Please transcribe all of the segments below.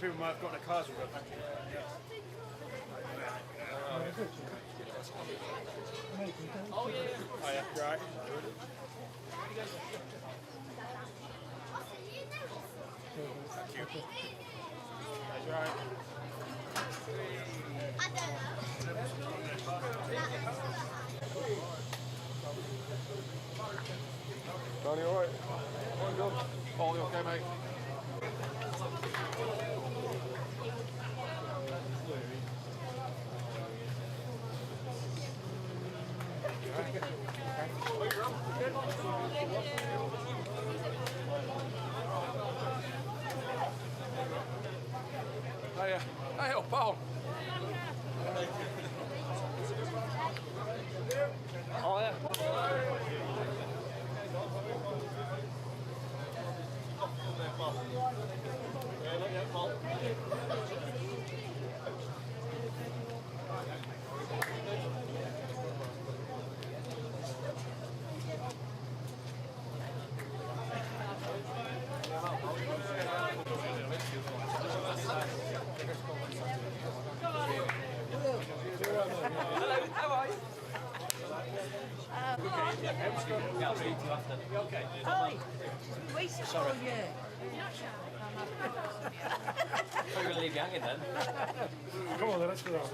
people might have got their cars with them. Oh yeah, right. Thank you. That's right. I don't Tony, alright? Alright, John? Paul, you okay, mate? Hey, oh, Paul. Oh, yeah. Hello, how are you? I'll speak to you after. You okay? Hi. Waiting for you. We're going to leave you hanging then. Come on then, let's go out.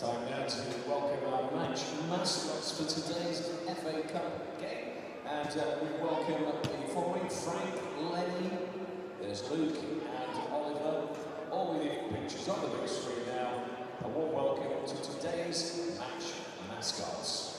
Time now to welcome our match mascots for today's FA Cup game. And we welcome the following: Frank, Lenny, there's Luke and Oliver, all with the pictures on the big screen now. A warm welcome to today's match mascots.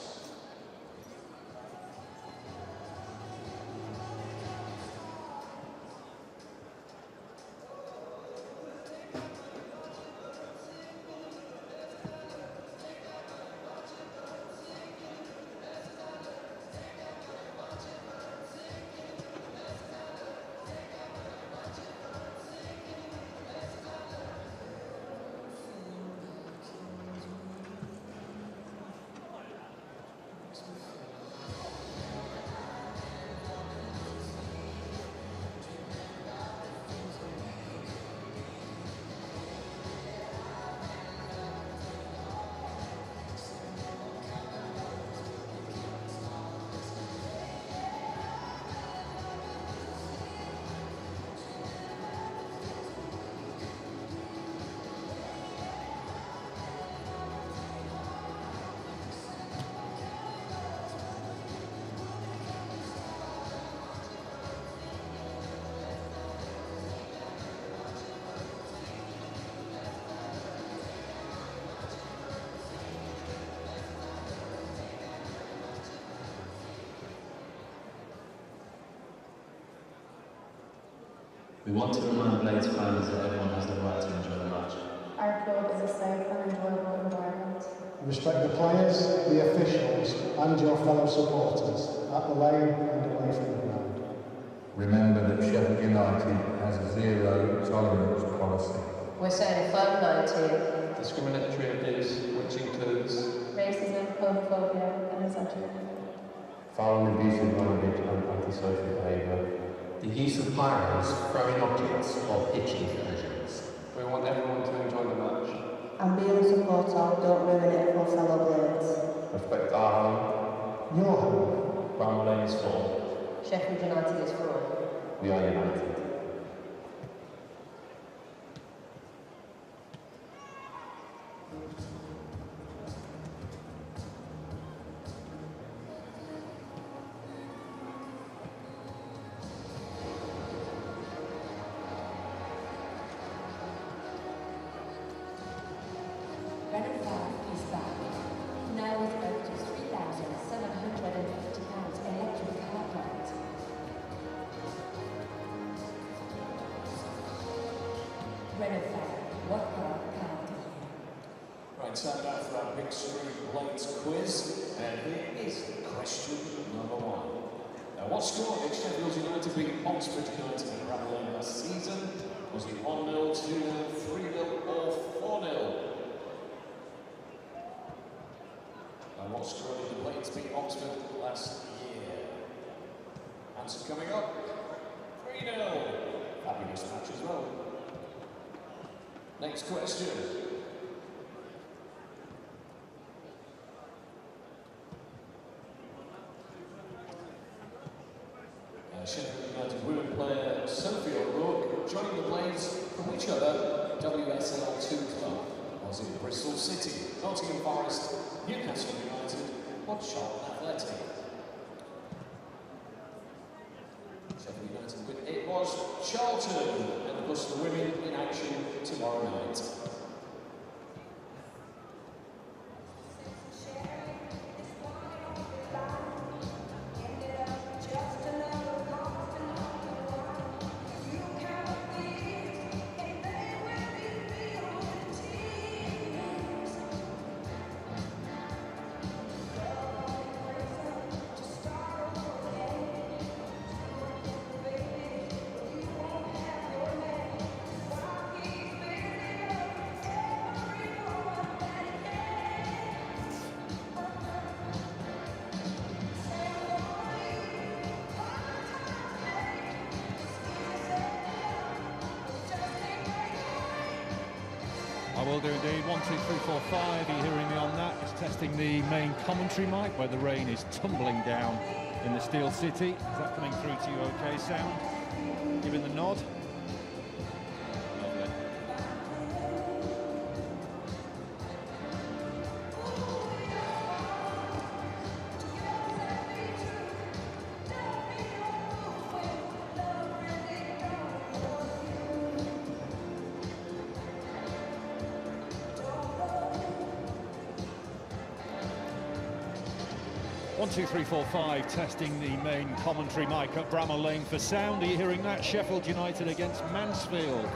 We want to remind Blades fans that everyone has the right to enjoy the match. Our club is a safe and enjoyable environment. Respect the players, the officials and your fellow supporters at the lane and away from the ground. Remember that Sheffield United has a zero tolerance policy. We're saying a firm no to Discriminatory abuse, which includes racism, homophobia and misogyny. Foul and abusive language and antisocial behaviour. The use of pyros, throwing objects or pitching collisions. we want everyone to enjoy the match. And being a supporter, don't ruin it for fellow Blades. Respect our home. Your home. Bramall Lane is for. Sheffield United is for all. We are united. Is back. Now with up to £3,750 electric car plant. Renault, what car of the year? Right, time now for our big screen Blades quiz. And here is question number 1. Now, what score did Sheffield United beat Oxford United in Bramall Lane last season? Was it 1-0, 2-0, 3-0 or 4-0? And what score did the Blades beat Oxford last year? Answer coming up. 3-0. Fabulous match as well. Next question. Sheffield United women player Sophie O'Rourke joining the Blades from which other WSL2 club? Was it Bristol City, Nottingham Forest, Newcastle United or Charlton Athletic? Sheffield United win. It was Charlton, and of course the women in action tomorrow night. I will do indeed. 1, 2, 3, 4, 5. Are you hearing me on that? It's testing the main commentary mic where the rain is tumbling down in the Steel City. Is that coming through to you okay, sound? Giving the nod. Lovely. 1, 2, 3, 4, 5, testing the main commentary mic at Bramall Lane for sound. Are you hearing that? Sheffield United against Mansfield.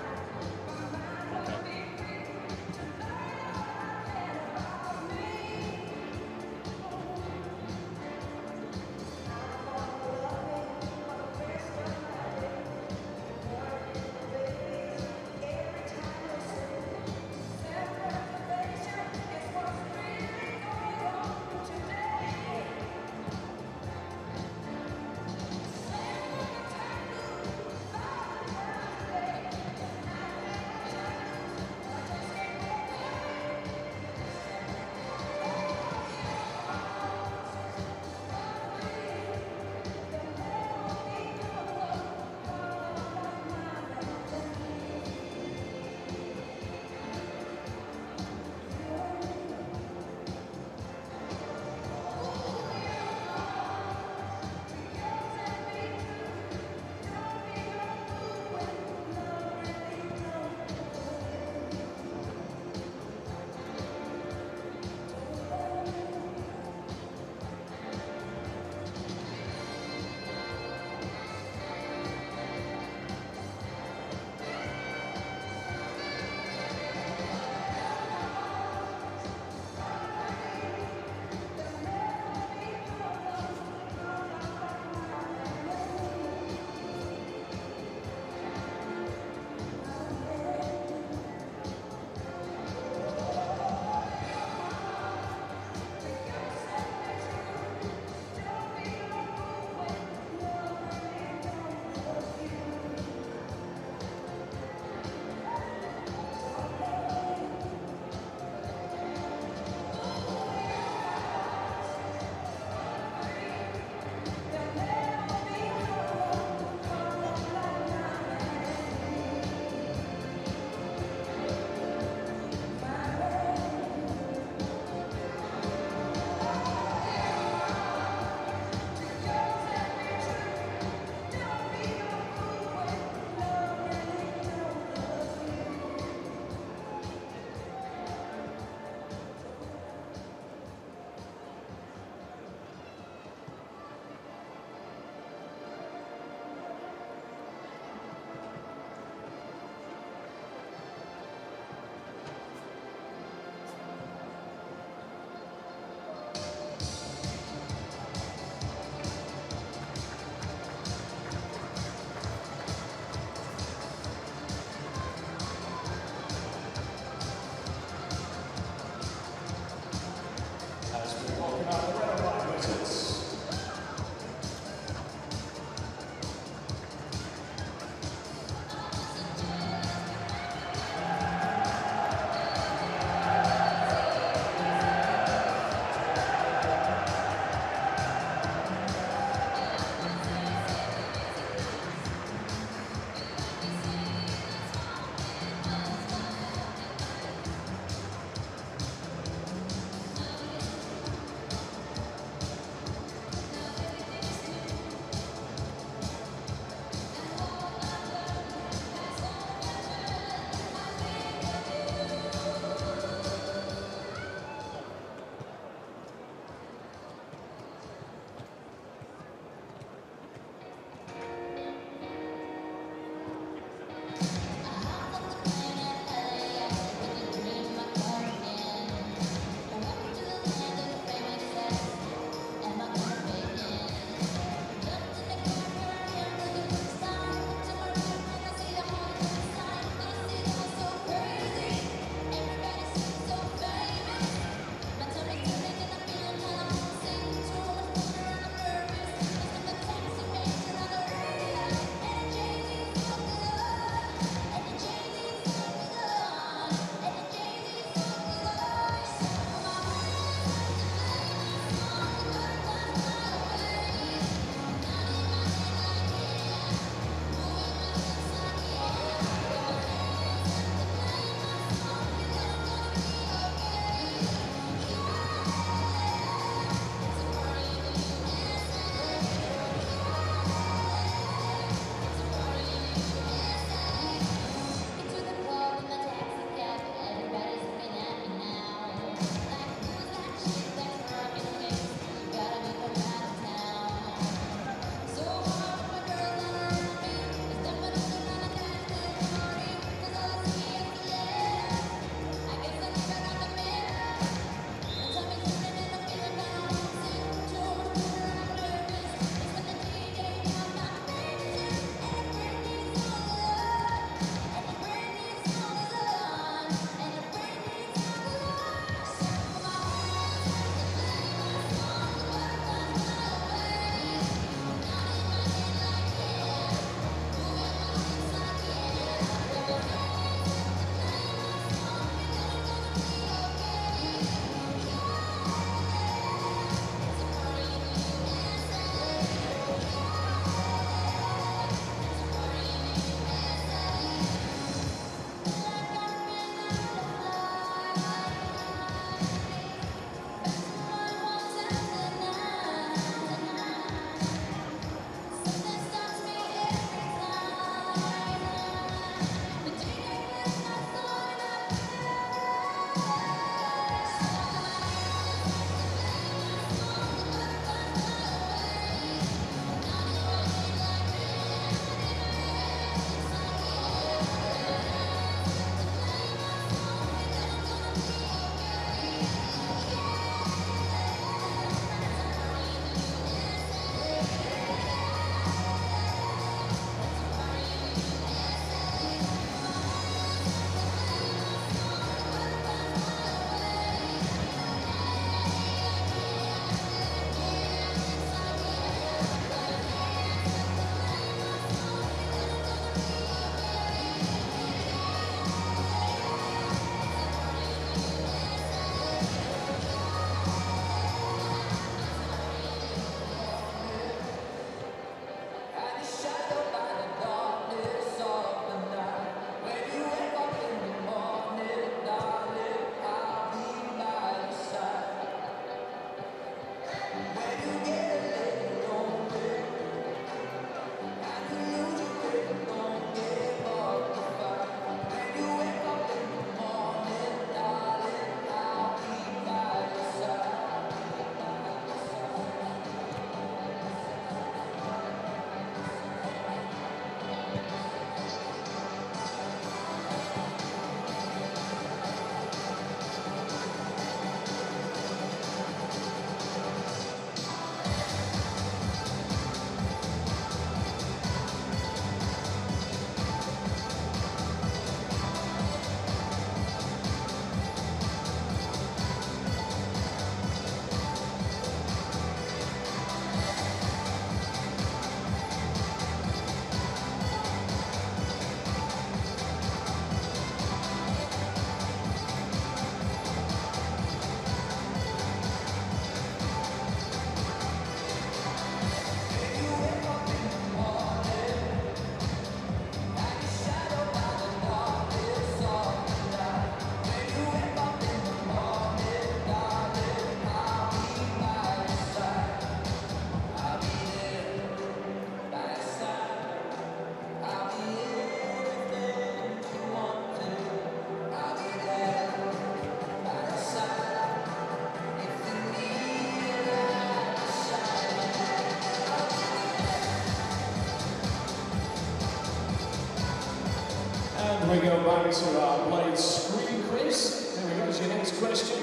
we go back to our Blades screen quiz. Here we go, to your next question.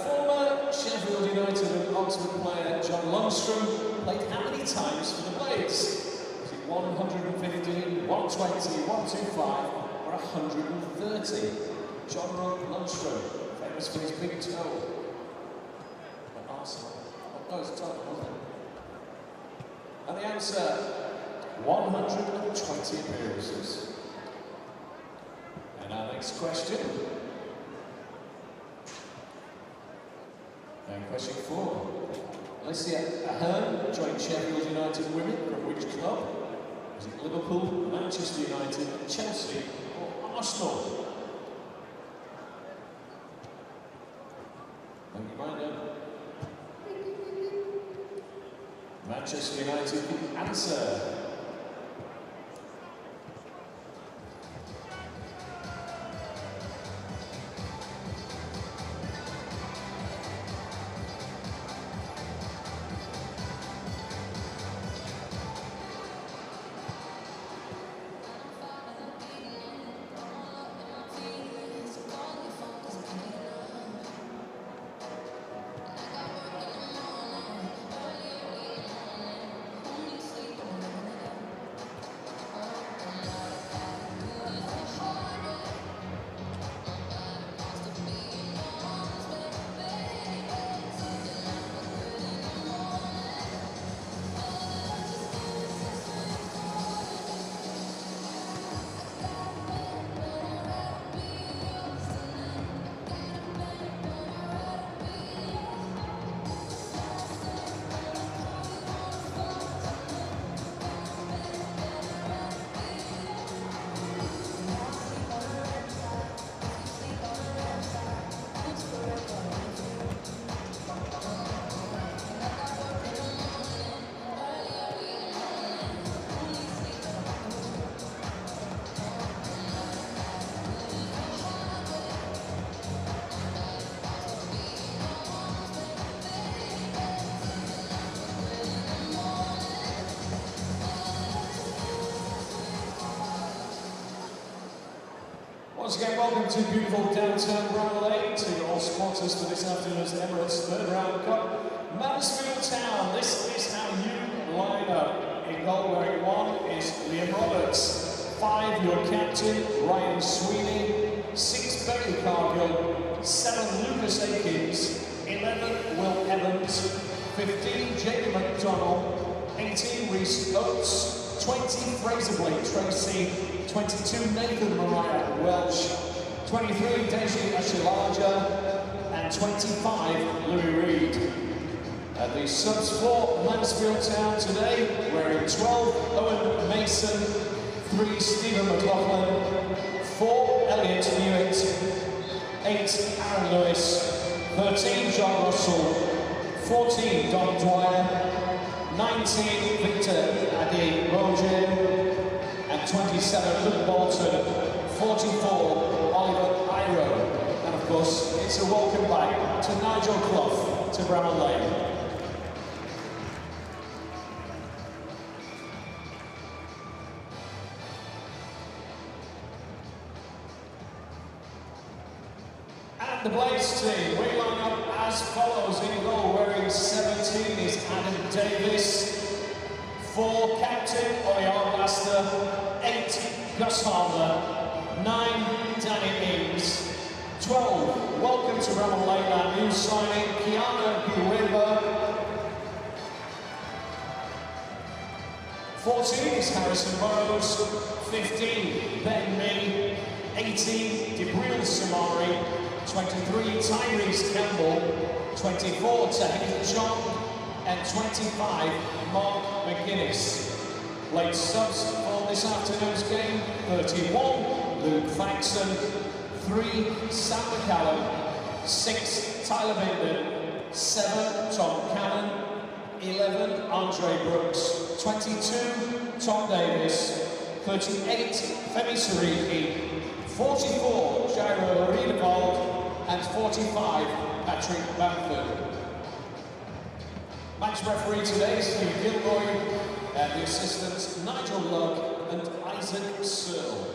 Former Sheffield United and Oxford player John Lundstrom played how many times for the Blades? Was it 115, 120, 125, or 130? John Lundstrom, famous for his big toe at Arsenal. Oh, it's Tottenham, wasn't it? And the answer, 120 appearances. And our next question. And question 4. Alicia Ahern joined Sheffield United women from which club? Was it Liverpool, Manchester United, Chelsea, or Arsenal? Make your mind up. Manchester United, the answer. Once again, welcome to beautiful downtown Bramall Lane, to all supporters for this afternoon's Emirates Third Round Cup. Mansfield Town, this is how you line up. In goal wearing 1 is Liam Roberts, 5 your captain, Ryan Sweeney, 6 Benny Cargill, 7 Lucas Akins, 11 Will Evans, 15 Jamie McDonnell, 18 Reece Oates, 20 Fraser Blake Tracy, 22 Nathan Mariah Welsh, 23 Deji Ashilaja, and 25 Louis Reed. The subs for Mansfield Town today, wearing 12 Owen Mason, 3 Stephen McLaughlin, 4 Elliot Hewitt, 8 Aaron Lewis, 13 John Russell, 14 Don Dwyer, 19 Victor Adi Roger, and 27 Luke Bolton, 44 Oliver Iro, and of course it's a welcome back to Nigel Clough to Bramall Lane. And the Blades team, we line up as follows. In goal wearing 17 is Adam Davis, 4 captain Ollie Armbaster, 8 Gus Harmer, 9 Danny Ings, 12 welcome to Bramall Lane, our new signing Kiana Gueva, 14 is Harrison Burrows, 15 Ben Mee, 18 Debril Samari, 23 Tyrese Campbell, 24 Tahiti John, and 25 Mark McGuinness. Late subs for this afternoon's game, 31 Luke Faxon, 3 Sam McCallum, 6 Tyler Binden, 7 Tom Cannon, 11 Andre Brooks, 22 Tom Davis, 38 Femi Sariki, 44 Jairo Riedewald, and 45 Patrick Bamford. Match referee today is Steve Gilroy, and the assistants Nigel Lugg and Isaac Searle.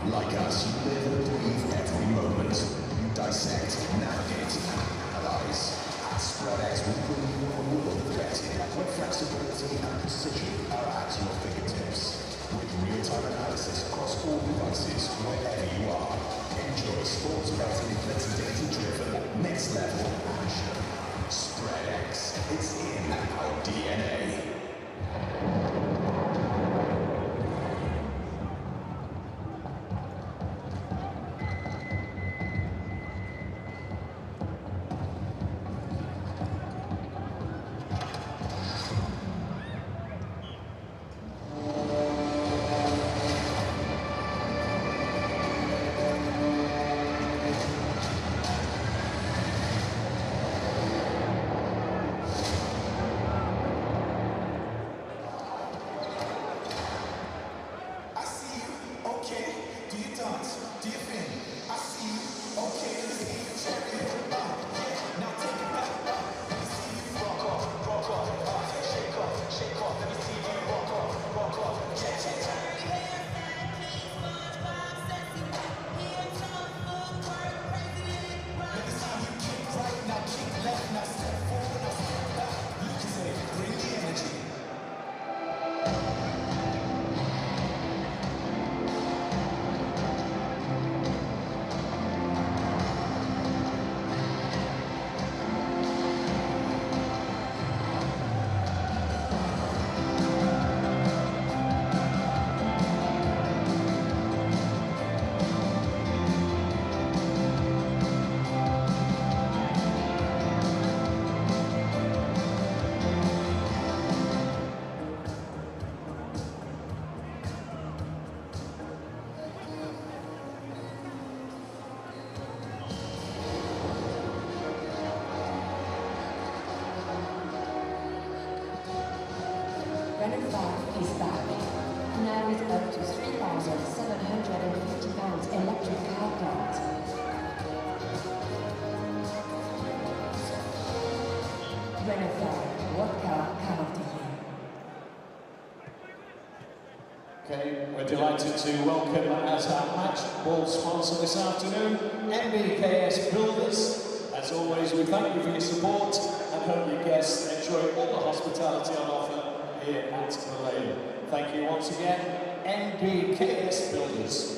Like us, you live and breathe every moment. You dissect, navigate, and analyze. At SpreadX, we bring you a world of betting, where flexibility and precision are at your fingertips. With real-time analysis across all devices, wherever you are. Enjoy sports betting that's data-driven, next-level action. SpreadX, it's in our DNA. Renault 5 is back. Now with up to £3,750 electric car grant. Renault 5, what car of the year? Okay, we're delighted to welcome as our match ball sponsor this afternoon, MBKS Builders. As always, we thank you for your support and hope you guests enjoy all the hospitality on offer here at the Lane. Thank you once again, MBKS Builders.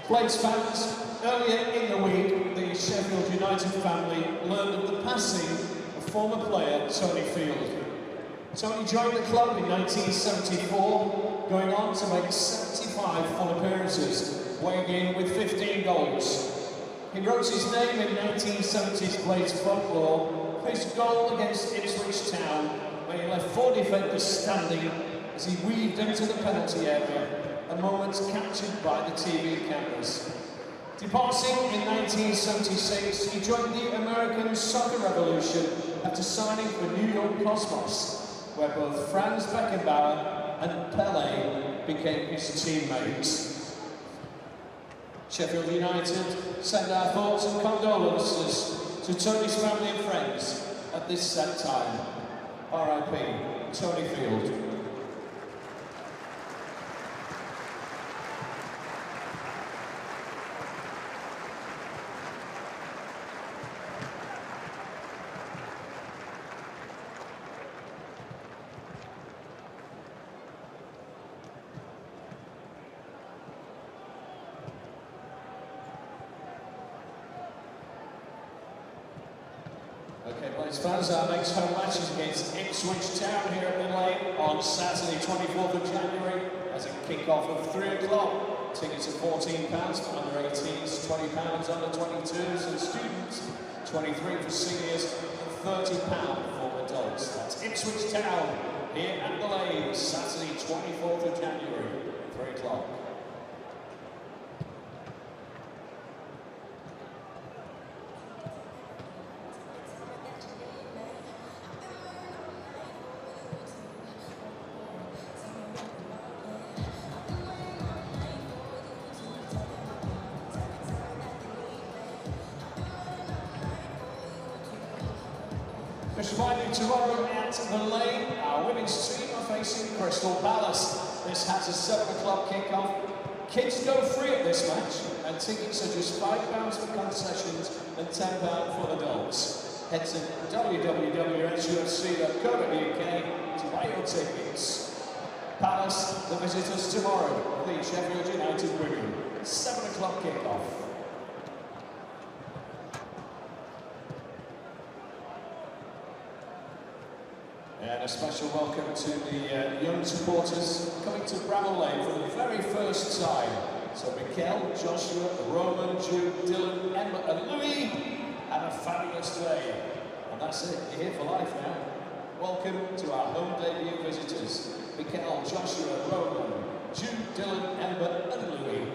Blades fans, earlier in the week, the Sheffield United family learned of the passing of former player Tony Field. Tony joined the club in 1974, going on to make 75 full appearances, weighing in with 15 goals. He wrote his name in 1970s Blades folklore, placed a goal against Ipswich Town, where he left 4 defenders standing as he weaved into the penalty area, a moment captured by the TV cameras. Departing in 1976, he joined the American soccer revolution after signing for New York Cosmos, where both Franz Beckenbauer and Pelé became his teammates. Sheffield United send our thoughts and condolences to Tony's family and friends at this sad time. R.I.P. Tony Field. Okay, Blades fans, our next home match is against Ipswich Town here at the Lane on Saturday, 24th of January, as a kick-off of 3 o'clock. Tickets are £14 for under 18s, £20 under 22s and students, 23 for seniors, and £30 for adults. That's Ipswich Town here at the Lane, Saturday, 24th of January, 3 o'clock. Just reminding tomorrow at the Lane, our women's team are facing Crystal Palace. This has a 7 o'clock kick-off. Kids go free at this match, and tickets are just £5 for concessions and £10 for adults. Head to www.sufc.co.uk to buy your tickets. Palace, the visitors tomorrow, the Sheffield United Wigan. 7 o'clock kick-off. And a special welcome to the young supporters coming to Bramall Lane for the very first time. So Mikel, Joshua, Roman, Jude, Dylan, Emma and Louis, have a fabulous day. And that's it, you're here for life now. Welcome to our home debut visitors. Mikel, Joshua, Roman, Jude, Dylan, Emma and Louis.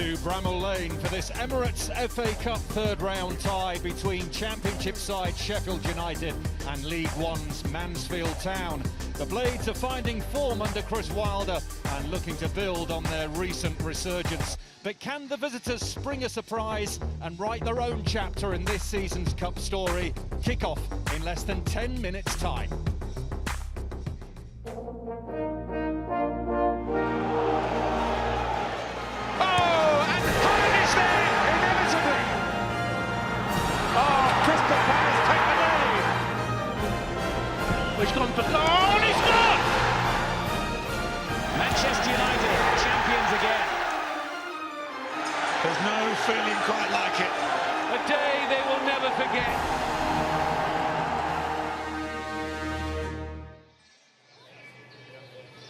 to Bramall Lane for this Emirates FA Cup third round tie between Championship side Sheffield United and League One's Mansfield Town. The Blades are finding form under Chris Wilder and looking to build on their recent resurgence. But can the visitors spring a surprise and write their own chapter in this season's Cup story? Kick-off in less than 10 minutes' time. He's gone for goal, and he's gone! Manchester United, champions again. There's no feeling quite like it. A day they will never forget.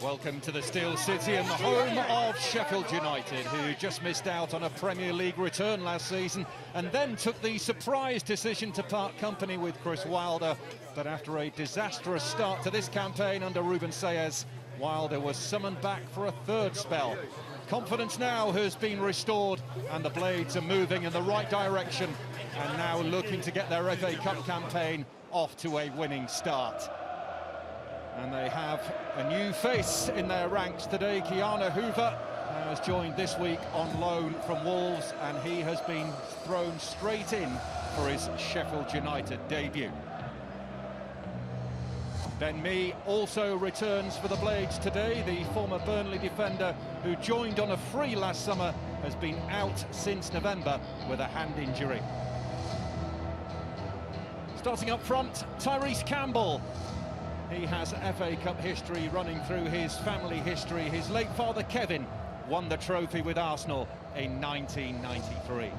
Welcome to the Steel City and the home of Sheffield United, who just missed out on a Premier League return last season and then took the surprise decision to part company with Chris Wilder. But after a disastrous start to this campaign under Ruben Sayers, Wilder was summoned back for a third spell. Confidence now has been restored and the Blades are moving in the right direction and now looking to get their FA Cup campaign off to a winning start. And they have a new face in their ranks today. Keanu Hoover has joined this week on loan from Wolves, and he has been thrown straight in for his Sheffield United debut. Ben Mee also returns for the Blades today. The former Burnley defender who joined on a free last summer has been out since November with a hand injury. Starting up front, Tyrese Campbell. He has FA Cup history running through his family history. His late father, Kevin, won the trophy with Arsenal in 1993.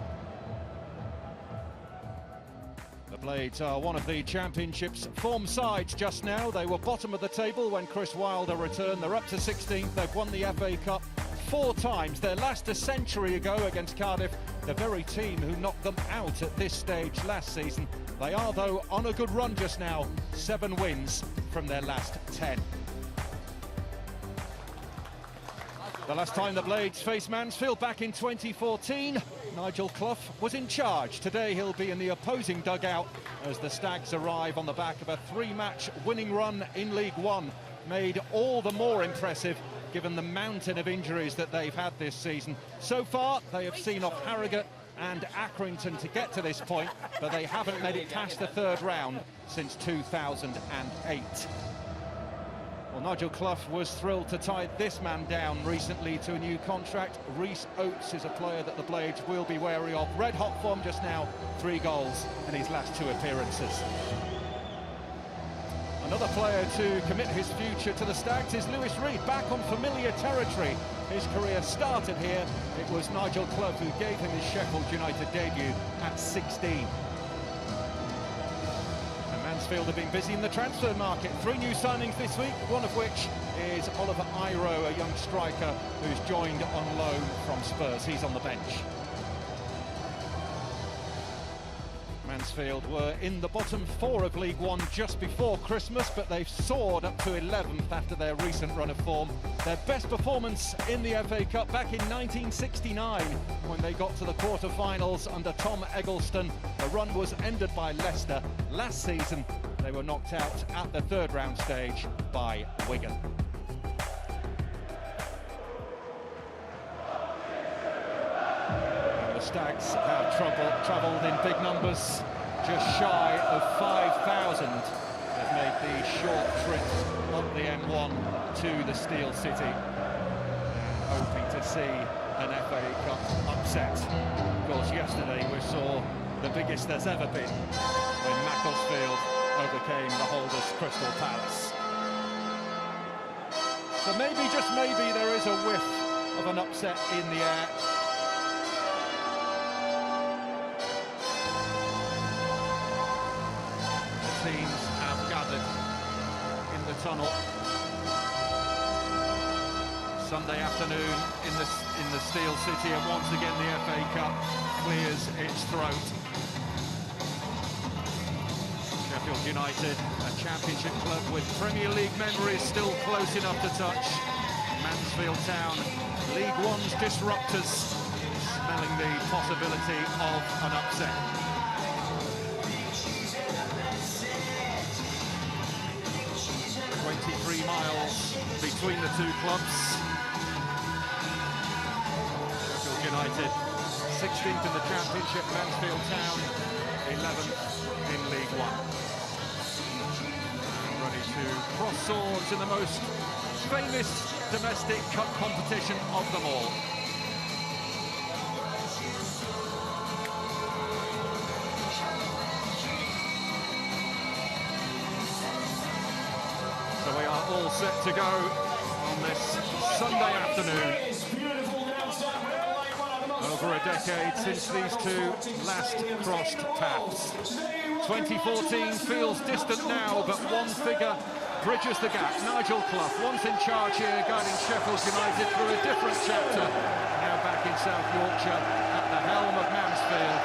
The Blades are one of the Championship's form sides just now. They were bottom of the table when Chris Wilder returned. They're up to 16th. They've won the FA Cup 4 times. Their last a century ago against Cardiff, the very team who knocked them out at this stage last season. They are, though, on a good run just now. 7 wins from their last 10. The last time the Blades faced Mansfield back in 2014, Nigel Clough was in charge. Today he'll be in the opposing dugout as the Stags arrive on the back of a 3-match winning run in League One, made all the more impressive given the mountain of injuries that they've had this season. So far, they have seen off Harrogate and Accrington to get to this point, but they haven't made it past the third round since 2008. Well, Nigel Clough was thrilled to tie this man down recently to a new contract. Rhys Oates is a player that the Blades will be wary of. Red hot form just now, 3 goals in his last 2 appearances. Another player to commit his future to the Stags is Lewis Reed, back on familiar territory. His career started here. It was Nigel Clough who gave him his Sheffield United debut at 16. And Mansfield have been busy in the transfer market. 3 new signings this week, one of which is Oliver Iro, a young striker who's joined on loan from Spurs. He's on the bench. Mansfield were in the bottom 4 of League One just before Christmas, but they've soared up to 11th after their recent run of form. Their best performance in the FA Cup back in 1969 when they got to the quarter-finals under Tom Eggleston. The run was ended by Leicester. Last season, they were knocked out at the third round stage by Wigan. Stags have travelled in big numbers, just shy of 5,000. They've made the short trip up the M1 to the Steel City, hoping to see an FA Cup upset. Of course, yesterday we saw the biggest there's ever been when Macclesfield overcame the holders Crystal Palace. So maybe, just maybe, there is a whiff of an upset in the air. Teams have gathered in the tunnel Sunday afternoon in the Steel City, and once again the FA Cup clears its throat. Sheffield United, a Championship club with Premier League memories still close enough to touch. Mansfield Town, League One's disruptors, possibility of an upset. 23 miles between the two clubs. Sheffield United, 16th in the Championship, Mansfield Town, 11th in League One. And ready to cross swords in the most famous domestic cup competition of them all. So we are all set to go on this Sunday afternoon. Over a decade since these two last crossed paths. 2014 feels distant now, but one figure bridges the gap. Nigel Clough, once in charge here, guiding Sheffield United through a different chapter. Now back in South Yorkshire at the helm of Mansfield.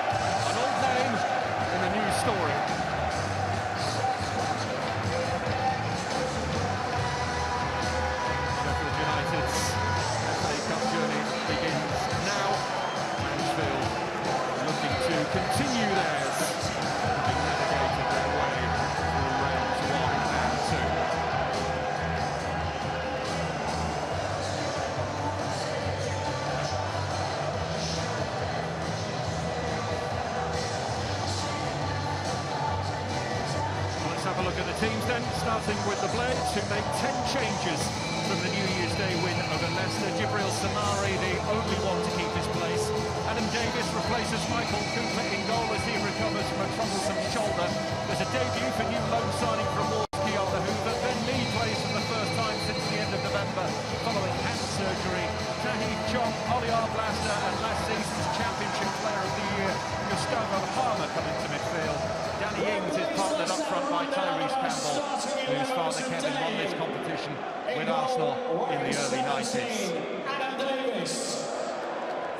An old name in a new story. Continue theirs, having navigated their way through rounds 1 and 2. Let's have a look at the teams then, starting with the Blades, who made 10 changes from the New Year's Day win over Leicester. Jibril Samari, the only one to keep his place. Adam Davis replaces Michael Cooper in goal as he recovers from a troublesome shoulder. There's a debut for new loan signing from Wolves, Keola Hoover. Ben Mee plays for the first time since the end of November following hand surgery. Tahith Chong, Oliar Blaster and last season's Championship Player of the Year, Gustavo Palmer, come into midfield. Danny Ings is partnered up front by Tyrese Campbell, whose father Kevin won this competition with Arsenal in the early 90s.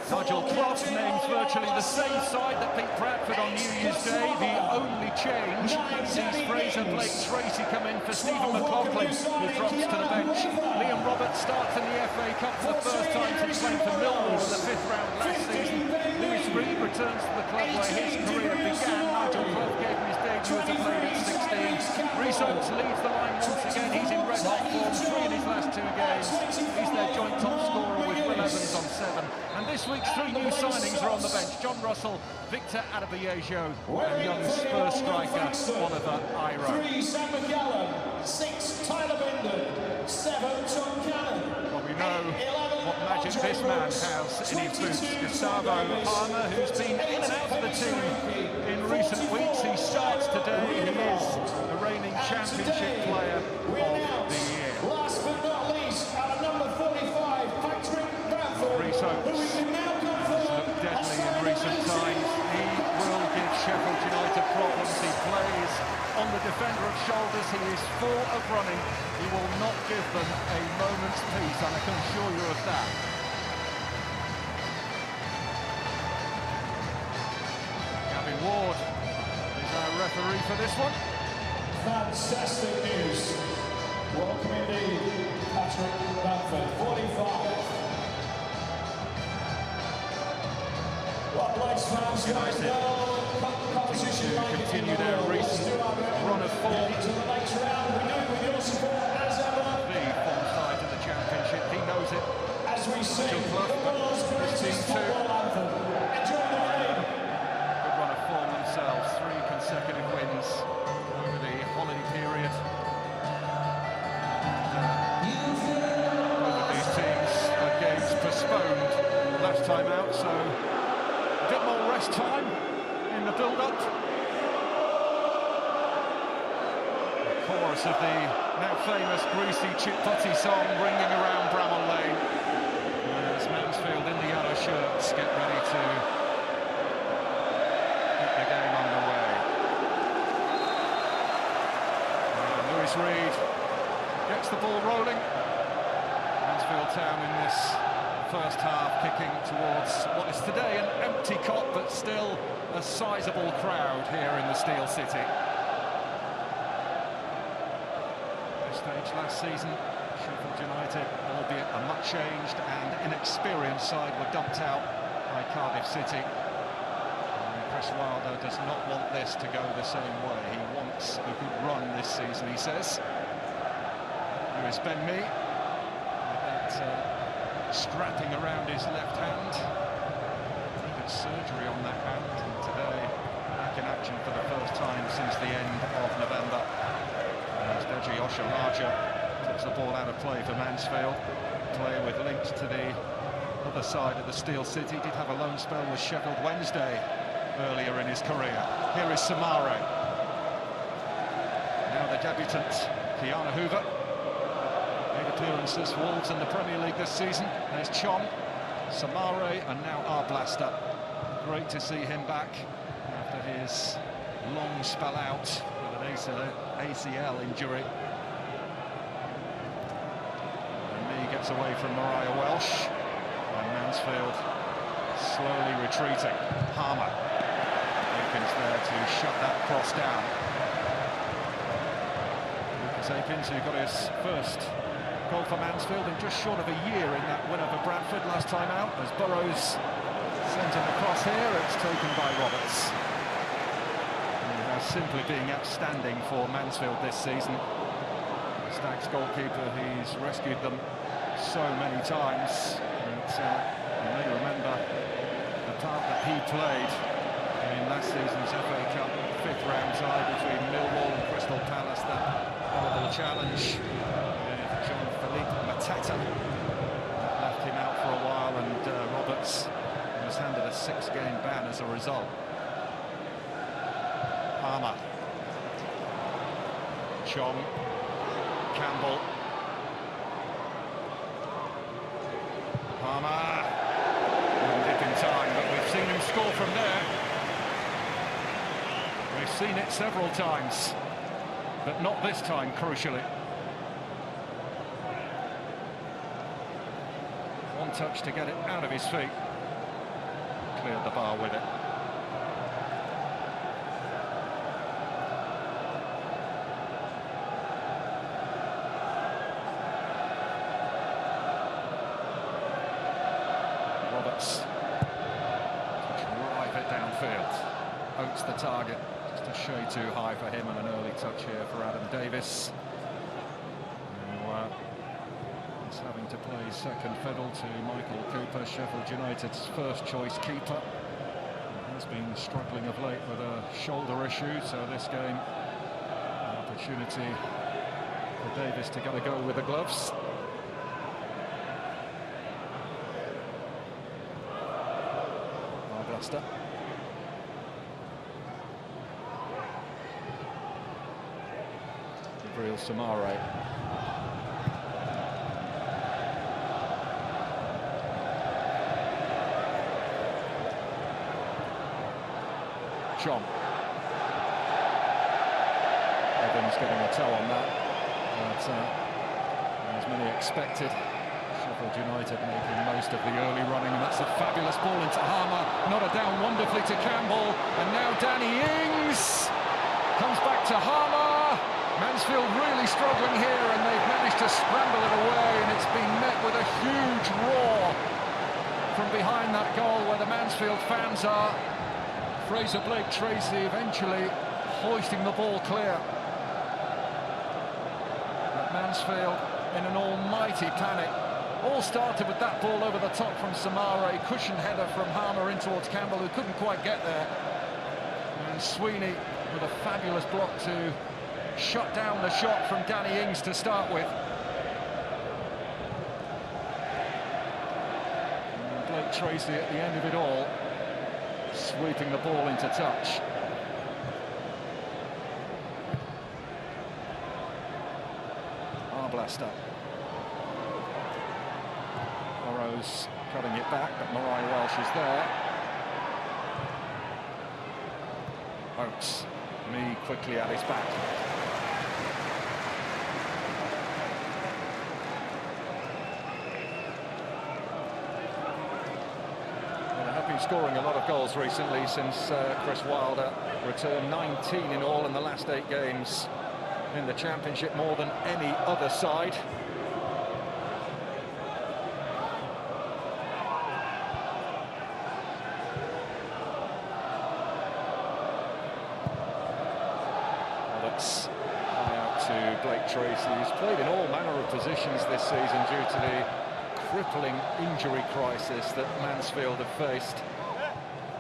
Nigel Clough names virtually the same side that beat Bradford on New Year's Day. The only change sees Fraser Blake Tracy come in for Stephen McLaughlin, who drops to the bench. Liam Roberts starts in the FA Cup for the first time since playing for Millwall in the 5th round last season. Lewis Reed returns to the club where his career began. Nigel Clough gave him his debut as a player at 16. Reece Oates leads the line once again. He's in red hot form, 3 in his last 2 games. He's their joint top scorer with Will Evans on 7. And this week's 3 new signings are on the bench. John Russell, Victor Adebayejo and young Spurs striker Oliver Iro. 3, Sam McCallum. 6, Tyler Binden. 7, Tom Cannon. Well, we know what magic this man has in his boots. Gustavo Palmer, who's been in and out of the team in recent weeks. He starts today. He is the reigning Championship Player of the Year. Last but not least, at number 45, Patrick Bradford. Reece Oates has looked deadly in recent times. He will give Sheffield United problems. He plays on the defender of shoulders. He is full of running. He will not give them a moment's peace, and I can assure you of that. Gavin Ward is our referee for this one. Fantastic news. Welcome indeed, Patrick Bradford, 45. What Blades fans guys know, competition to continue their recent run of form. To the next round, we know with your support as ever. The form side in the Championship, he knows it. As we sing the world's greatest football anthem. Enjoy the game. Good run of form themselves, 3 consecutive wins over the Holland period. Both of these teams had games postponed last time out, so a bit more rest time in the build-up. The chorus of the now famous Greasy Chip Putty song ringing around Bramall Lane as Mansfield in the yellow shirts get ready to get the game underway. Lewis Reed gets the ball rolling. Mansfield Town in this first half kicking towards what is today an empty Kop, but still a sizable crowd here in the Steel City. This stage last season, Sheffield United, albeit a much changed and inexperienced side, were dumped out by Cardiff City. And Chris Wilder does not want this to go the same way. He wants a good run this season, he says. Here is Ben Mee with that strapping around his left hand. Needed surgery on that hand, and today back in action for the first time since the end of November. As Deji Oshalaja takes the ball out of play for Mansfield. Player with links to the other side of the Steel City. Did have a loan spell with Sheffield Wednesday earlier in his career. Here is Samare. Now the debutant, Kiana Hoover. 8 appearances for Wolves in the Premier League this season. There's Chong, Samare, and now Arblaster. Great to see him back after his long spell out with an ACL injury. And Mee gets away from Mariah Welsh, and Mansfield slowly retreating. Harmer Akins there to shut that cross down. Lucas Akins, who got his first goal for Mansfield in just short of a year in that win over Bradford last time out. As Burrows sent him across here, it's taken by Roberts. Simply being outstanding for Mansfield this season. Stags goalkeeper, he's rescued them so many times. And you may remember the part that he played in last season's FA Cup 5th round tie between Millwall and Crystal Palace. That horrible challenge with Jean-Philippe Mateta left him out for a while, and Roberts was handed a 6-game ban as a result. Harmer, Chong, Campbell, Harmer, one dip in time, but we've seen him score from there. We've seen it several times, but not this time, crucially. One touch to get it out of his feet. Cleared the bar with it. Drive it downfield. Oates the target, just a shade too high for him, and an early touch here for Adam Davis. He's having to play second fiddle to Michael Cooper, Sheffield United's first choice keeper. He has been struggling of late with a shoulder issue, so this game, an opportunity for Davis to get a go with the gloves. Gabriel Samare. Chong. Evans getting a toe on that, but as many expected. Sheffield United making most of the early running, and that's a fabulous ball into Harmer. Nodded down wonderfully to Campbell, and now Danny Ings comes back to Harmer. Mansfield really struggling here, and they've managed to scramble it away, and it's been met with a huge roar from behind that goal where the Mansfield fans are. Fraser Blake Tracy eventually hoisting the ball clear. But Mansfield in an almighty panic. All started with that ball over the top from Samare, cushion header from Harmer in towards Campbell, who couldn't quite get there. And Sweeney with a fabulous block to shut down the shot from Danny Ings to start with. And Blake Tracy at the end of it all, sweeping the ball into touch. Arblaster. Burrows cutting it back, but Mariah Welsh is there. Oates, Mee quickly at his back. Well, they have been scoring a lot of goals recently since Chris Wilder returned. 19 in all in the last 8 games in the Championship, more than any other side. Oates. Out to Blake Tracy, who's played in all manner of positions this season due to the crippling injury crisis that Mansfield have faced.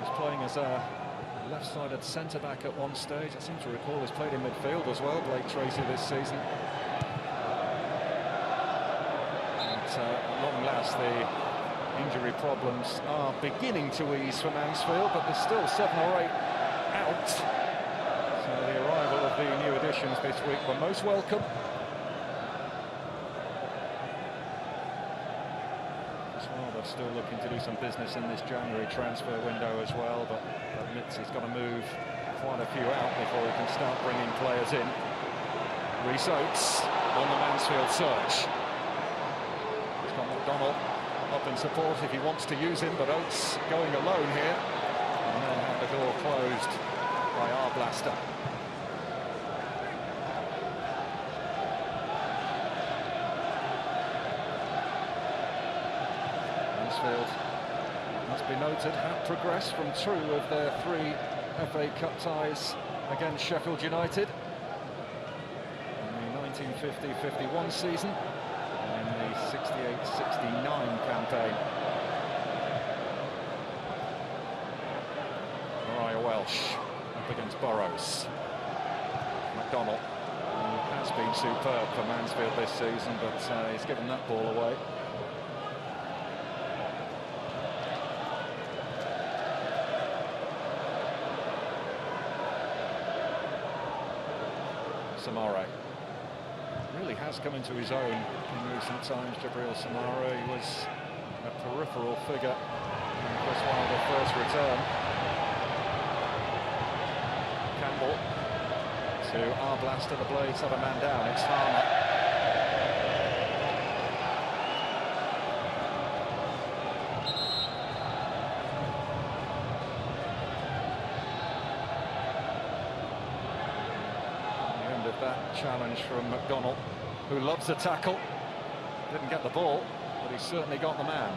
He's playing as a left-sided centre-back at one stage. I seem to recall he's played in midfield as well, Blake Tracy, this season. And at long last, the injury problems are beginning to ease for Mansfield, but there's still 7 or 8 out. So the arrival of the new additions this week were most welcome. They're still looking to do some business in this January transfer window as well, but admits he's got to move quite a few out before he can start bringing players in. Rhys Oates on the Mansfield search. He's got McDonald up in support if he wants to use him, but Oates going alone here, and then have the door closed by Arblaster. Mansfield, must be noted, have progressed from 2 of their 3 FA Cup ties against Sheffield United in the 1950-51 season and in the 68-69 campaign. Mariah Welsh up against Burrows. McDonald, who has been superb for Mansfield this season, but he's given that ball away. Samare really has come into his own in recent times. Jabril Samare, he was a peripheral figure in Chris Wilder's first return. Campbell to Arblaster, the Blades have a man down, it's Harmer. That challenge from McDonald, who loves a tackle. Didn't get the ball, but he certainly got the man.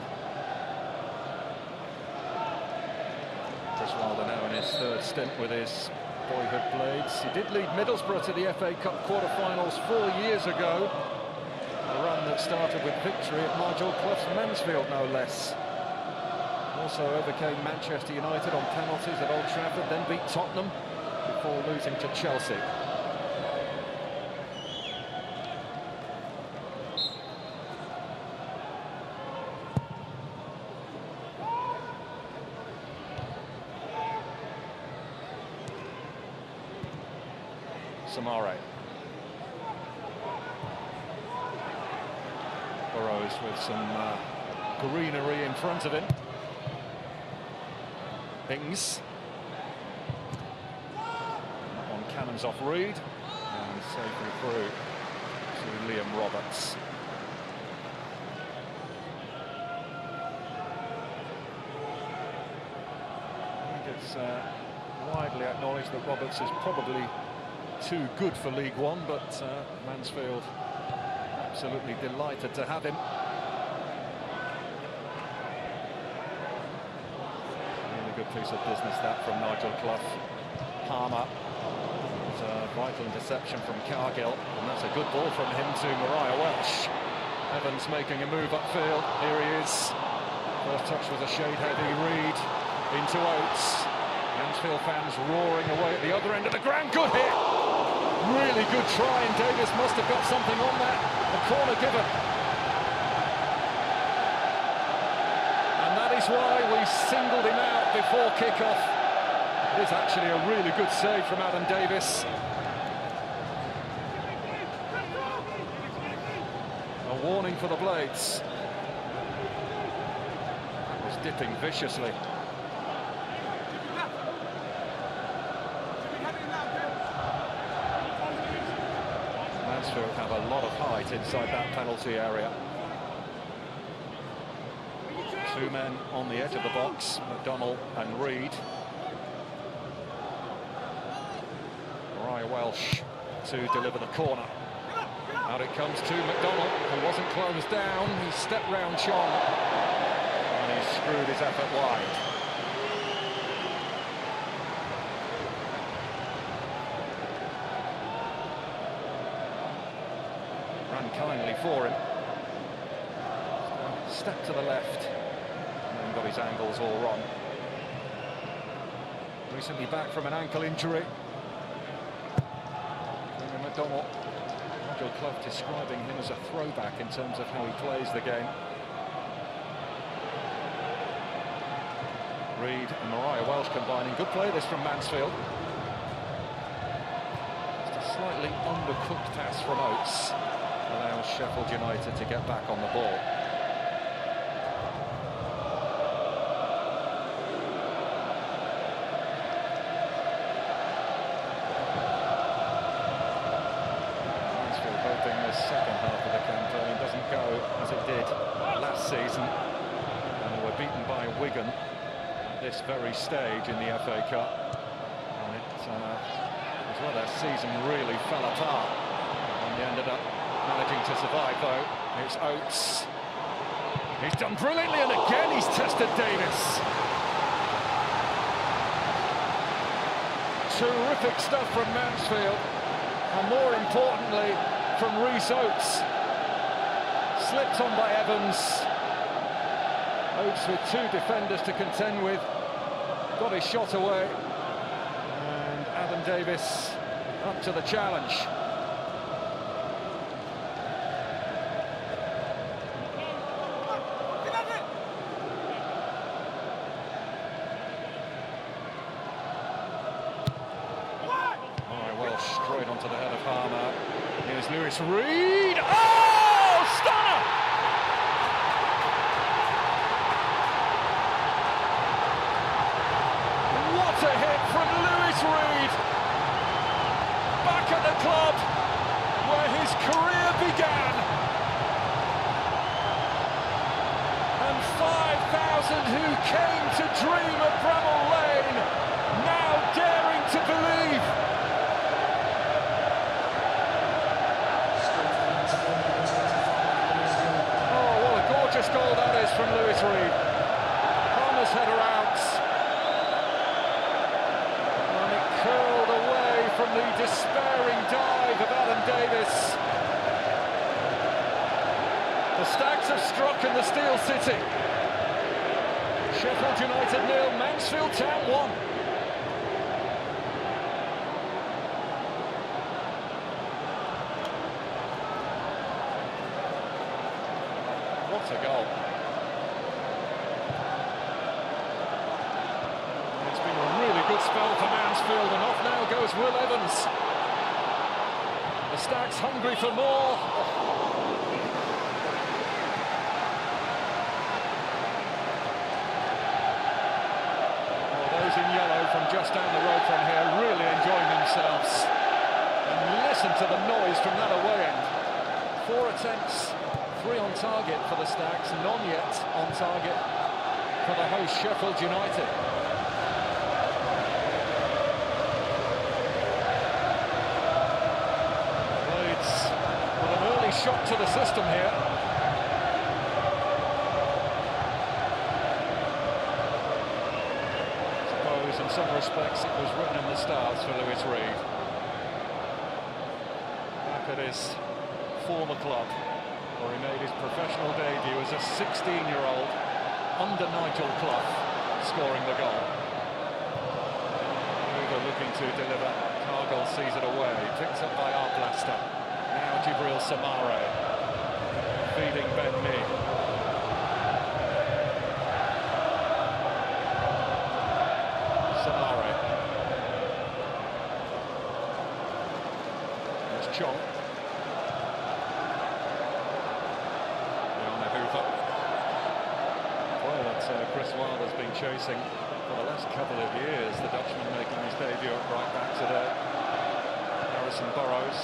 Chris Wilder now in his 3rd stint with his boyhood Blades. He did lead Middlesbrough to the FA Cup quarter-finals 4 years ago. A run that started with victory at Nigel Clough's Mansfield, no less. Also overcame Manchester United on penalties at Old Trafford, then beat Tottenham before losing to Chelsea. Samare. Burrows with some greenery in front of him. Ings. That one cannons off Reed and safely through to Liam Roberts. I think it's widely acknowledged that Roberts is probably too good for League One, but Mansfield absolutely delighted to have him. Really good piece of business that from Nigel Clough. Harmer. It's a vital interception from Cargill, and that's a good ball from him to Mariah Welsh. Evans making a move upfield. Here he is. First touch was a shade heavy. Reed into Oates. Mansfield fans roaring away at the other end of the ground. Good hit. Really good try, and Davis must have got something on that. The corner given. And that is why we singled him out before kick-off. It is actually a really good save from Adam Davis. A warning for the Blades. That was dipping viciously. Mansfield have a lot of height inside that penalty area. 2 men on the edge of the box, McDonald and Reed. Mariah Welsh to deliver the corner. Out it comes to McDonald, who wasn't closed down. He stepped round Chong and he screwed his effort wide. unkindly for him. Step to the left, and then got his angles all wrong. Recently back from an ankle injury. McDonald, Nigel Clough describing him as a throwback in terms of how he plays the game. Reid and Mariah Welsh combining. Good play this from Mansfield. Just a slightly undercooked pass from Oates allows Sheffield United to get back on the ball. Second half of the campaign doesn't go as it did last season, and they were beaten by Wigan at this very stage in the FA Cup, and it was where their season really fell apart, and they ended up managing to survive. Though it's Oates, he's done brilliantly, and again he's tested Davis. Terrific stuff from Mansfield, and more importantly from Rhys Oates. Slipped on by Evans. Oates with two defenders to contend with. Got his shot away. And Adam Davis up to the challenge. Straight onto the head of Harmer. Here's Lewis Reid. Oh, stunner! What a hit from Lewis Reid. Back at the club where his career began. And 5,000 who came to dream of Bramall Lane now daring to believe. Gorgeous goal that is from Lewis Reid. Harmer's header out. And it curled away from the despairing dive of Adam Davis. The Stags have struck in the Steel City. Sheffield United 0, Mansfield Town 1. What a goal. It's been a really good spell for Mansfield, and off now goes Will Evans. The Stags hungry for more. Well, those in yellow from just down the road from here really enjoying themselves. And listen to the noise from that away end. 4 attempts. 3 on target for the Stags, none yet on target for the host Sheffield United. Blades with an early shot to the system here. I suppose in some respects it was written in the stars for Lewis Reid. Back at his former club, where he made his professional debut as a 16-year-old under Nigel Clough, scoring the goal. Hoover looking to deliver. Cargill sees it away, picked up by Arblaster. Now Jibril Samare, feeding Ben Mee. Samare. There's Chong. Chris Wilder's been chasing for the last couple of years. The Dutchman making his debut at right back today. Harrison Burrows.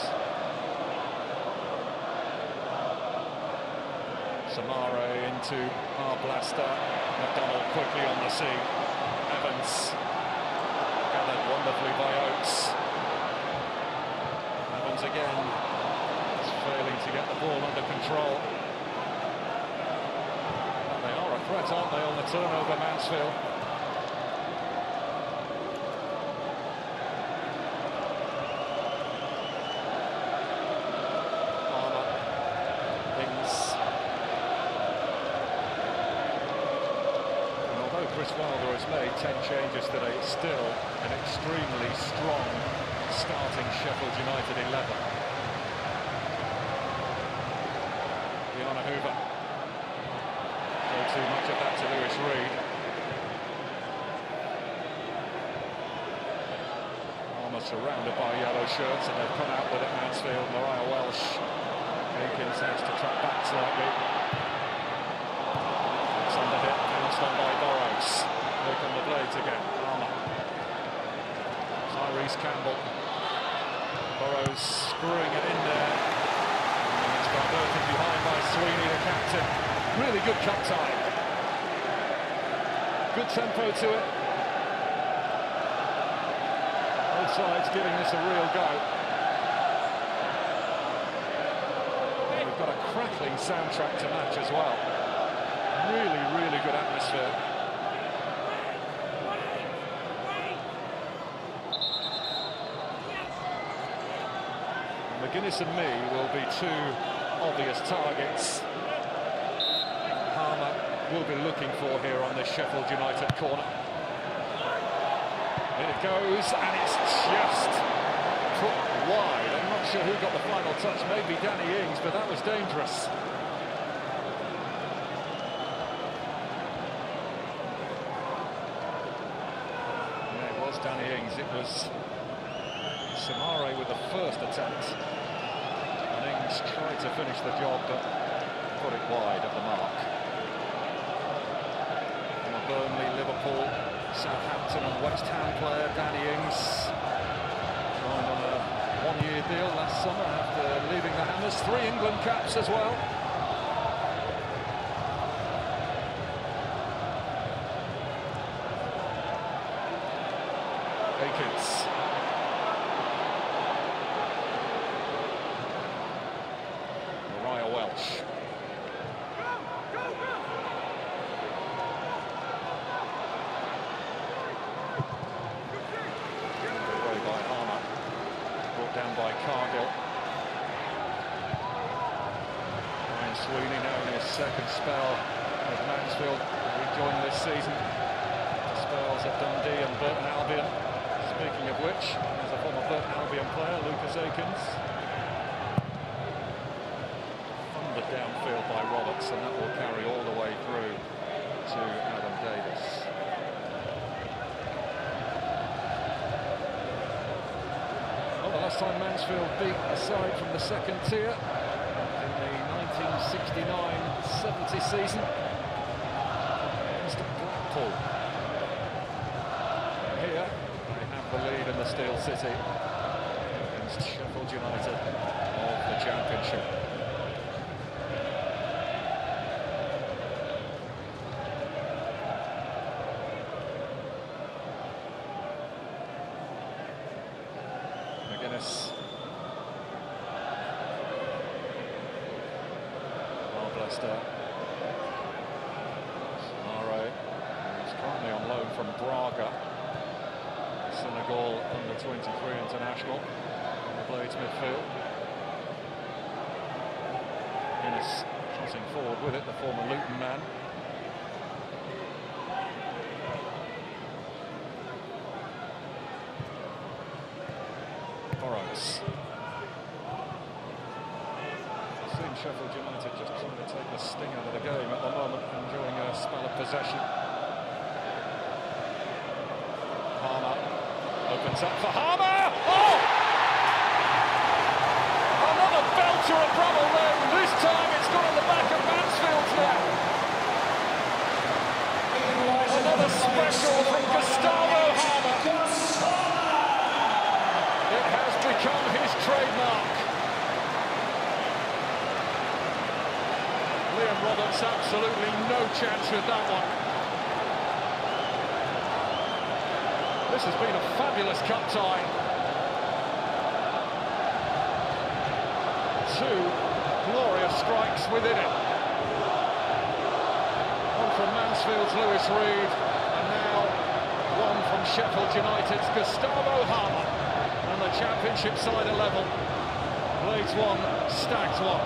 Samare into Arblaster. McDonald quickly on the scene. Evans gathered wonderfully by Oates. Evans again is failing to get the ball under control. Threat, aren't they, on the turnover, Mansfield? Harmer 10 changes today. It's still an extremely strong starting Sheffield United 11. Diana Hoover. No too much of that to Lewis Reed. Almost surrounded by yellow shirts, and they've come out with it. Mansfield, Mariah Welsh. Aikens has to track back slightly. It's under hit, bounced on by Burrows. Look on the blades again. Armour. Tyrese Campbell. Burrows screwing it in there. And it's diverted behind by Sweeney, the captain. Really good cut time. Good tempo to it. Both sides giving this a real go. And we've got a crackling soundtrack to match as well. Really, really good atmosphere. McGuinness and me will be two obvious targets. Harmer will be looking for here on this Sheffield United corner. In it goes, and it's just put wide. I'm not sure who got the final touch, maybe Danny Ings, but that was dangerous. Yeah, it was Danny Ings. It was Samare with the first attempt. And Ings tried to finish the job, but put it wide of the mark. And the Burnley, Liverpool, Southampton and West Ham player Danny Ings signed on a one-year deal last summer after leaving the Hammers. 3 England caps as well. Aikens. Mariah Welsh. Down by Cargill. Ryan Sweeney now in his second spell with Mansfield, rejoined this season. Spells at Dundee and Burton Albion. Speaking of which, there's a former Burton Albion player, Lucas Aikens. Thundered downfield by Roberts, and that will carry all the way through to Adam Davis. Last time Mansfield beat a side from the second tier in the 1969-70 season against Blackpool. Here they have the lead in the Steel City against Sheffield United of the Championship. McGuinness. Marblester. Samare, who's currently on loan from Braga, Senegal under-23 international, on the Blades midfield. McGuinness trotting forward with it, the former Luton man. Sheffield United just trying to take the sting out of the game at the moment, enjoying a spell of possession. Harmer opens up for Harmer! Oh! Another belter of Bramall there. This time it's gone on the back of Mansfield's net. Another special from Gustavo Harmer. It has become his trademark. Liam Roberts absolutely no chance with that one. This has been a fabulous cut time. 2 glorious strikes within it. One from Mansfield's Lewis Reed, and now one from Sheffield United's Gustavo Harmer. And the Championship side are level. Blades 1, Stags 1.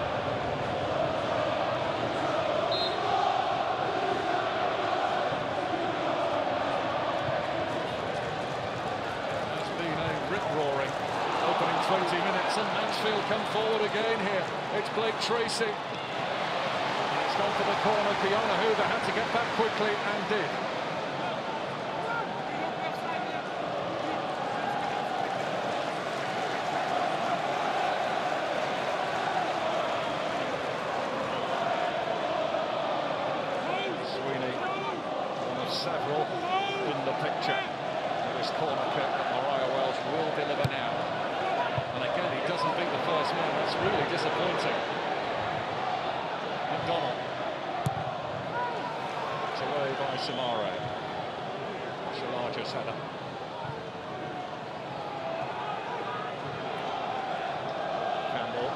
20 minutes, and Mansfield come forward again here. It's Blake Tracy. It's gone for the corner. Kiana Hoover had to get back quickly and did. Sweeney, one of several in the picture. This corner kick that Mariah Welsh will deliver now. And again, he doesn't beat the first man. That's really disappointing. McDonald. It's away by Samare. Shalaja's header. Campbell.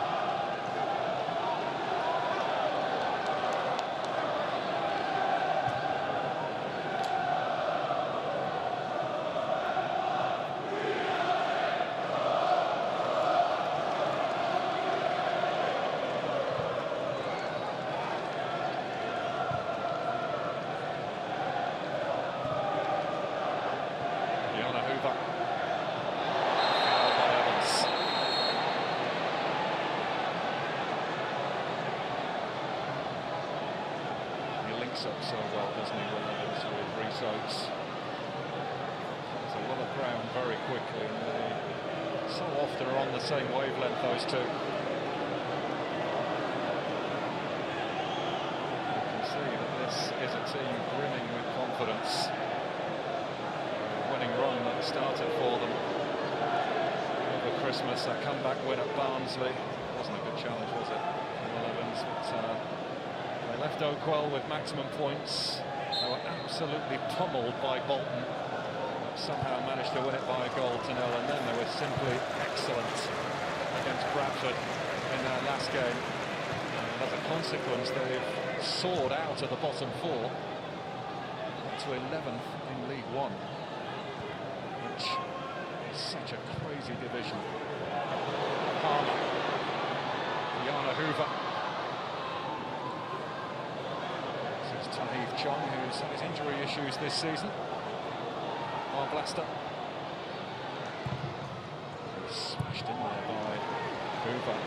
Up so well, doesn't he, Will Evans with Rhys Oates. There's a lot of ground very quickly, and they so often are on the same wavelength, those two. You can see that this is a team brimming with confidence. A winning run that started for them over Christmas, a comeback win at Barnsley. Wasn't a good challenge, was it, for Will Evans? But they left Oakwell with maximum points. They were absolutely pummeled by Bolton. Somehow managed to win it by a goal to nil, and then they were simply excellent against Bradford in their last game. And as a consequence, they've soared out of the bottom four to 11th in League One, which is such a crazy division. Palmer, Kiana Hoover. Tahith Chong, who's had his injury issues this season. Blaster. Smashed in there by Hoover.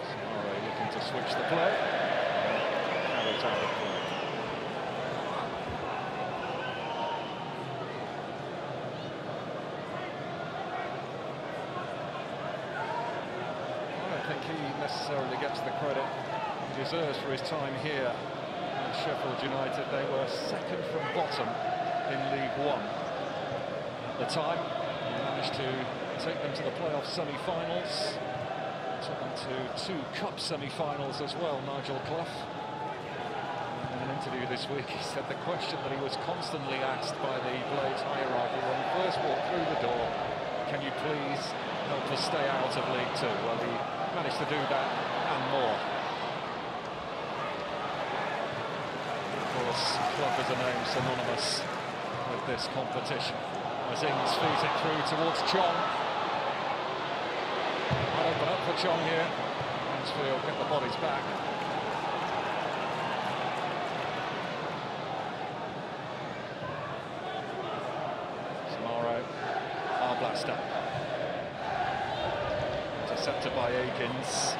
Samare looking to switch the play. Carried out of play. Necessarily gets the credit he deserves for his time here at Sheffield United. They were second from bottom in League One at the time. He managed to take them to the playoff semi-finals, took them to 2 cup semi-finals as well, Nigel Clough. In an interview this week, he said the question that he was constantly asked by the Blades hierarchy when he first walked through the door, can you please help us stay out of League Two? Well, he managed to do that and more. Of course, Clough is a name synonymous with this competition. As Ings feeds it through towards Chong. Might open up for Chong here. Mansfield get the bodies back. Samare, Blaster. Intercepted by Akins.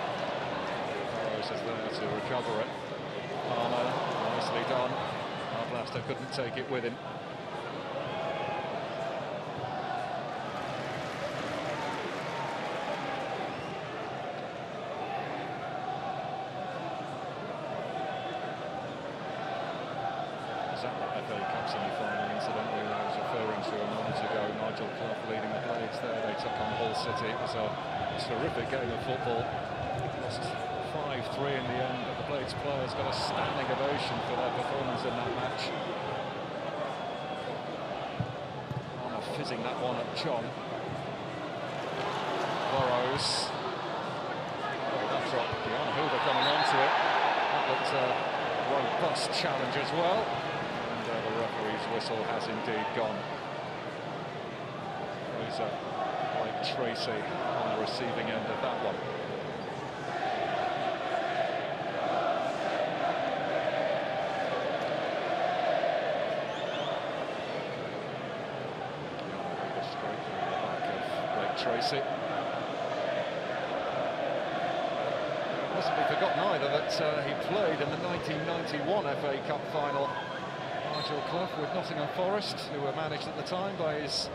Burrows is there to recover it. Palmer, nicely done. Blaster couldn't take it with him. Is that the FA Cup semi-final incidentally I was referring to a moment ago? Nigel Clough leading the Blades there. They took on Hull City. It was a terrific game of football. Lost 5-3 in the end, but the Blades players got a standing ovation for their performance in that match. Palmer fizzing that one at Chong. Burrows. Oh, that's right. Kiana Hoover coming onto it. That looked a robust challenge as well. And the referee's whistle has indeed gone. Blake Tracy on the receiving end of that one. Tracy. It mustn't be forgotten either that he played in the 1991 FA Cup final. Nigel Clough with Nottingham Forest, who were managed at the time by his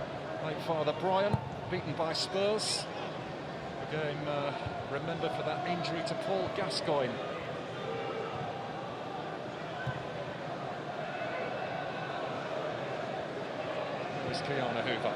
late father Brian, beaten by Spurs. The game remembered for that injury to Paul Gascoigne. Here's Keanu Hoover.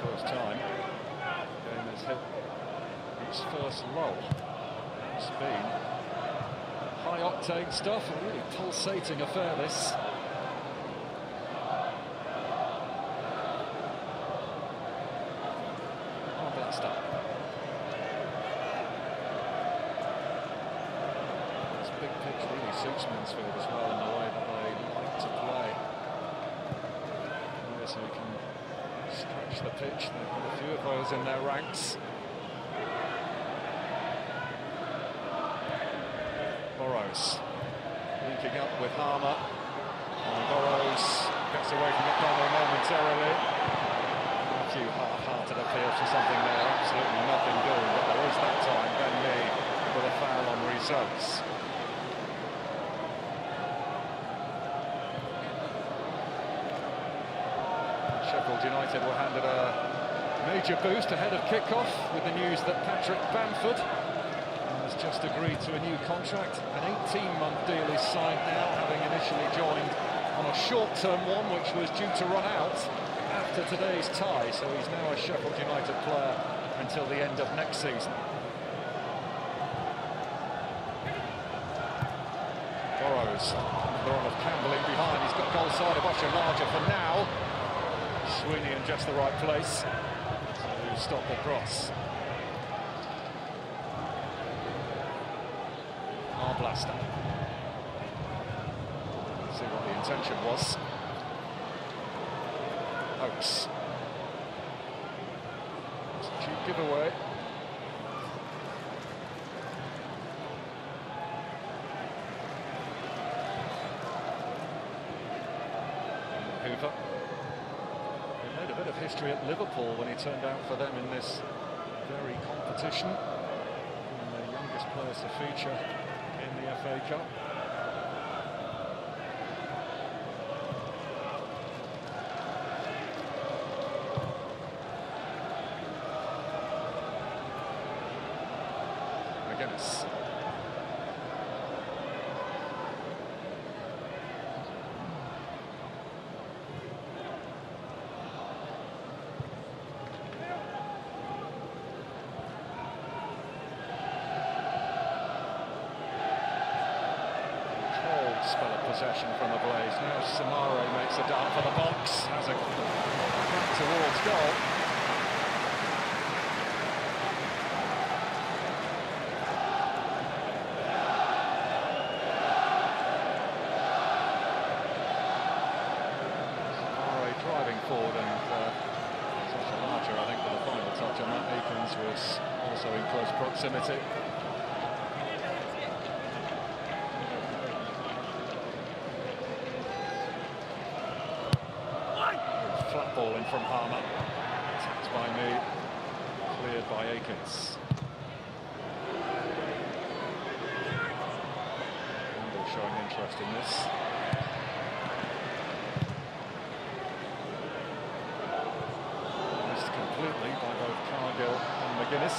First time the game has hit its first lull. It's been high octane stuff, a really pulsating affair this. Oh, blast up. This big pitch really suits Mansfield as well in the way that they like to play. Players who can stretch the pitch, they've got a few of those in their ranks. Burrows linking up with Harmer, and Burrows gets away from McDonnell momentarily. A few half-hearted appeals for something there, absolutely nothing doing, but there is that time Ben Mee with a foul on Rhys Oates. Sheffield United were handed a major boost ahead of kick-off with the news that Patrick Bamford has just agreed to a new contract. An 18-month deal is signed now, having initially joined on a short-term one which was due to run out after today's tie, so he's now a Sheffield United player until the end of next season. Burrows, the run of Campbell in behind, he's got goal side of Usher larger for now. Sweeney in just the right place to stop the cross. Blaster. See what the intention was. Oates. It's a cheap giveaway. Hoover. He made a bit of history at Liverpool when he turned out for them in this very competition. And the youngest players to feature in the FA Cup. McGuinness. Spell of possession from the Blaze. Now Samare makes a dart for the box, has a back towards goal. Samare driving forward, and such a larger, I think, for the final touch on Matt Eakins was also in close proximity. Ball in from Harmer, tapped by Mee, cleared by Akins. Campbell showing interest in this. Missed completely by both Cargill and McGuinness.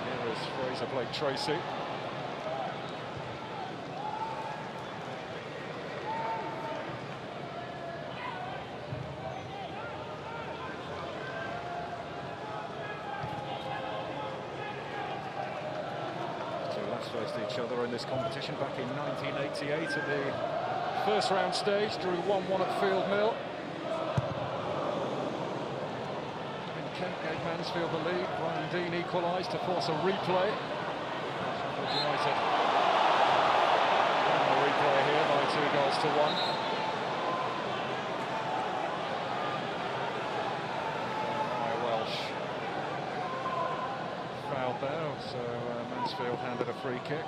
Here is Fraser Blake Tracy. Faced each other in this competition back in 1988 at the first round stage, drew 1-1 at Field Mill. Kent gave Mansfield the lead, Brian Deane equalised to force a replay. Sheffield United won the replay here by 2-1. held there, so Mansfield handed a free kick.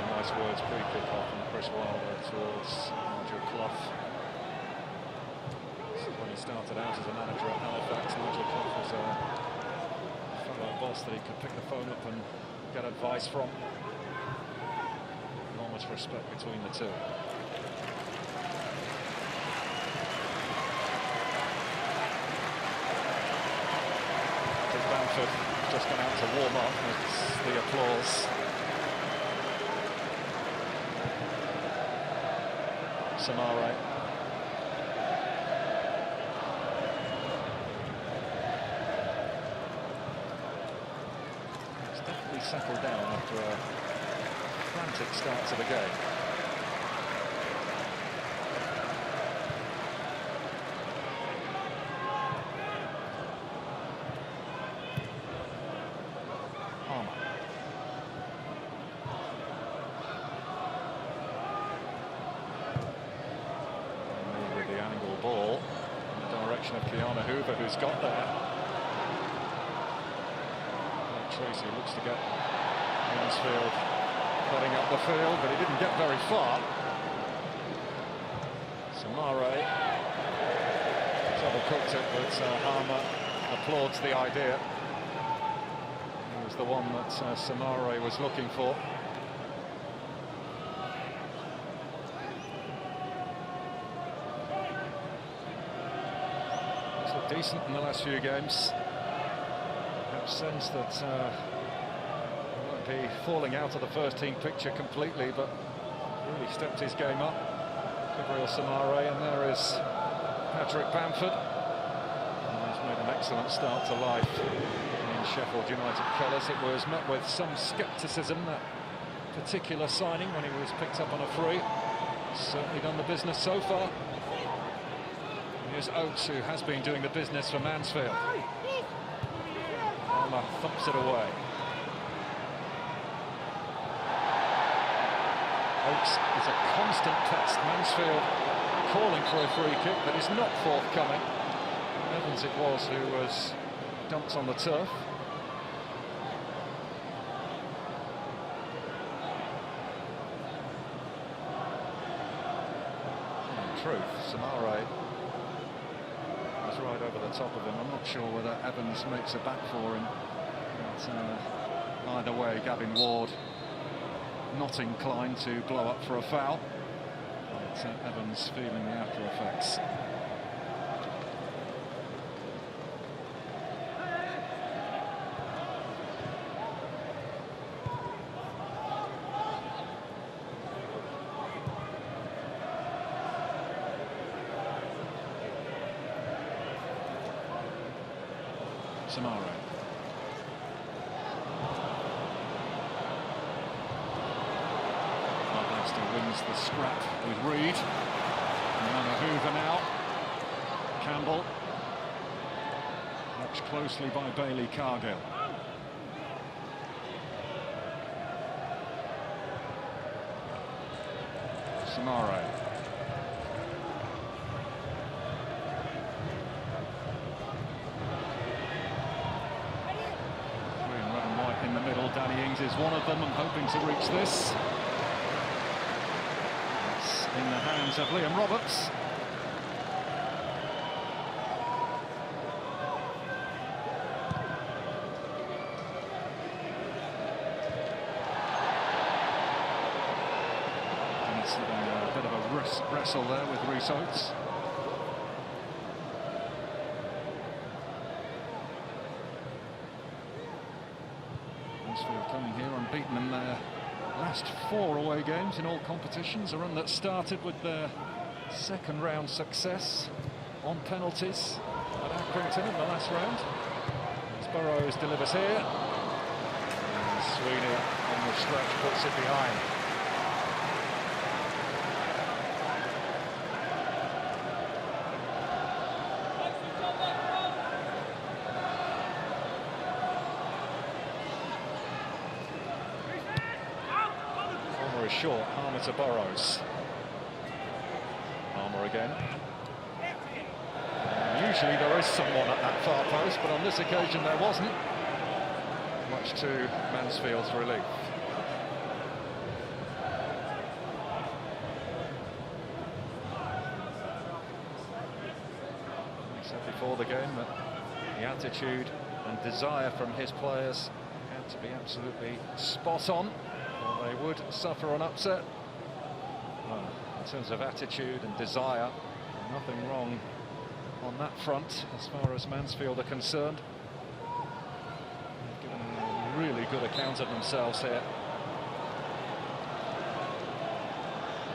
Nice words pre-kick-off from Chris Wilder towards Nigel Clough. When he started out as a manager at Halifax, Nigel Clough was a fellow boss that he could pick the phone up and get advice from. Enormous respect between the two. Bamford just gone out to warm up. It's the applause. Samare. He's definitely settled down after a frantic start to the game. Who's got there. Tracy looks to get Mansfield cutting up the field, but he didn't get very far. Samare double-cooked it, but Harmer applauds the idea. He was the one that Samare was looking for. Decent in the last few games. I have a sense that he won't be falling out of the first-team picture completely, but really stepped his game up. Gabriel Samare, and there is Patrick Bamford. He's made an excellent start to life in Sheffield United colours. It was met with some scepticism, that particular signing, when he was picked up on a free. Certainly done the business so far. Here's Oates, who has been doing the business for Mansfield. Armour thumps it away. Oates is a constant pest. Mansfield calling for a free kick that is not forthcoming. Evans it was who was dumped on the turf. In truth, Samare right over the top of him. I'm not sure whether Evans makes a back for him. But either way, Gavin Ward not inclined to blow up for a foul. But Evans feeling the after effects. Samare. Leicester wins the scrap with Reed. And Hoover now. Campbell. Watched closely by Bailey Cargill. Samare. In the middle, Danny Ings is one of them, and hoping to reach this. It's in the hands of Liam Roberts. And it's having a bit of a wrestle there with Rhys Oates. Coming here unbeaten in their last 4 away games in all competitions, a run that started with their second round success on penalties at Accrington in the last round. As Burrows delivers here, and Sweeney on the stretch puts it behind. Short, Harmer to Burrows. Palmer again. Usually there is someone at that far post, but on this occasion there wasn't, much to Mansfield's relief. I said before the game that the attitude and desire from his players had to be absolutely spot on, or they would suffer an upset. Well, in terms of attitude and desire, nothing wrong on that front as far as Mansfield are concerned. They've given a really good account of themselves here.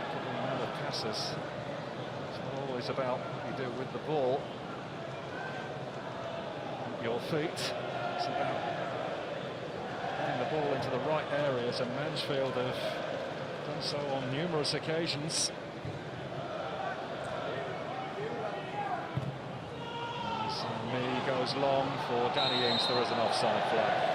Look at the amount of passes. It's not always about what you do with the ball at your feet. It's about getting the ball into the right areas, and Mansfield have done so on numerous occasions. Goes long for Danny Ings. There is an offside flag.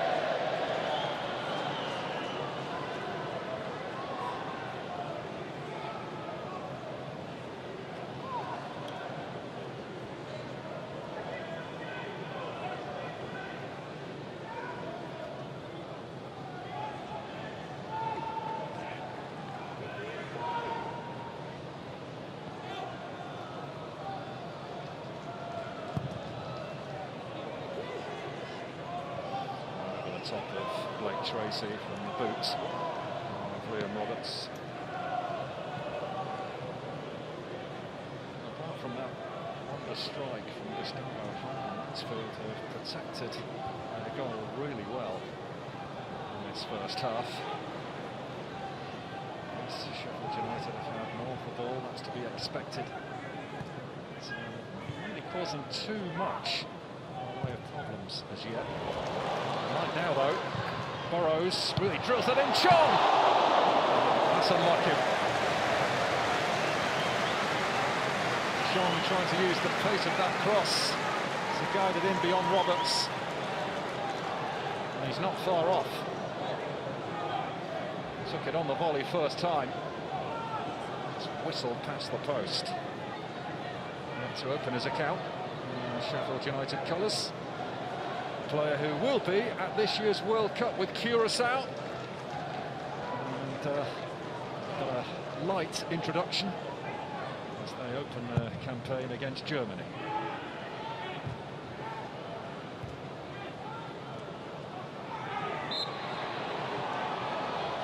Top of Blake Tracy from the boots of Liam Roberts. Apart from that wonder strike from Gustavo Hahn, Mansfield have protected their goal really well in this first half. Yes, Sheffield United have had more of the ball, that's to be expected. It's really causing too much in the way of problems as yet. Right now, though, Burrows really drills it in. Chong! That's unlucky. Chong trying to use the pace of that cross to guide it in beyond Roberts. And he's not far off. Took it on the volley first time. Just whistled past the post. Not to open his account. Sheffield United colours. Player who will be at this year's World Cup with Curaçao, and got a light introduction as they open their campaign against Germany.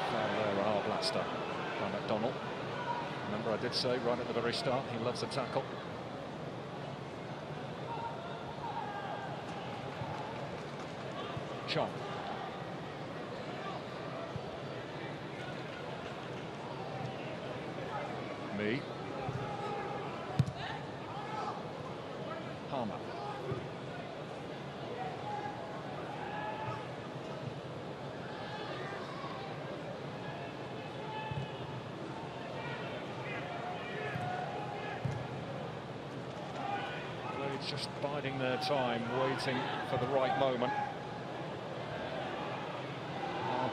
Foul there, our blaster by McDonald. Remember, I did say right at the very start he loves a tackle. Chong. Me. Palmer. Blades just biding their time, waiting for the right moment.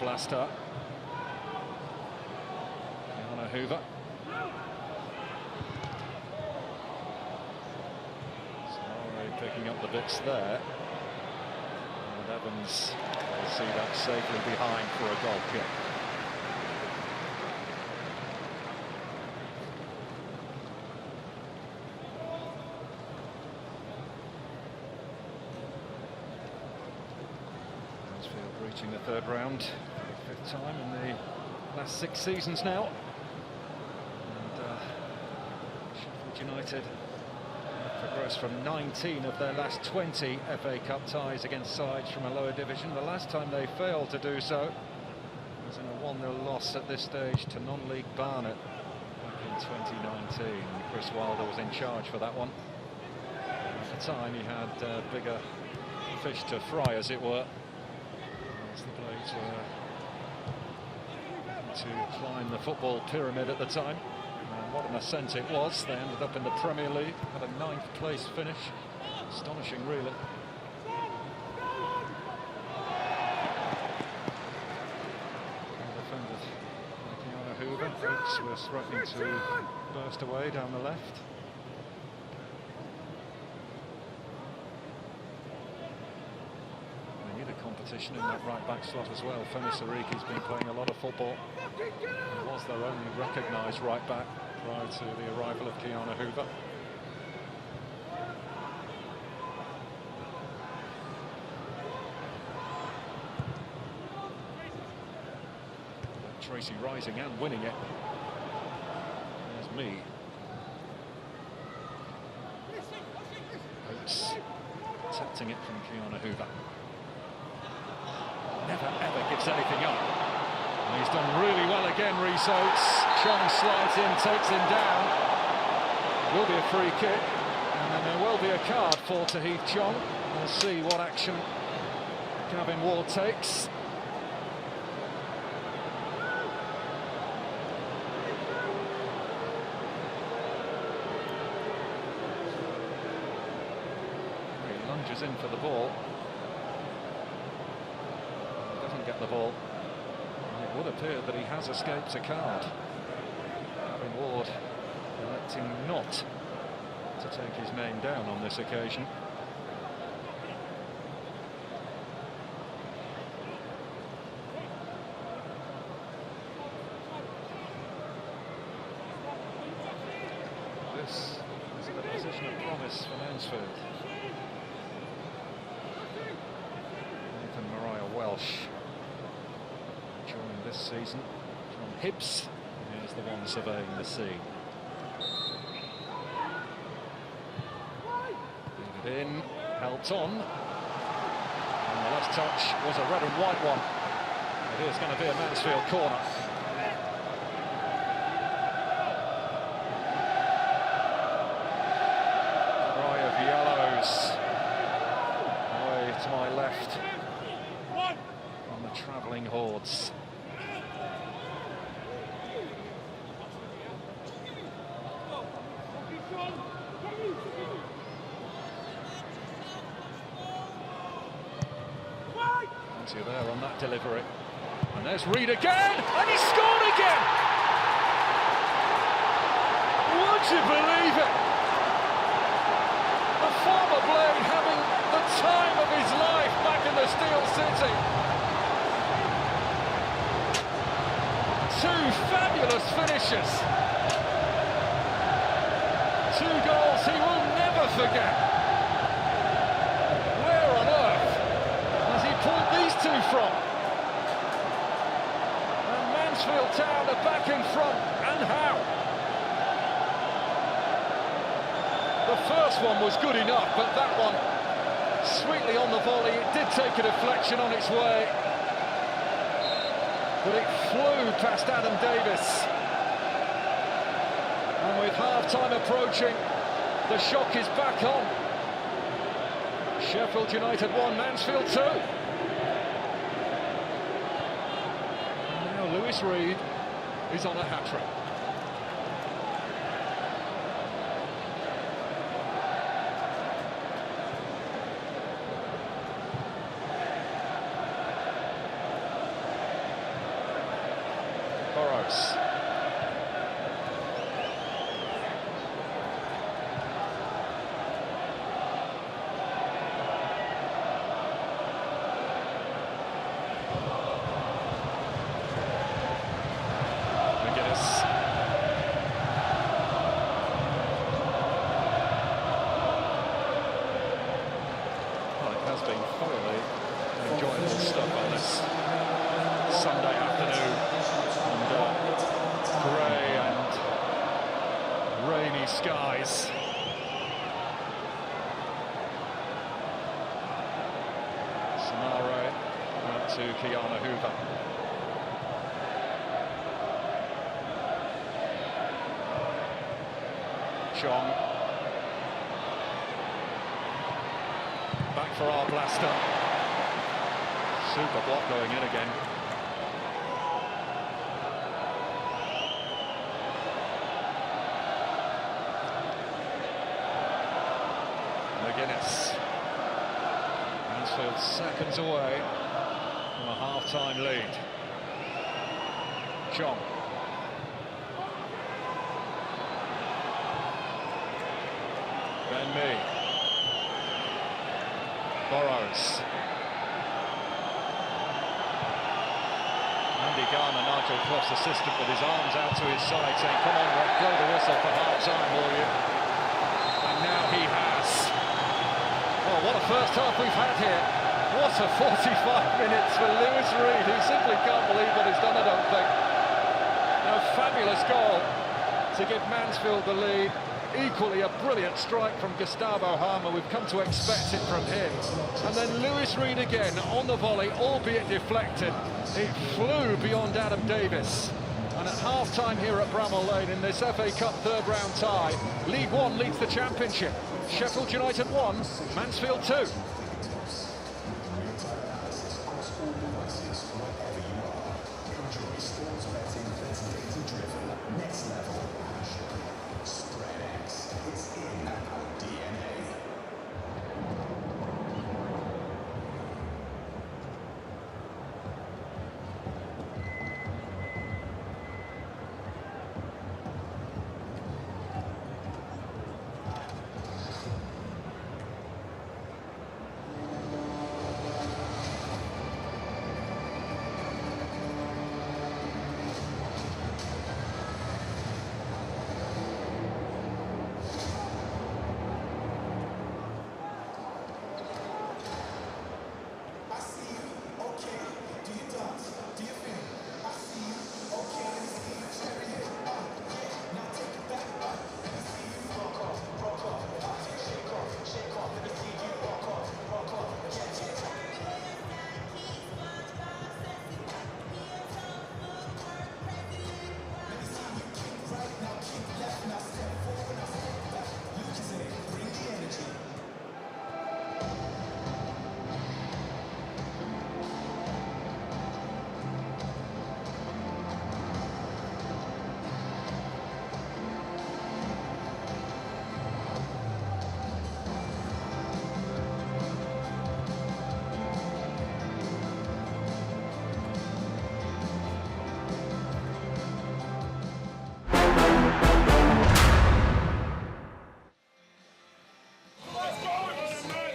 Blaster. Johanna Hoover. Sorry, picking up the bits there. And Evans will see that safely behind for a goal kick. Mansfield reaching the third round. Fifth time in the last 6 seasons now, and Sheffield United have progressed from 19 of their last 20 FA Cup ties against sides from a lower division. The last time they failed to do so was in a 1-0 loss at this stage to non-league Barnet back in 2019. Chris Wilder was in charge for that one. At the time he had bigger fish to fry, as it were, as the Blades were to climb the football pyramid at the time. And what an ascent it was. They ended up in the Premier League, had a 9th place finish. Astonishing, really. Defended by Johanna Hoover. Oaks were threatening to burst away down the left. competition in that right-back slot as well. Femi Sariki's been playing a lot of football. He was their only recognised right-back prior to the arrival of Kiana Hoover. Tracy rising and winning it. There's me. Oates protecting it from Kiana Hoover. Never ever gives anything up. And he's done really well again, Rhys Oates. Chong slides in, takes him down. Will be a free kick, and then there will be a card for Tahith Chong. We'll see what action Gavin Ward takes. He lunges in for the ball. Doesn't get the ball. And it would appear that he has escaped a card. Gavin Ward electing not to take his name down on this occasion. This is a position of promise for Mansfield. Nathan Mariah Welsh during this season from Hibs. Here's the one surveying the scene. Leave it in, helped on. And the last touch was a red and white one. It is going to be a Mansfield corner. Cry of yellows. Away to my left. On the travelling hordes. You're there on that delivery. And there's Reed again, and he scored again! Would you believe it? A former Blade having the time of his life back in the Steel City. Two fabulous finishes. Two goals he will never forget. Where on earth has he pulled these two from? And Mansfield Town are back in front, and how? The first one was good enough, but that one sweetly on the volley. It did take a deflection on its way, but it flew past Adam Davis. And with half-time approaching, the shock is back on. Sheffield United 1, Mansfield 2. And now Lewis Reed is on a hat-trick. Burrows. Sunday afternoon under grey and rainy skies. Samara out to Kiana Hoover. Chong. Back for our blaster. Super block going in again. McGuinness. Mansfield seconds away from a half-time lead. Chong. Ben Mee. Burrows. Andy Garner, Nigel Clough's assistant, with his arms out to his side, saying, come on, Rob, blow the whistle for half-time, will you? And now he has. Oh, what a first half we've had here. What a 45 minutes for Lewis Reed, who simply can't believe what he's done, I don't think. A fabulous goal to give Mansfield the lead. Equally a brilliant strike from Gustavo Harmer. We've come to expect it from him. And then Lewis Reed again on the volley, albeit deflected. It flew beyond Adam Davis. And at half-time here at Bramall Lane in this FA Cup third-round tie, League One leads the Championship. Sheffield United 1, Mansfield 2.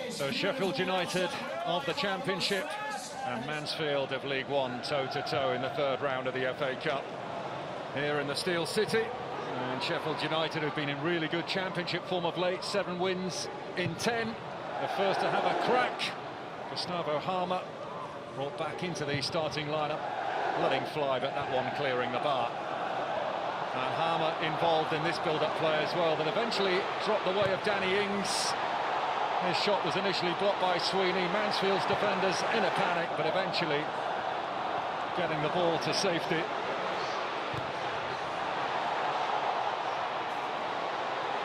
So Sheffield United of the Championship and Mansfield of League One toe-to-toe in the third round of the FA Cup here in the Steel City. And Sheffield United have been in really good Championship form of late, 7 wins in 10. The first to have a crack. Gustavo Harmer brought back into the starting lineup, letting fly, but that one clearing the bar. And Harmer involved in this build-up play as well, that eventually dropped the way of Danny Ings. His shot was initially blocked by Sweeney. Mansfield's defenders in a panic, but eventually getting the ball to safety.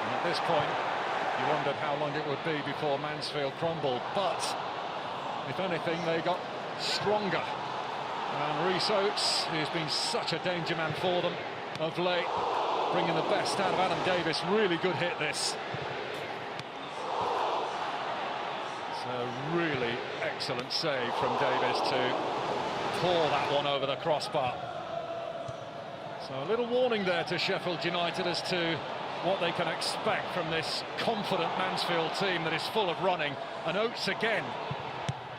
And at this point, you wondered how long it would be before Mansfield crumbled, but if anything, they got stronger. And Rhys Oates, who's been such a danger man for them of late, bringing the best out of Adam Davis. Really good hit, this. A really excellent save from Davis to pour that one over the crossbar. So a little warning there to Sheffield United as to what they can expect from this confident Mansfield team that is full of running. And Oates again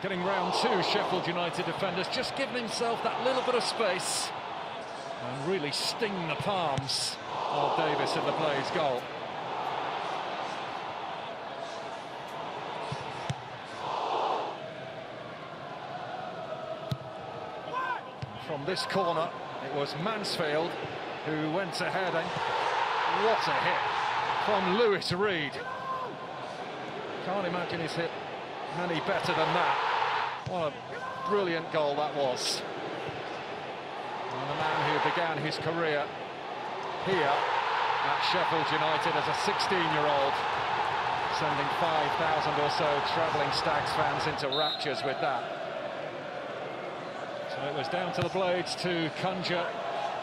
getting round 2 Sheffield United defenders, just giving himself that little bit of space and really sting the palms of Davis in the Blaze goal. From this corner, it was Mansfield who went ahead, and what a hit from Lewis Reed. Can't imagine he's hit many better than that. What a brilliant goal that was. And the man who began his career here at Sheffield United as a 16-year-old, sending 5,000 or so travelling Stags fans into raptures with that. So it was down to the Blades to conjure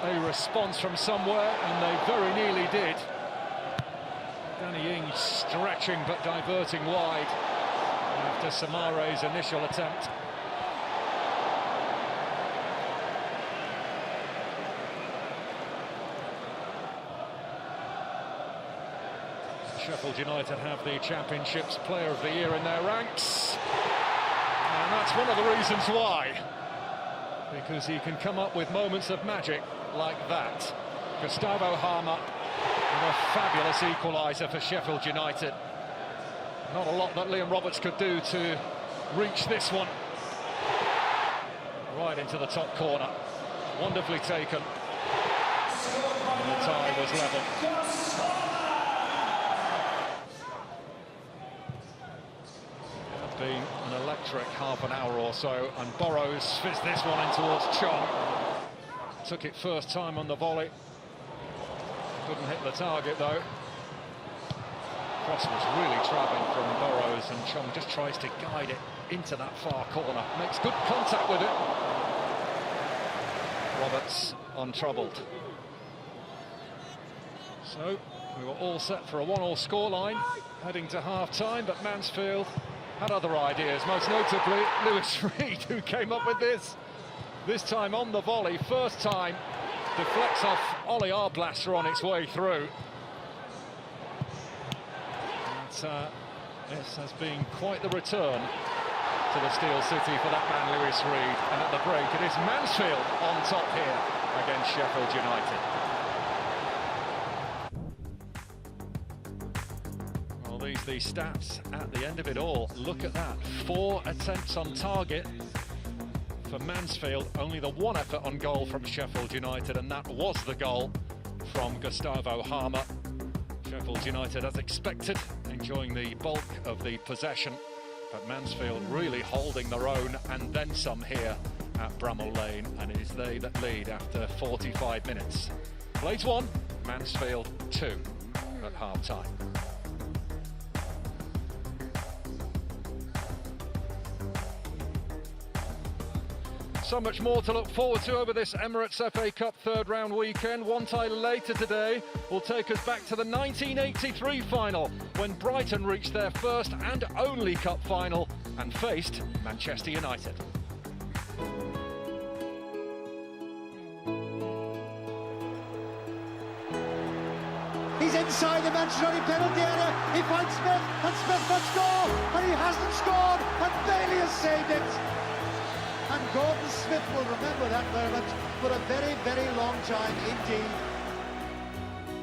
a response from somewhere, and they very nearly did. Danny Ings stretching but diverting wide after Samare's initial attempt. Sheffield United have the Championship's Player of the Year in their ranks, and that's one of the reasons why. because he can come up with moments of magic like that. Gustavo Harmer with a fabulous equaliser for Sheffield United. Not a lot that Liam Roberts could do to reach this one. Right into the top corner. Wonderfully taken. And the tie was level. It's been an electric half an hour or so, and Burrows fits this one in towards Chong. Took it first time on the volley. Couldn't hit the target though. Cross was really travelling from Burrows, and Chong just tries to guide it into that far corner. Makes good contact with it. Roberts untroubled. So we were all set for a 1-1 scoreline heading to half-time, but Mansfield had other ideas, most notably Lewis Reed, who came up with this time on the volley. First time deflects off Ollie Arblaster on its way through. This has been quite the return to the Steel City for that man Lewis Reed, and at the break it is Mansfield on top here against Sheffield United. Well, these stats at the end of it all, look at that, 4 attempts on target for Mansfield, only the 1 effort on goal from Sheffield United, and that was the goal from Gustavo Harmer. Sheffield United, as expected, enjoying the bulk of the possession, but Mansfield really holding their own and then some here at Bramall Lane, and it is they that lead after 45 minutes. Leeds 1, Mansfield 2 at half-time. So much more to look forward to over this Emirates FA Cup third round weekend. One tie later today will take us back to the 1983 final, when Brighton reached their first and only cup final and faced Manchester United. He's inside the Manchester United penalty area. He finds Smith, and Smith must score, and he hasn't scored, and Bailey has saved it. And Gordon Smith will remember that moment for a very, very long time indeed.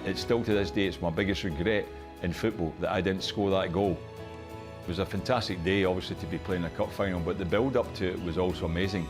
It's still to this day, it's my biggest regret in football that I didn't score that goal. It was a fantastic day, obviously, to be playing a cup final, but the build-up to it was also amazing.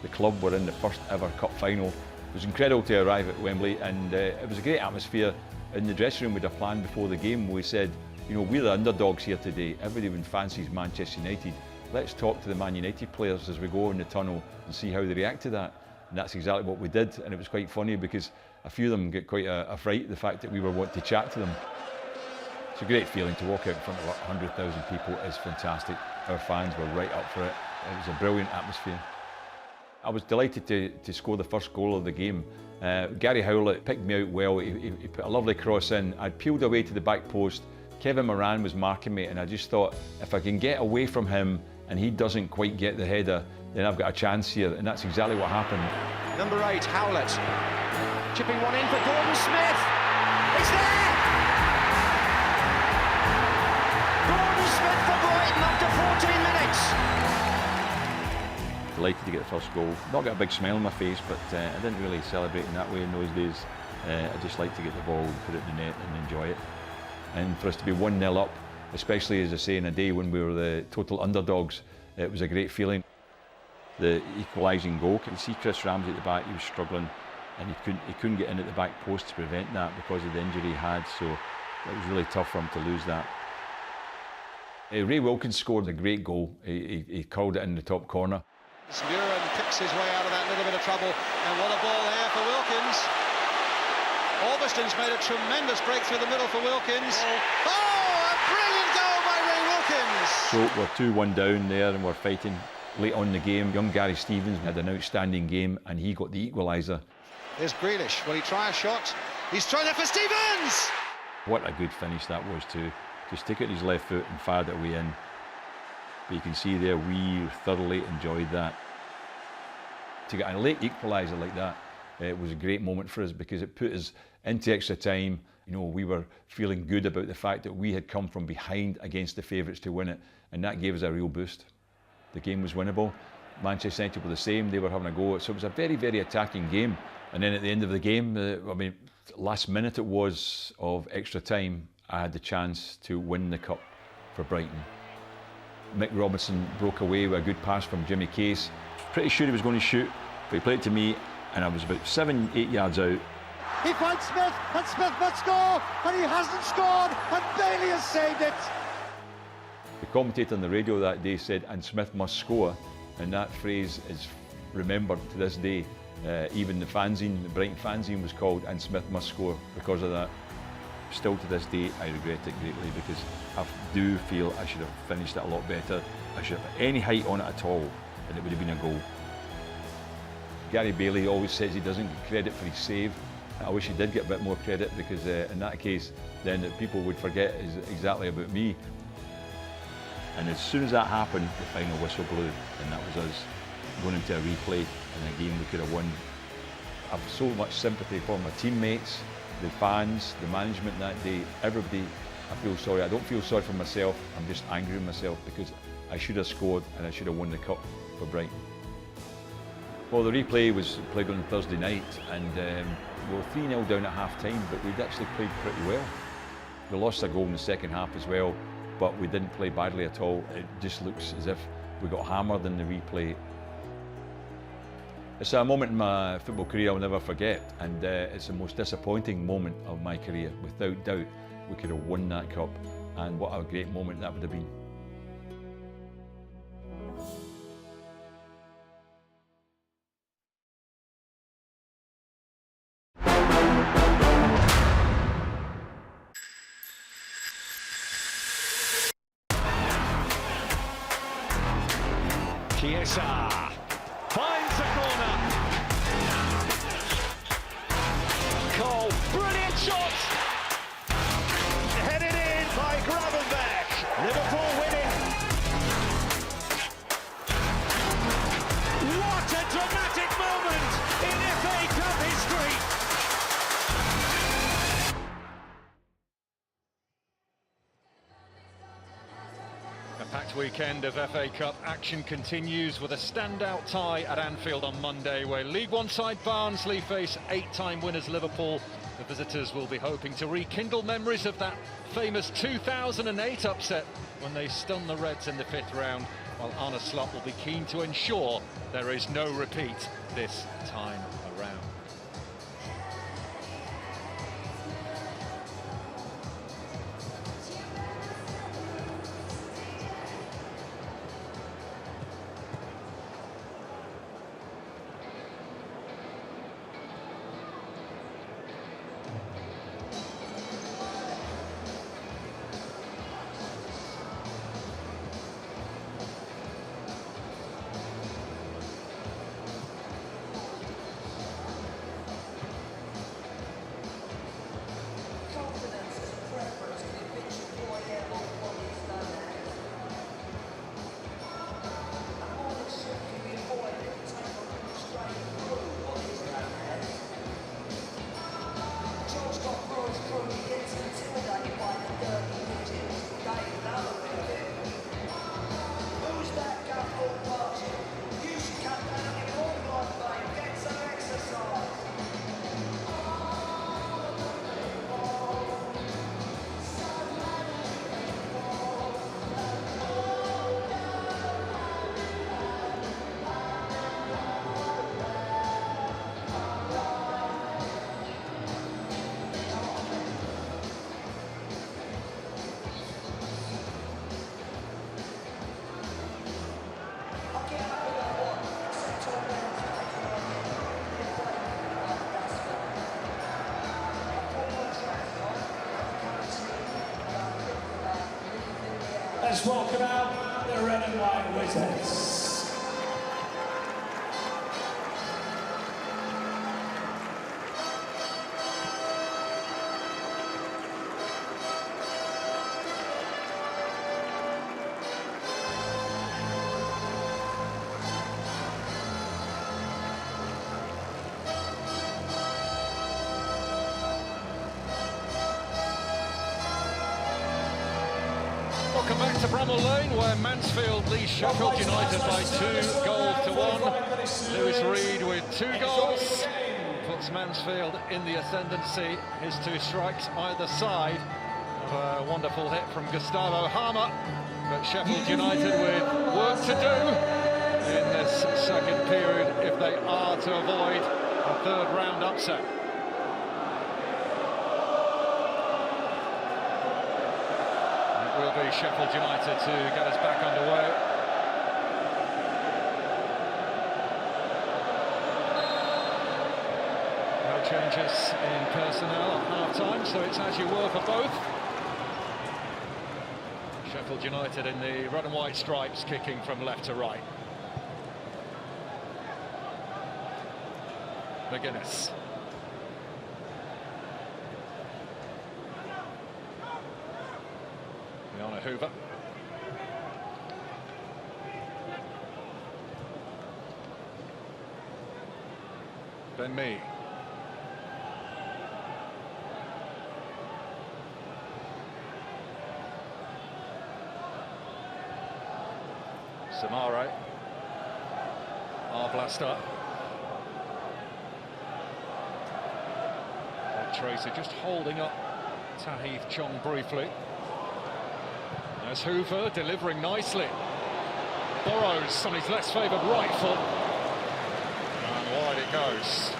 The club were in the first ever cup final. It was incredible to arrive at Wembley, and it was a great atmosphere. In the dressing room, we had a plan before the game. We said, you know, we're the underdogs here today. Everybody fancies Manchester United. Let's talk to the Man United players as we go in the tunnel and see how they react to that. And that's exactly what we did, and it was quite funny because a few of them get quite a fright, the fact that we were wanting to chat to them. It's a great feeling to walk out in front of 100,000 people. It's fantastic. Our fans were right up for it. It was a brilliant atmosphere. I was delighted to score the first goal of the game. Gary Howlett picked me out well. He put a lovely cross in. I'd peeled away to the back post. Kevin Moran was marking me, and I just thought, if I can get away from him and he doesn't quite get the header, then I've got a chance here, and that's exactly what happened. Number 8, Howlett, chipping one in for Gordon Smith. It's there! Gordon Smith for Brighton after 14 minutes. Delighted to get the first goal. Not got a big smile on my face, but I didn't really celebrate in that way in those days. I just like to get the ball, put it in the net and enjoy it. And for us to be 1-0 up, especially, as I say, in a day when we were the total underdogs, it was a great feeling. The equalising goal, you can see Chris Ramsey at the back, he was struggling, and he couldn't get in at the back post to prevent that because of the injury he had, so it was really tough for him to lose that. Ray Wilkins scored a great goal. He curled it in the top corner. Muren picks his way out of that little bit of trouble, and what a ball here for Wilkins. Alverston's made a tremendous break through the middle for Wilkins. Oh, a brilliant goal by Ray Wilkins! So we're 2-1 down there, and we're fighting late on in the game. Young Gary Stevens had an outstanding game, and he got the equaliser. Here's Grealish. Will he try a shot? He's trying it for Stevens! What a good finish that was too. Just stick it his left foot and fired it away in. But you can see there, we thoroughly enjoyed that. To get a late equaliser like that, it was a great moment for us because it put us into extra time. You know, we were feeling good about the fact that we had come from behind against the favourites to win it, and that gave us a real boost. The game was winnable. Manchester United were the same, they were having a go. So it was a very, very attacking game. And then at the end of the game, I mean, last minute it was of extra time, I had the chance to win the cup for Brighton. Mick Robinson broke away with a good pass from Jimmy Case. Pretty sure he was going to shoot, but he played it to me, and I was about 7-8 yards out. He finds Smith, and Smith must score, and he hasn't scored, and Bailey has saved it. The commentator on the radio that day said, "And Smith must score," and that phrase is remembered to this day. Even the fanzine, the Brighton fanzine, was called "And Smith must score" because of that. Still to this day, I regret it greatly because I do feel I should have finished it a lot better. I should have put any height on it at all, and it would have been a goal. Gary Bailey always says he doesn't get credit for his save. I wish he did get a bit more credit because in that case, then people would forget exactly about me. And as soon as that happened, the final whistle blew, and that was us going into a replay in a game we could have won. I have so much sympathy for my teammates, the fans, the management that day, everybody. I feel sorry. I don't feel sorry for myself. I'm just angry with myself because I should have scored and I should have won the cup for Brighton. Well, the replay was played on Thursday night, and we were 3-0 down at half-time, but we'd actually played pretty well. We lost a goal in the second half as well, but we didn't play badly at all. It just looks as if we got hammered in the replay. It's a moment in my football career I'll never forget, and it's the most disappointing moment of my career. Without doubt, we could have won that cup, and what a great moment that would have been. Chiesa finds the corner. Cole, brilliant shot. Headed in by Gravenberch. Liverpool winning. What a dramatic moment in FA Cup history. A packed weekend of FA Cup action continues with a standout tie at Anfield on Monday, where League One side Barnsley face 8-time winners Liverpool. The visitors will be hoping to rekindle memories of that famous 2008 upset when they stunned the Reds in the 5th round, while Arne Slot will be keen to ensure there is no repeat this time around. Let's welcome out the red and white Wizards. Welcome back to Bramall Lane, where Mansfield leads Sheffield United by 2-1. Lewis Reed with 2 goals puts Mansfield in the ascendancy. His 2 strikes either side of a wonderful hit from Gustavo Harmer. But Sheffield United with work to do in this second period if they are to avoid a third round upset. It will be Sheffield United to get us back underway. No changes in personnel at half-time, so it's as you were for both. Sheffield United in the red and white stripes, kicking from left to right. McGuinness. Liana Hoover. Ben Mee. Samare. Arblaster. Tracy just holding up Tahith Chong briefly. There's Hoover delivering nicely. Burrows on his less favoured right foot. And wide it goes.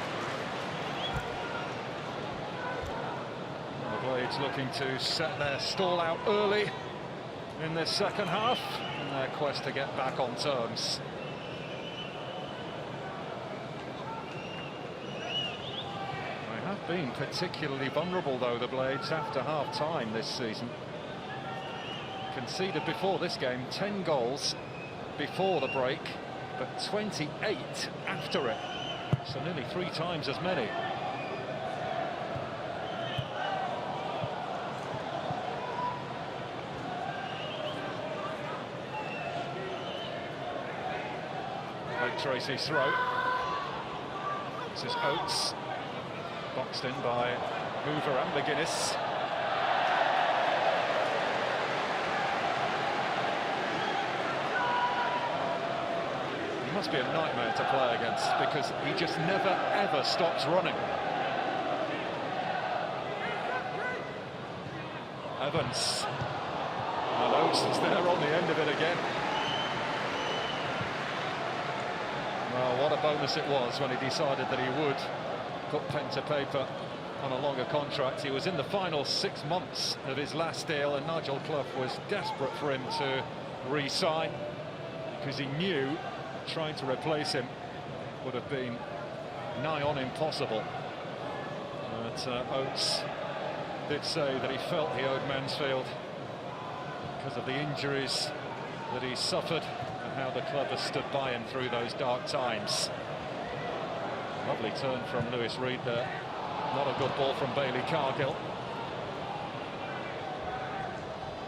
The Blades looking to set their stall out early in this second half in their quest to get back on terms. Been particularly vulnerable, though, the Blades, after half-time this season. Conceded before this game 10 goals before the break, but 28 after it, so nearly 3 times as many. Lake Tracy's throw. This is Oates. Boxed in by Hoover and McGuinness. He must be a nightmare to play against because he just never ever stops running. Evans. And Oates is there on the end of it again. Well, what a bonus it was when he decided that he would put pen to paper on a longer contract. He was in the final 6 months of his last deal, and Nigel Clough was desperate for him to re-sign because he knew trying to replace him would have been nigh on impossible. But Oates did say that he felt he owed Mansfield because of the injuries that he suffered and how the club has stood by him through those dark times. Lovely turn from Lewis Reed there. Not a good ball from Bailey Cargill.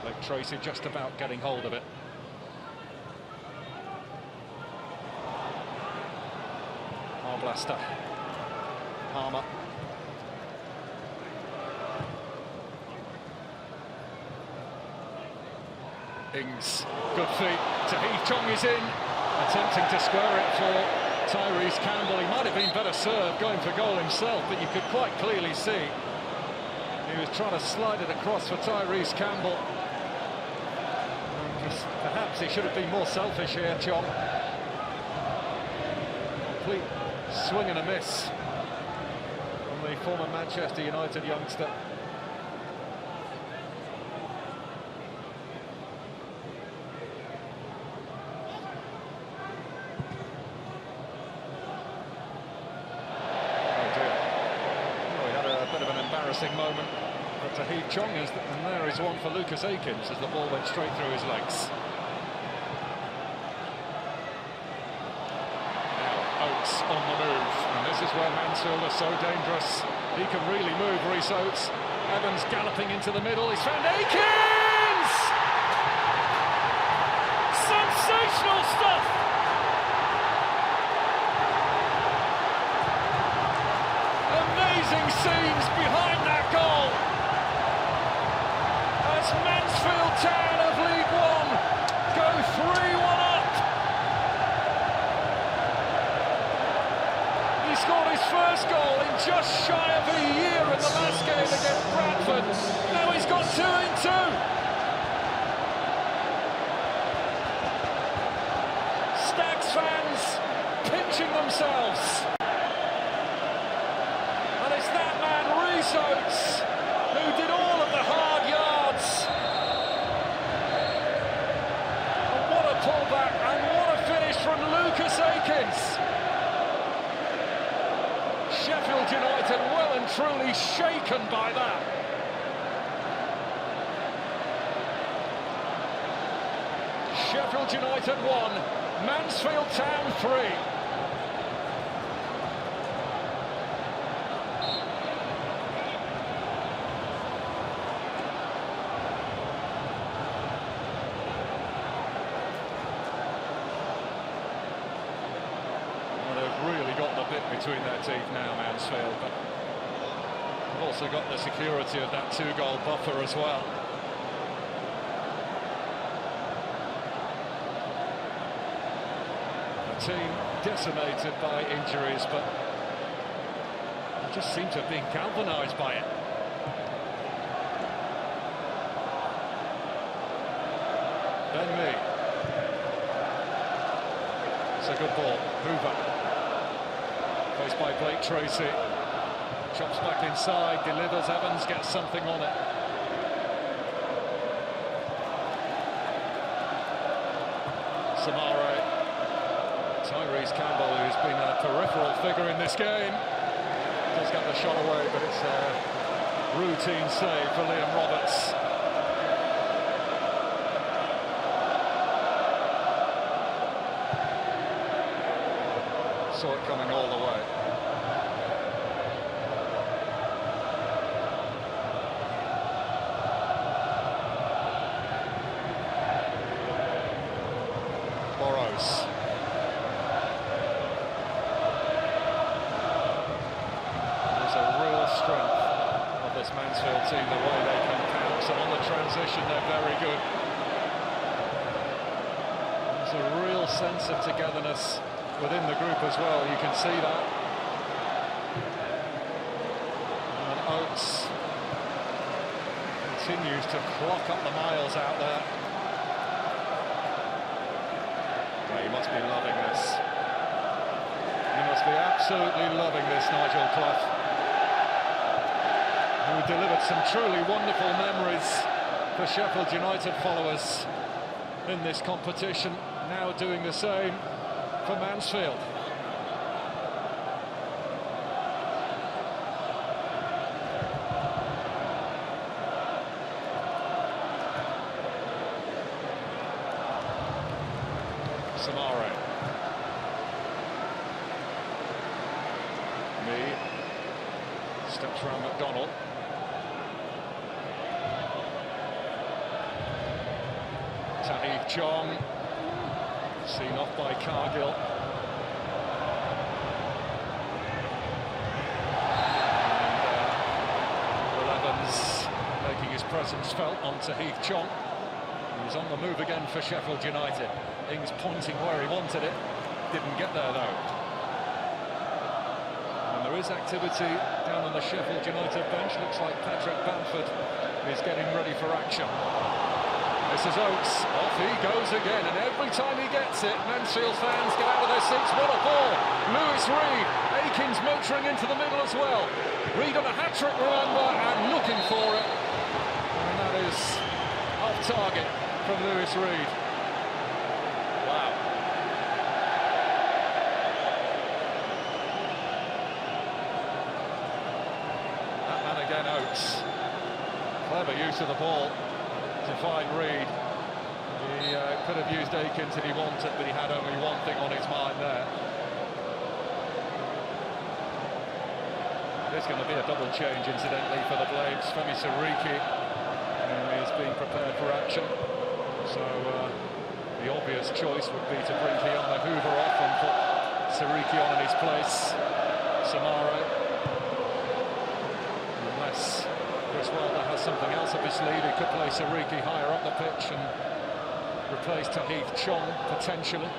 Lake Tracy just about getting hold of it. Arblaster. Harmer. Ings. Good feet. Tahith Chong is in. Attempting to square it for Tyrese Campbell. He might have been better served going for goal himself, but you could quite clearly see he was trying to slide it across for Tyrese Campbell. Perhaps he should have been more selfish here, Chong. Complete swing and a miss from the former Manchester United youngster. Moment for Tahith Chong, and there is one for Lucas Akins as the ball went straight through his legs. Now Oates on the move, and this is where Mansfield are so dangerous. He can really move, Rhys Oates. Evans galloping into the middle, he's found Akins! Sensational stuff! Amazing scenes behind that goal as Mansfield Town have lead Now he's got 2 in 2. Stags fans pinching themselves. And it's that man, Rhys Oates, who did all of the hard yards. And what a pullback, and what a finish from Lucas Akins. Sheffield United well and truly shaken by that. Sheffield United 1, Mansfield Town 3. Well, they've really got the bit between their teeth now, Mansfield, but they've also got the security of that 2-goal buffer as well. Team decimated by injuries, but they just seem to have been galvanised by it. Ben Mee. It's a good ball. Hoover. Faced by Blake Tracy. Chops back inside, delivers. Evans gets something on it. Samara. Tyrese Campbell, who's been a peripheral figure in this game, does get the shot away, but it's a routine save for Liam Roberts. Saw it coming all the way. Burrows. Strength of this Mansfield team, the way they can pounce, and on the transition they're very good. There's a real sense of togetherness within the group as well, you can see that. And Oates continues to clock up the miles out there. Well, he must be loving this. He must be absolutely loving this, Nigel Clough, who delivered some truly wonderful memories for Sheffield United followers in this competition, now doing the same for Mansfield. Samara. Mee steps around McDonald. Tahith Chong, seen off by Cargill. And Will Evans making his presence felt on Tahith Chong. He's on the move again for Sheffield United. Ings pointing where he wanted it, didn't get there though. And there is activity down on the Sheffield United bench. Looks like Patrick Bamford is getting ready for action. This is Oates, off he goes again, and every time he gets it, Mansfield fans get out of their seats. What a ball! Lewis Reed, Akins motoring into the middle as well. Reed on a hat-trick, remember, and looking for it. And that is off target from Lewis Reed. Wow. That man again, Oates. Clever use of the ball to find Reed. He could have used Akins if he wanted, but he had only one thing on his mind there. There's going to be a double change, incidentally, for the Blades. Femi Siriki is being prepared for action. So the obvious choice would be to bring Keanu Hoover off and put Siriki on in his place. Samara. Unless Chris Wilder has something else up his sleeve, he could play Siriki higher up the pitch and replace Tahith Chong, potentially.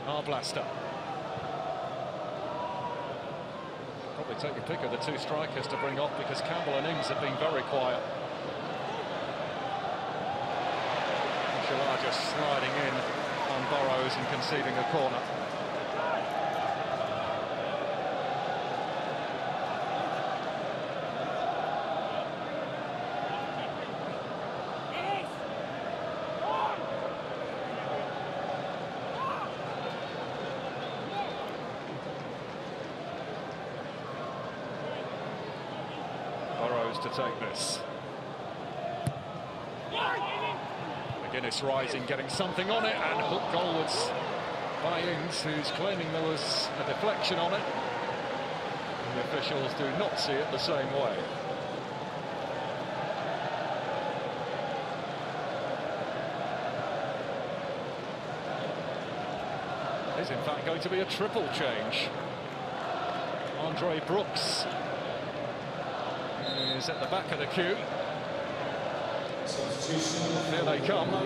Arblaster. They take your pick of the two strikers to bring off because Campbell and Ings have been very quiet. Shalar just sliding in on Burrows and conceding a corner. Burrows to take this. McGuinness rising, getting something on it, and hook goalwards by Ings, who's claiming there was a deflection on it. The officials do not see it the same way. There's in fact going to be a triple change. Andre Brooks is at the back of the queue. Here they come. And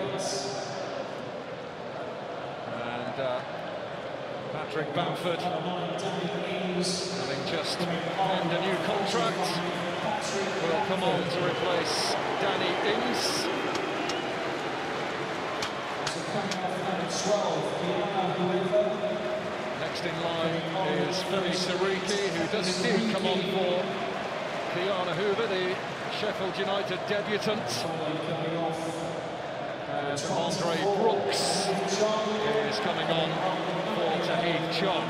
Patrick Bamford, having just earned a new contract, will come on to replace Danny Ings. Next in line is Femi Siriki, who does indeed come on for Kiana Hoover, the Sheffield United debutant. And Andre Brooks is coming on for Tahith Chong.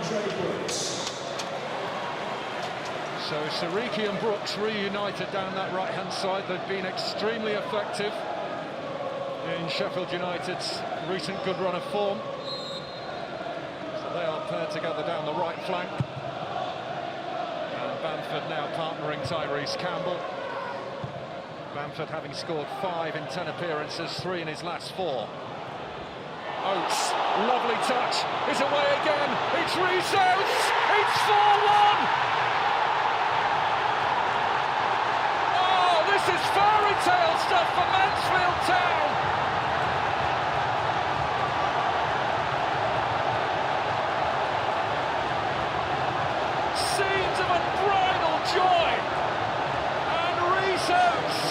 So Siriki and Brooks reunited down that right-hand side. They've been extremely effective in Sheffield United's recent good run of form. So they are paired together down the right flank. And Bamford now partnering Tyrese Campbell. Bamford having scored 5 in 10 appearances, 3 in his last 4. Oates, lovely touch, is away again, it's Reece Oates, it's 4-1! Oh, this is fairy tale stuff for Mansfield Town! Scenes of unbridled joy! And Reece Oates,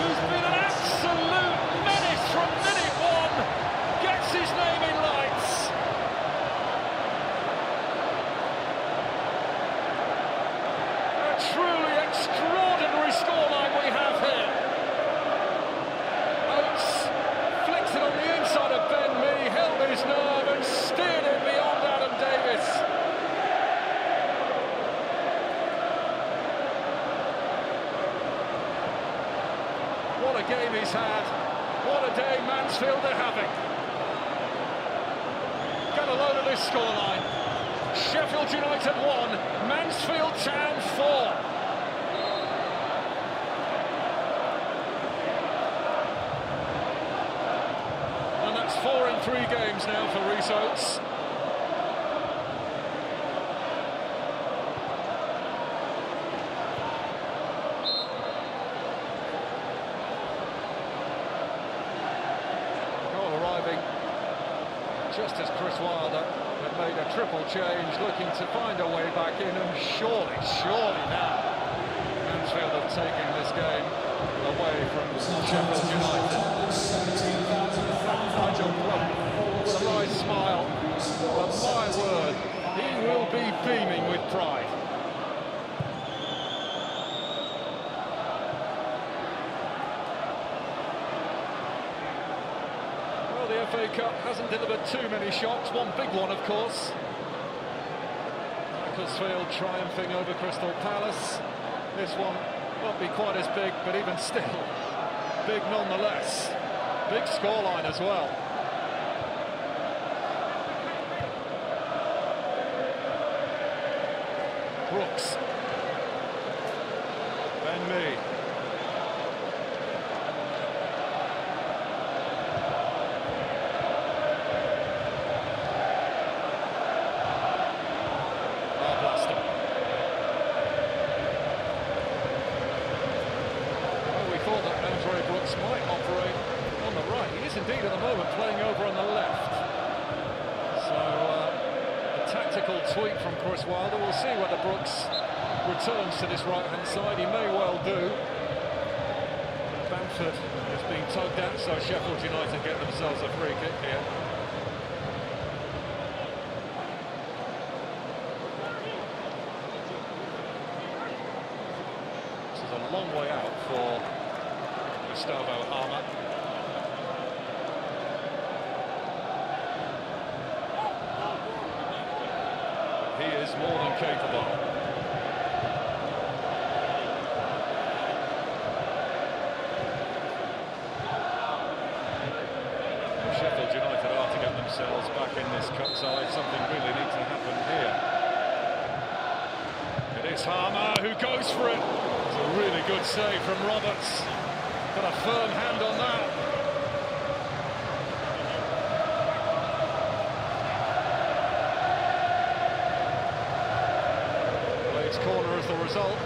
who's been an absolute menace from minute 1, gets his name in lights. A truly extraordinary scoreline we have here. Oates flicks it on the inside of Ben Mee, held his nerve and steered it beyond Adam Davis. What a game he's had. What a day Mansfield are having. Get a load of this scoreline. Sheffield United 1, Mansfield Town 4. And that's 4 in 3 games now for Reece Oates. Just as Chris Wilder had made a triple change, looking to find a way back in, and surely now Mansfield have taken this game away from Sheffield United. Nigel Clough with a nice smile, but my word, he will be beaming with pride. The FA Cup hasn't delivered too many shocks, one big one of course. Macclesfield triumphing over Crystal Palace. This one won't be quite as big, but even still, big nonetheless. Big scoreline as well. Brooks. Ben Mee. Might operate on the right. He is indeed at the moment playing over on the left. So a tactical tweak from Chris Wilder. We'll see whether Brooks returns to this right-hand side. He may well do. Bamford is being tugged at, so Sheffield United get themselves a free kick here. This is a long way out for Gustavo Harmer. He is more than capable. Sheffield United are to get themselves back in this cup side. Something really needs to happen here. It is Harmer who goes for it. It's a really good save from Roberts. Got a firm hand on that. Blades corner as the result.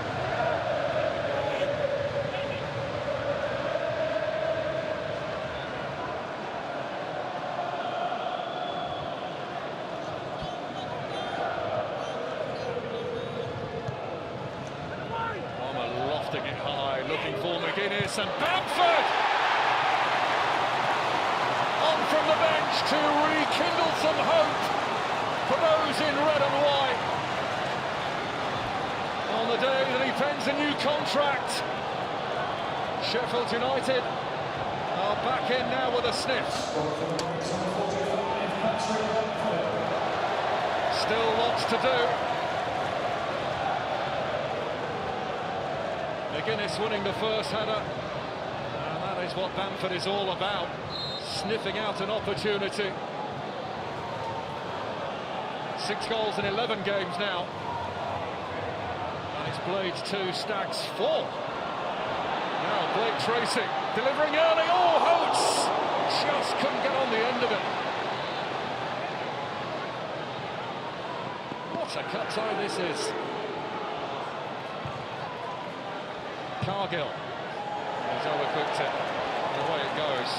It high, looking for McGuinness, and Bamford on from the bench to rekindle some hope for those in red and white on the day that he pens a new contract. Sheffield United are back in now with a sniff. Still lots to do. McGuinness winning the first header, and that is what Bamford is all about, sniffing out an opportunity. 6 goals in 11 games now, and it's Blades 2, Stags 4. Now Blake Tracy delivering early, oh, Holtz just couldn't get on the end of it. What a cut tie this is. Cargill has overcooked it. Away it goes.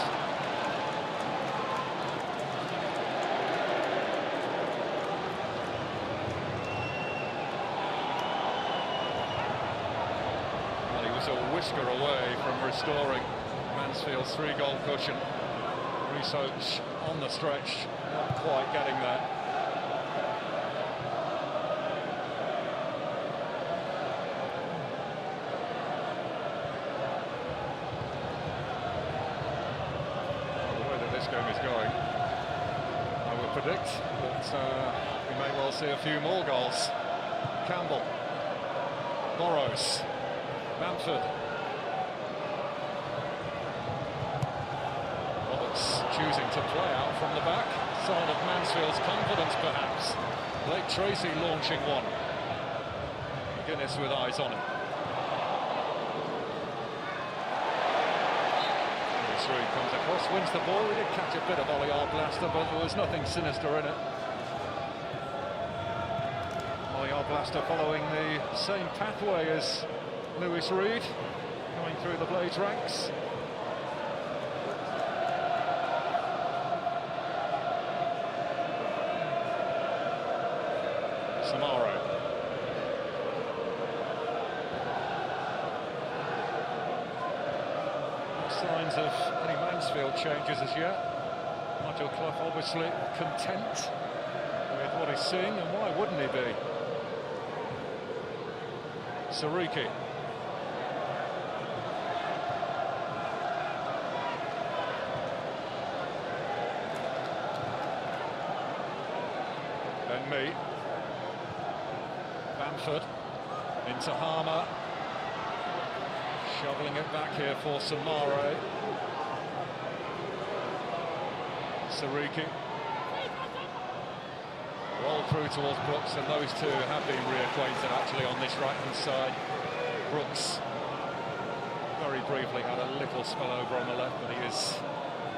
Well, he was a whisker away from restoring Mansfield's 3-goal cushion. Rhys Oates on the stretch, not quite getting there. Going, I would predict that we may well see a few more goals. Campbell, Burrows, Bamford, Roberts choosing to play out from the back, sign of Mansfield's confidence perhaps. Blake Tracy launching one. McGuinness with eyes on it. Reed comes across, wins the ball. He did catch a bit of Ollie Arblaster, but there was nothing sinister in it. Ollie Arblaster following the same pathway as Lewis Reed, coming through the Blades ranks. Samaro. Signs of any Mansfield changes as yet. Nigel Clough obviously content with what he's seeing, and why wouldn't he be? Sariki. Then me. Bamford into Harmer. Shoveling it back here for Samaro. Sariki. Roll through towards Brooks, and those two have been reacquainted actually on this right-hand side. Brooks very briefly had a little spell over on the left, but he is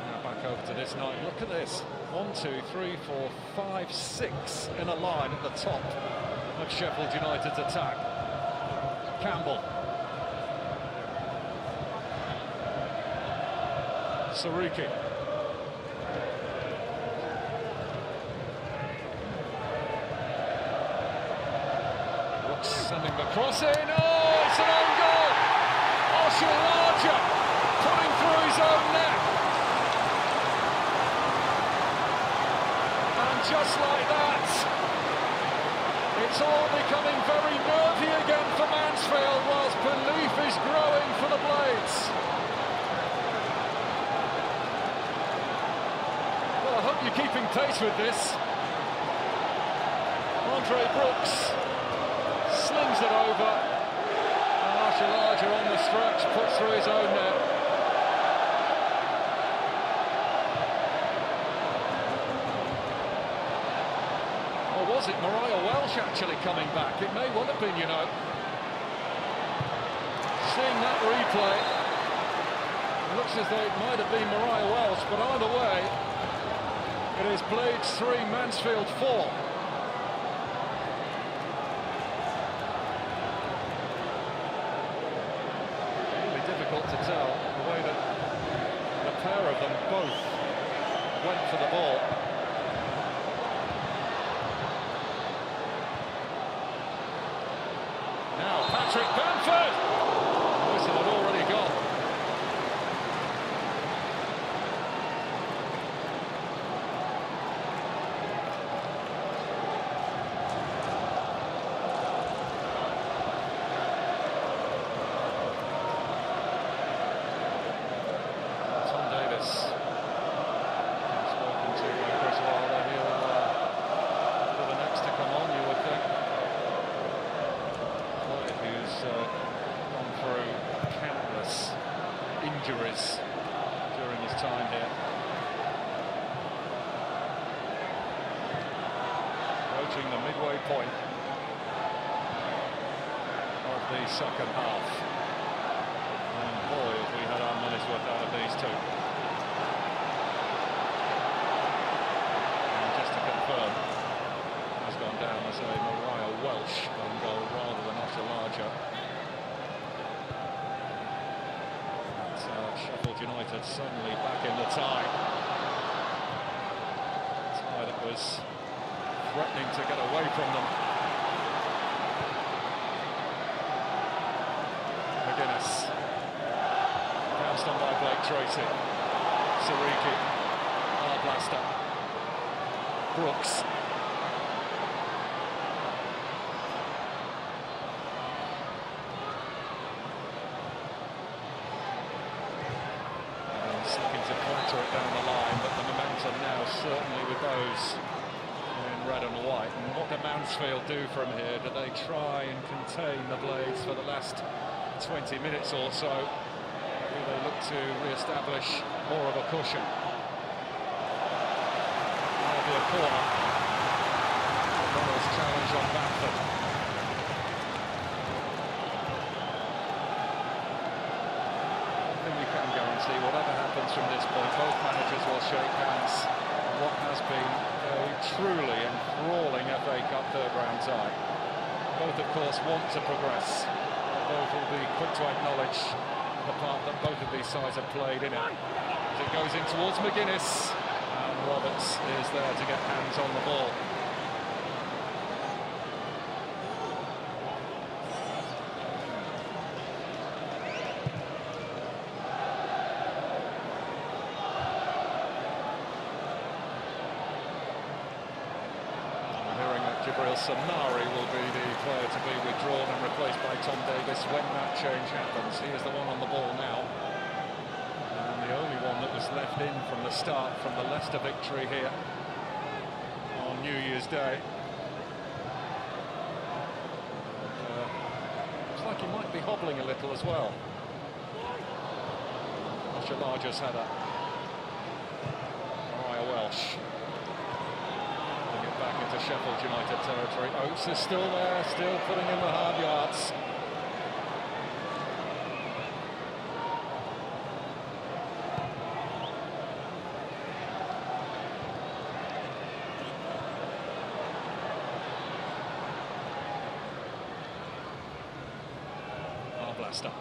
now back over to this night. Look at this. 1, 2, 3, 4, 5, 6 in a line at the top of Sheffield United's attack. Campbell. Sariki. Brooks Sending the cross in. Oh, it's an own goal! Oshalaja putting through his own net. And just like that, it's all becoming very nervy again for Mansfield, whilst belief is growing for the Blades. Well, I hope you're keeping pace with this. Andre Brooks slings it over, and Oshalaja on the stretch puts through his own net. Or was it Mariah Welsh actually coming back? It may well have been, you know. Seeing that replay, it looks as though it might have been Mariah Welsh, but either way, it is Blades 3, Mansfield 4. Difficult to tell the way that the pair of them both went for the ball. Now Patrick Bamford! The whistle had already gone. Injuries during his time here. Approaching the midway point of the second half. And boy, have we had our money's worth out of these two. And just to confirm, has gone down as a Mariah Welsh own goal rather than Oshalaja. Sheffield United suddenly back in the tie. Tie that was threatening to get away from them. McGuinness. Bounced on by Blake Tracy. Sariki. Arblaster. Brooks. To it down the line, but the momentum now certainly with those in red and white. And what do Mansfield do from here? Do they try and contain the Blades for the last 20 minutes or so? Do they look to re-establish more of a cushion? That'll be a corner. O'Donnell's challenge on Bamford. See, whatever happens from this point, both managers will shake hands on what has been a truly enthralling FA Cup third-round tie. Both, of course, want to progress. Both will be quick to acknowledge the part that both of these sides have played in it. As it goes in towards McGuinness, and Roberts is there to get hands on the ball. Samari will be the player to be withdrawn and replaced by Tom Davis when that change happens. He is the one on the ball now. And the only one that was left in from the start from the Leicester victory here on New Year's Day. Looks like he might be hobbling a little as well. Oshalaja's header. Mariah Welsh. Back into Sheffield United territory. Oates is still there, still putting in the hard yards. Arblaster.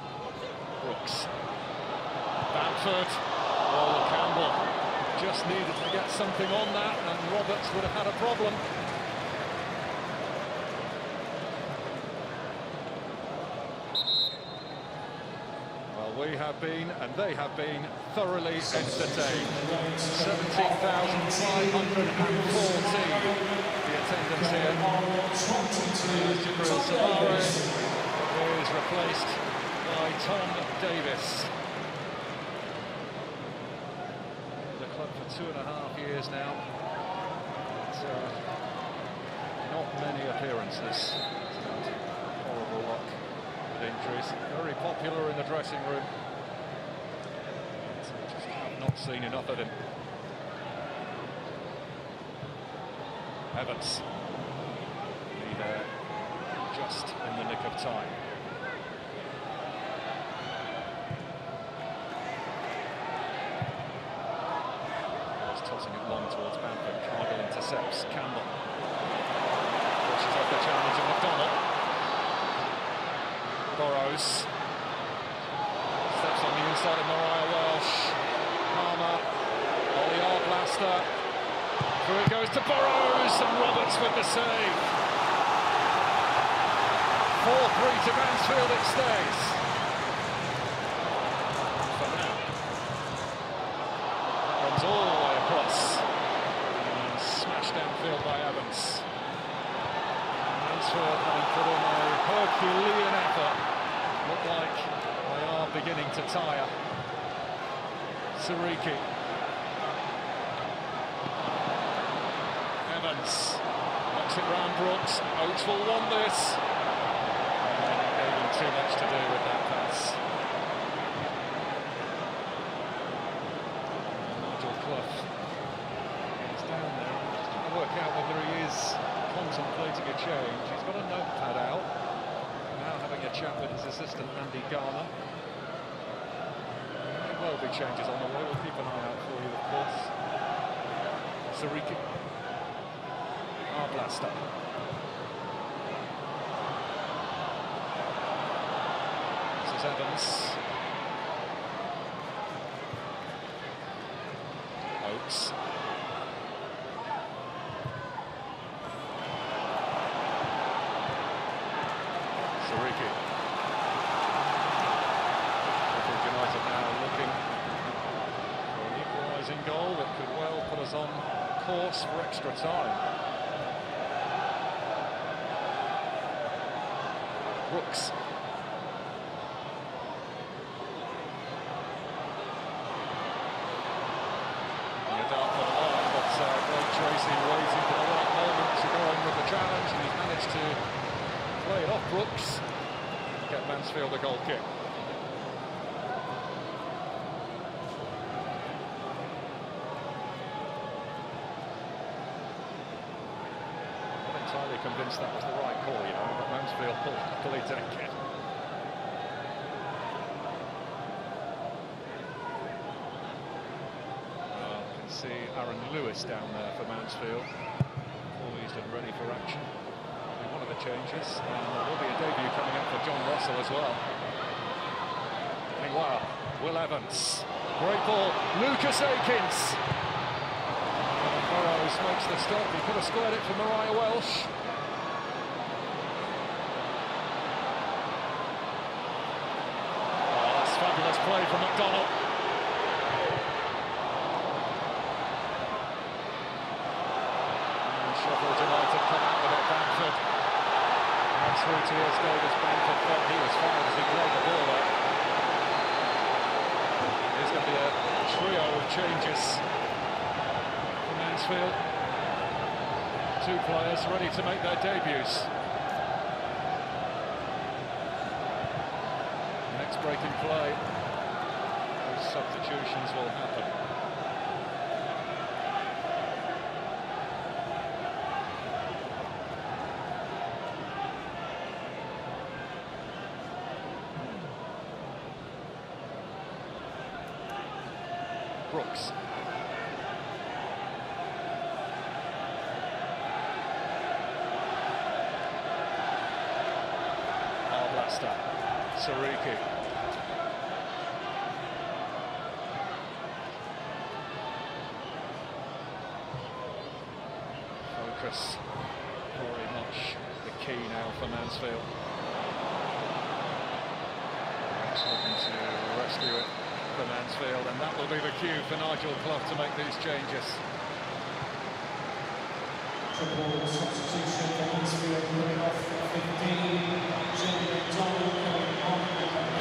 Brooks. Bamford. Oh, Campbell. Just needed to get something on that, and Roberts would have had a problem. We have been, and they have been, thoroughly entertained. 17,514 the attendance here. Jibril Samare is replaced by Tom Davis. The club for 2.5 years now. But, not many appearances. Horrible luck with injuries. Very popular in the dressing room. Just have not seen enough of him. Evans. Be there just in the nick of time. Was tossing it long towards Bamford. Cargill intercepts Campbell. Pushes off the challenge of McDonald. Burrows. Steps on the inside of Mariah Welsh. Palmer. Ollie Arblaster. Through it goes to Burrows, and Roberts with the save. 4-3 to Mansfield it stays. For now. That runs all the way across. And smashed downfield by Evans. Mansfield having put in a Herculean effort. Look like they are beginning to tire. Siriki. Evans knocks it round Brooks. Oates will want this. Gave him too much to do with that pass. Nigel Clough is down there. Just trying to work out whether he is contemplating a change. He's got a notepad out. Now having a chat with his assistant Andy Garner. There may well be changes on the way. We'll keep an eye out for you, of course. Siriki. Arblaster. This is Evans. Oates. Siriki. Sheffield United now looking for an equalising goal that could well put us on course for extra time. Brooks. Blake Tracy waiting for the right moment to go on with the challenge, and he's managed to play it off Brooks and get Mansfield a goal kick. Not entirely convinced that was the right call, you know, but Mansfield will happily take it. See Aaron Lewis down there for Mansfield, poised and ready for action. One of the changes, and there will be a debut coming up for John Russell as well. Wow, Will Evans, great ball, Lucas Akins. Burrows makes the stop. He could have squared it for Mariah Welsh. Oh, that's fabulous play from McDonald. Sheffield United come out with it, Bamford. And through to his Davis. Bamford thought he was fouled as he played the ball there. There's going to be a trio of changes for Mansfield. Two players ready to make their debuts. Next break in play, those substitutions will happen. Brooks. Arblaster. Siriki. Focus very much the key now for Mansfield. Looking to rest rescue it for Mansfield, and that will be the cue for Nigel Clough to make these changes. Triple substitution for Mansfield, coming off 15. Jamie McDonald coming on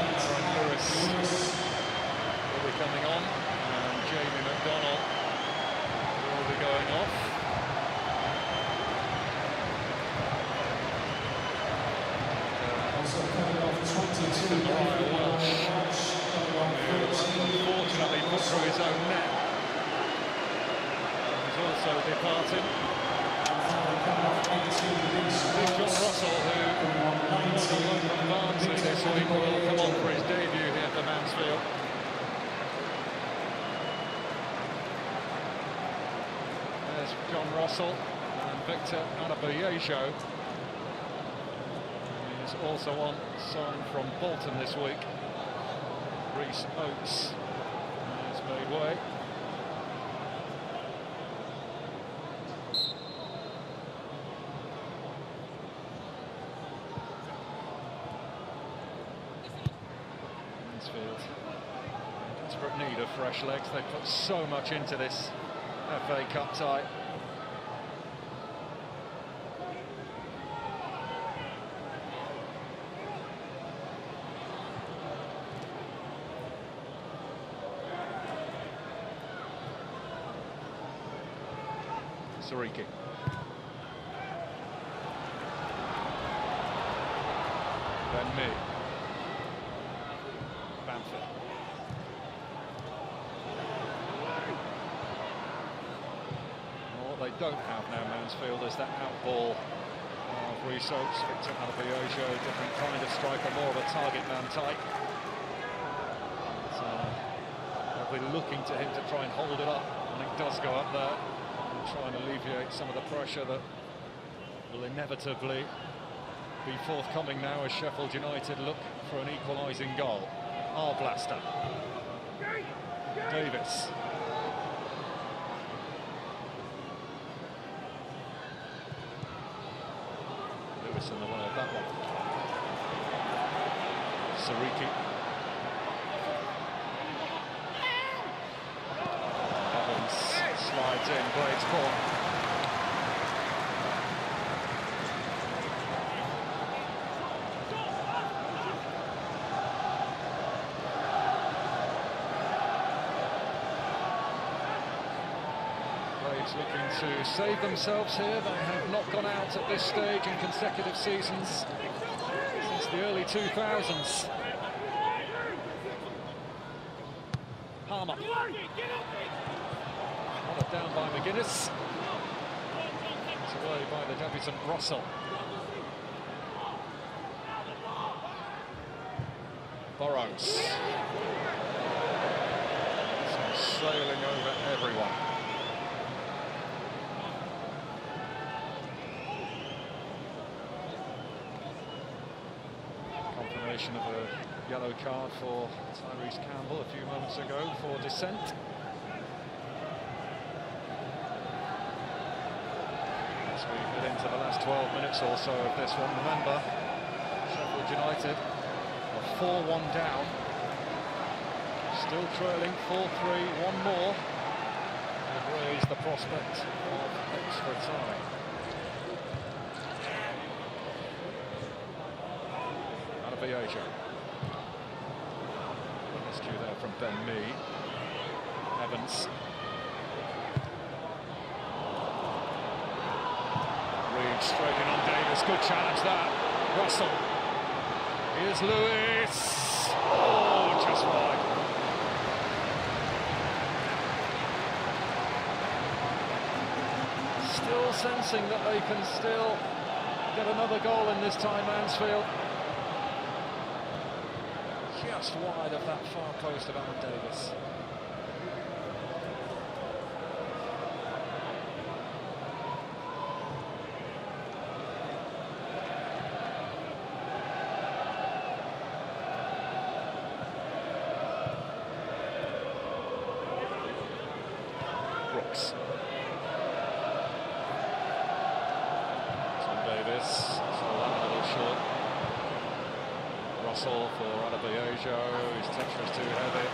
at 8. Lewis will be coming on, and Jamie McDonald will be going off. Also coming off 22. Mariah Welsh, unfortunately put through his own net. He's also departed. Big John Russell, who from Barnsley this week, will come on for his debut here for Mansfield. There's John Russell and Victor Anabayejo. He's also on sign from Bolton this week. Reece Oates has made way. Mansfield in desperate need of fresh legs. They put so much into this FA Cup tie. Sariki. Ben Mee. Bamford. What they don't have now, Mansfield, is that out ball of Reece Oates, Victor Anabayejo, different kind of striker, more of a target man type. They'll be looking to him to try and hold it up, and it does go up there, and try and alleviate some of the pressure that will inevitably be forthcoming now as Sheffield United look for an equalising goal. Arblaster. Davis. Lewis in the way of that one. Sariki. Evans slides in, Blade's ball. Looking to save themselves here. They have not gone out at this stage in consecutive seasons since the early 2000s. Palmer. Followed down by McGuinness. It's away by the debutant Russell. Burrows. Sailing over everyone. Confirmation of a yellow card for Tyrese Campbell a few moments ago for dissent. As we head into the last 12 minutes or so of this one, remember, Sheffield United are 4-1 down, still trailing 4-3, one more, and raise the prospect of extra time. Anabayejo. Rescue there from Ben Mee. Evans. Reed straight in on Davis. Good challenge that. Russell. Here's Lewis. Oh, just wide. Still sensing that they can still get another goal in this time, Mansfield. Just wide of that far post of Alan Davis. Brooks. Davis, so that a little short. Russell for Adebayo, his touch was too heavy.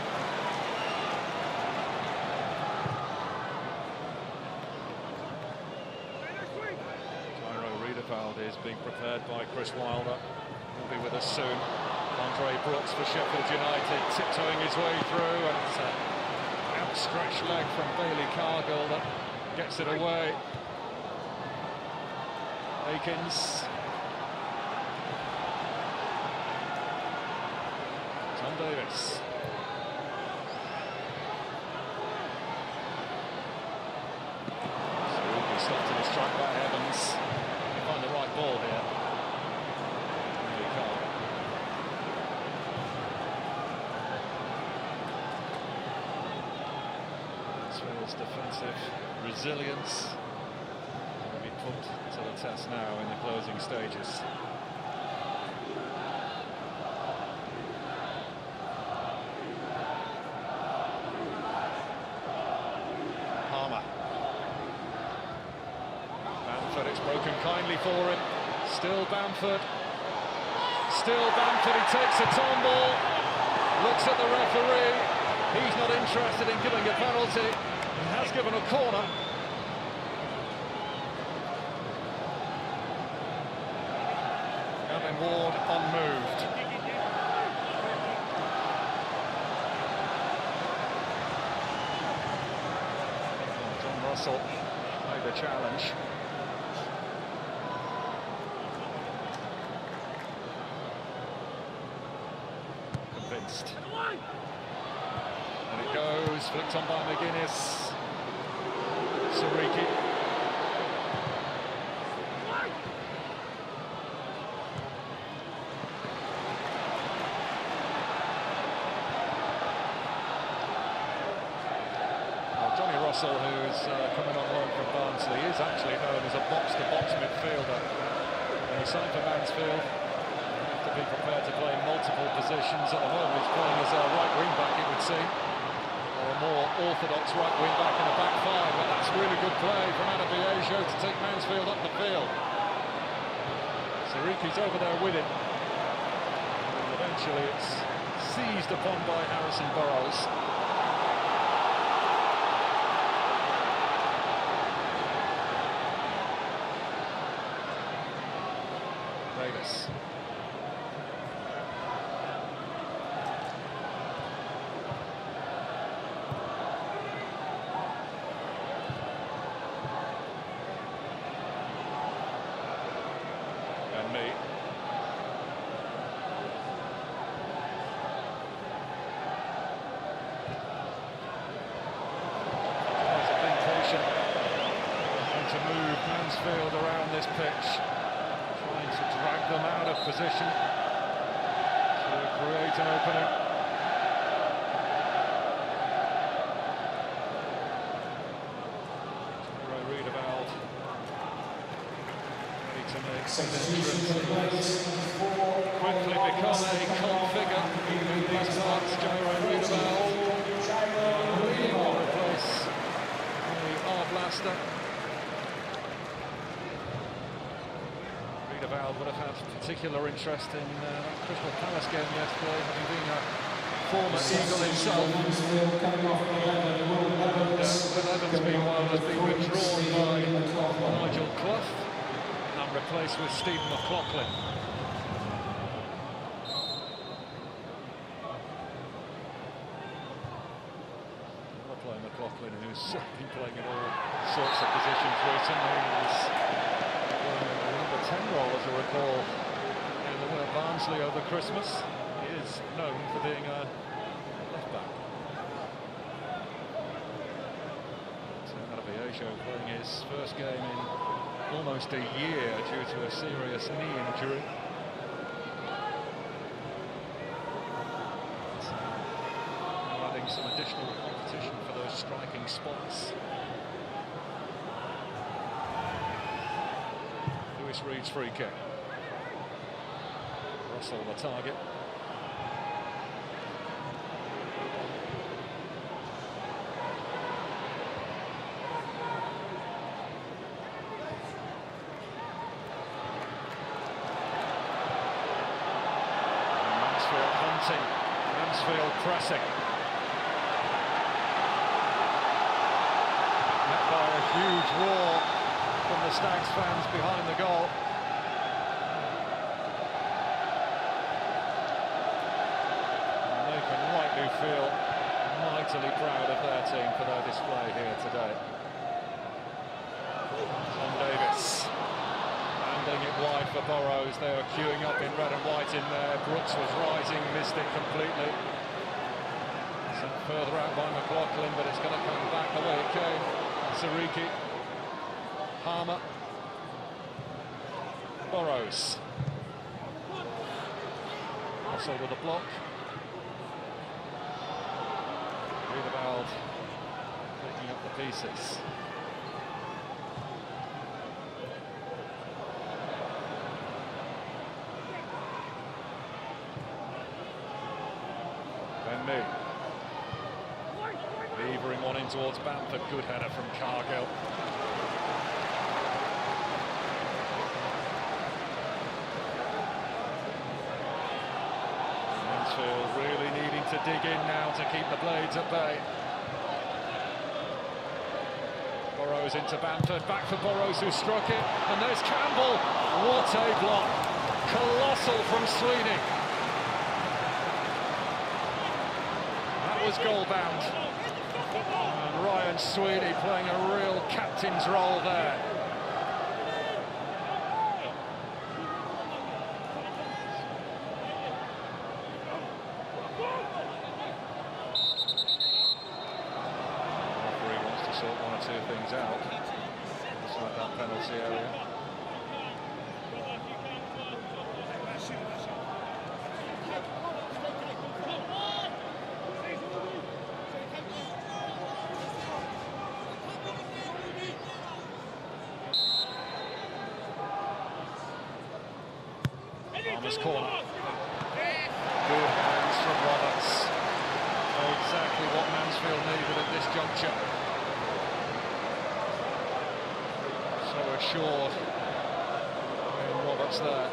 Is being prepared by Chris Wilder. He'll be with us soon. Andre Brooks for Sheffield United, tiptoeing his way through, and it's an outstretched leg from Bailey Cargill that gets it away. Akins. Tom Davis. So he'll be stopped in his track by Evans. Find the right ball here. Mansfield's defensive resilience will be put to the test now in the closing stages. It's broken kindly for him. Still Bamford. Still Bamford. He takes a tumble. Looks at the referee. He's not interested in giving a penalty. He has given a corner. Gavin Ward unmoved. John Russell made the challenge. And it goes, flicked on by McGuinness. Sariki. Well, Johnny Russell, who's coming on loan from Barnsley, is actually known as a box-to-box midfielder. When he signed for Mansfield, be prepared to play multiple positions. At the moment he's playing as a right wing back, it would seem, or a more orthodox right wing back in a back five, but that's really good play from Adebayo to take Mansfield up the field. Sariki's over there with him, and eventually it's seized upon by Harrison Burrows. Davis. Mansfield around this pitch, trying to drag them out of position to create an opening. Reideveld ready to make quickly become a cult figure in these parts. Jairo Reideveld will replace the R-Blaster. Reideveld would have had particular interest in that Crystal Palace game yesterday, having been a former Eagle himself. But Evans, meanwhile, has been withdrawn by Nigel Clough and replaced with Stephen McLaughlin. McLaughlin, who's been playing in all sorts of positions recently. He's number 10 role, as I recall, in the win at Barnsley over Christmas. He is known for being a left back. Adebayo playing his first game in almost a year due to a serious knee injury. Adding some additional competition for those striking spots. Reed's free kick. Russell the target. penalty. Mansfield pressing. Met by a huge roar from the Stags fans behind the goal. And they can rightly feel mightily proud of their team for their display here today. Tom Davis handling it wide for Burrows. They were queuing up in red and white in there. Brooks was rising, missed it completely. Sent further out by McLaughlin, but it's going to come back the way it came. Sariki, Palmer, Burrows. Also with a block. Riedewald picking up the pieces. Benme. Levering one in towards Bamford. Good header from Cargill. Mansfield really needing to dig in now to keep the Blades at bay. Burrows into Bamford, back for Burrows who struck it, and there's Campbell. What a block! Colossal from Sweeney. That was goal bound. And Ryan Sweeney playing a real captain's role there. Referee wants to sort one or two things out inside that penalty area. Palmer's corner. Good hands from Roberts. Exactly what Mansfield needed at this juncture. So assured in Roberts there.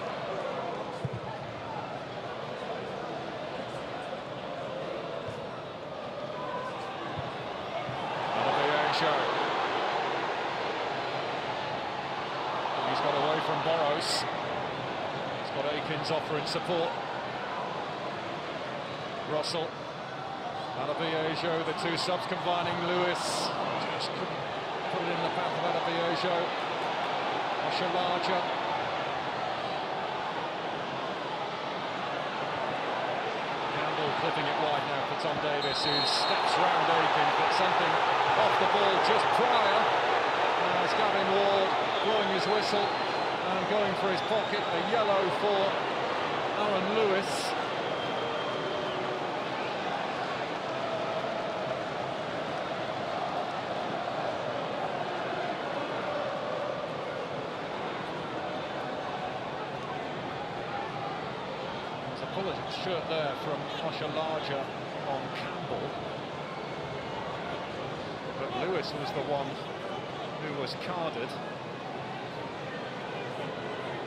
He's got away from Burrows. Got Aikens offering support. Russell, Adabiejo, the two subs combining. Lewis just couldn't put it in the path of Adabiejo. Oshalaja. Campbell clipping it wide now for Tom Davis, who steps round Aikens, but something off the ball just prior. As Gavin Ward blowing his whistle and going for his pocket. A yellow for Aaron Lewis. There's a bulleted shirt there from Oshalaja on Campbell. But Lewis was the one who was carded.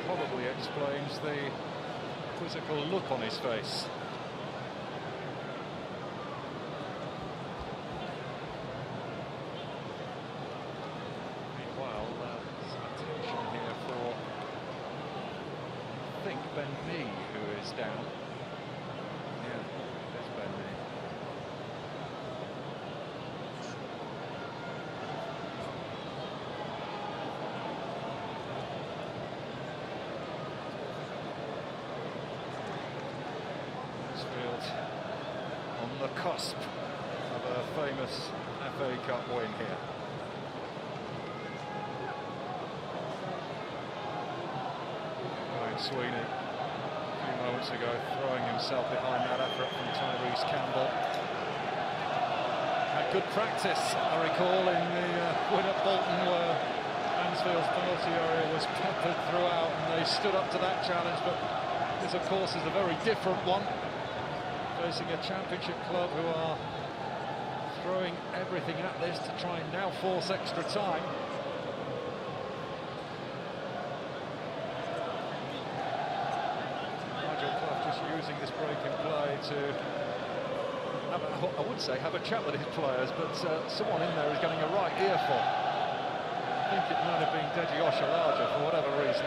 Probably explains the quizzical look on his face. Meanwhile, some attention here for, I think, Benme, who is down. Yeah, there's Benme. On the cusp of a famous FA Cup win here. Ryan Sweeney, a few moments ago, throwing himself behind that effort from Tyrese Campbell. Had good practice, I recall, in the win at Bolton, where Mansfield's penalty area was peppered throughout, and they stood up to that challenge, but this, of course, is a very different one. Facing a championship club who are throwing everything at this to try and now force extra time. Nigel Clough just using this break in play to have I would say have a chat with his players, but someone in there is getting a right earful. I think it might have been Deji Oshalaja for whatever reason.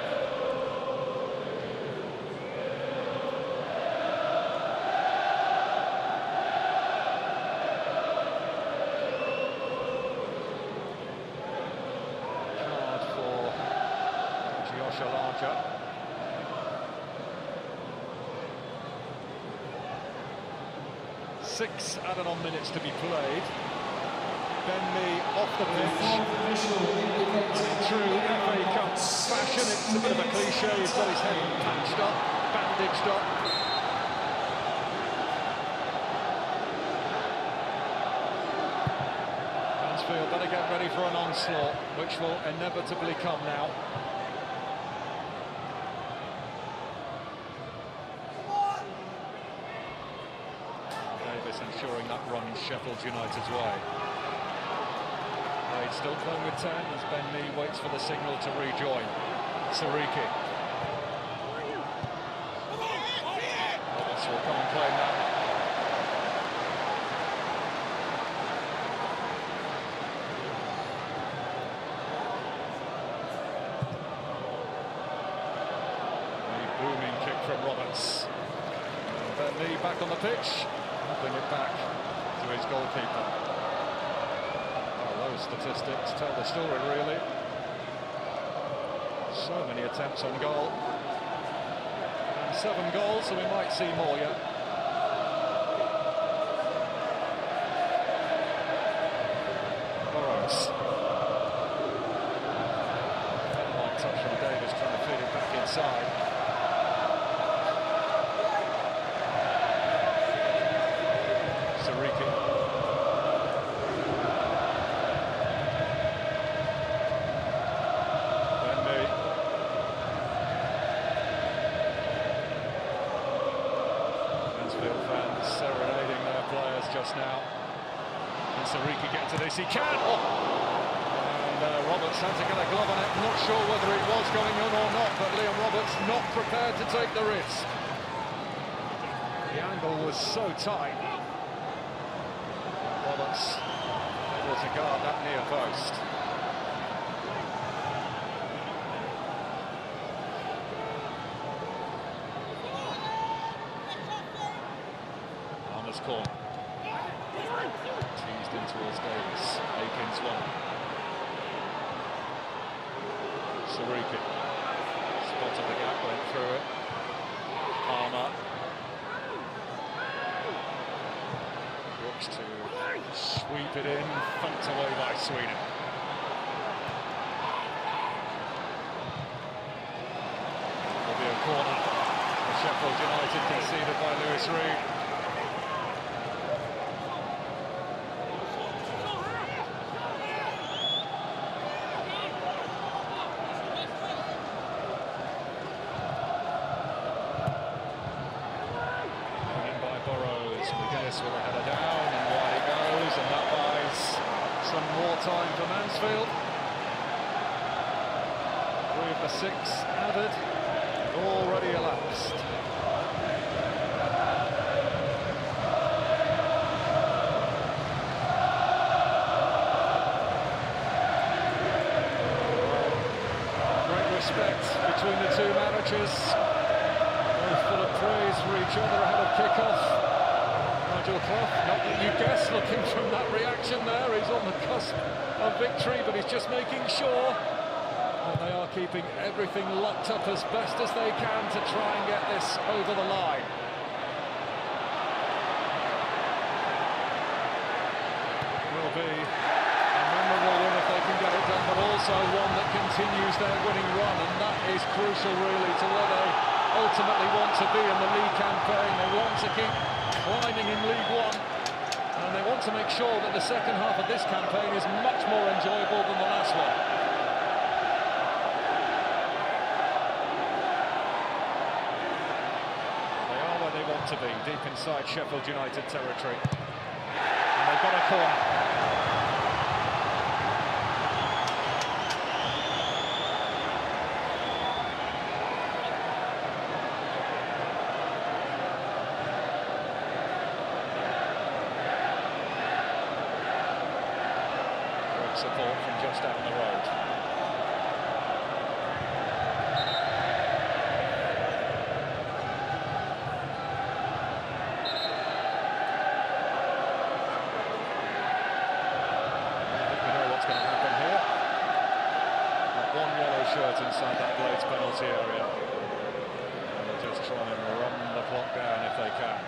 Card for Deji Oshalaja. 6 added-on minutes to be played. Bentley off the pitch. And in true FA Cup fashion, it's a bit of a cliche. He's got his head patched up, bandaged up. Mansfield better get ready for an onslaught, which will inevitably come now. Ensuring that runs Sheffield United's way. Wade still playing with 10 as Ben Mee waits for the signal to rejoin. Sariki. Roberts will come and play now. A booming kick from Roberts. Ben Mee back on the pitch. Bring it back to his goalkeeper. Oh, those statistics tell the story, really. So many attempts on goal. And 7 goals, so we might see more yet. Burrows. Light touch from Davis, trying to feed it back inside. Now, and Sariki get to this, he can! Oh. And Roberts had to get a glove on it, not sure whether it was going on or not, but Liam Roberts not prepared to take the risk. The angle was so tight. Roberts able to guard that near post. Armour's corner. Teased in towards Davis. Aikens one. Sariki. Spotted the gap, went through it. Armour. Looks to sweep it in, thumped away by Sweden. Will be a corner for Sheffield United, conceded by Lewis Reed. With a header down and wide it goes, and that buys some more time for Mansfield. 3 of the 6 added, already elapsed. Great respect between the two managers, both full of praise for each other ahead of kick-off. Not that you guess, looking from that reaction there, he's on the cusp of victory, but he's just making sure that they are keeping everything locked up as best as they can to try and get this over the line. It will be a memorable win if they can get it done, but also one that continues their winning run, and that is crucial really to where they ultimately want to be in the league campaign. They want to keep climbing in League One, and they want to make sure that the second half of this campaign is much more enjoyable than the last one. They are where they want to be, deep inside Sheffield United territory, and they've got a corner. support from just down the road. Shirt inside that Blades penalty area. And they'll just try and run the clock down if they can.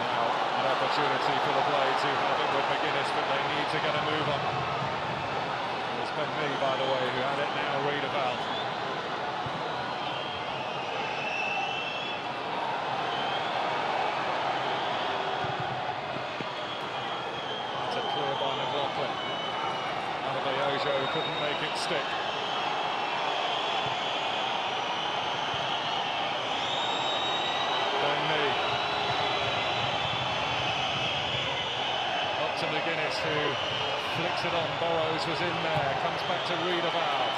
Now, an opportunity for the Blades who have it with McGuinness, but they need to get a move on. It's been me, by the way, who had it now, Reed-Aval. Couldn't make it stick. Benny. Up to McGuinness, who flicks it on. Burrows was in there, comes back to Reed-Aval.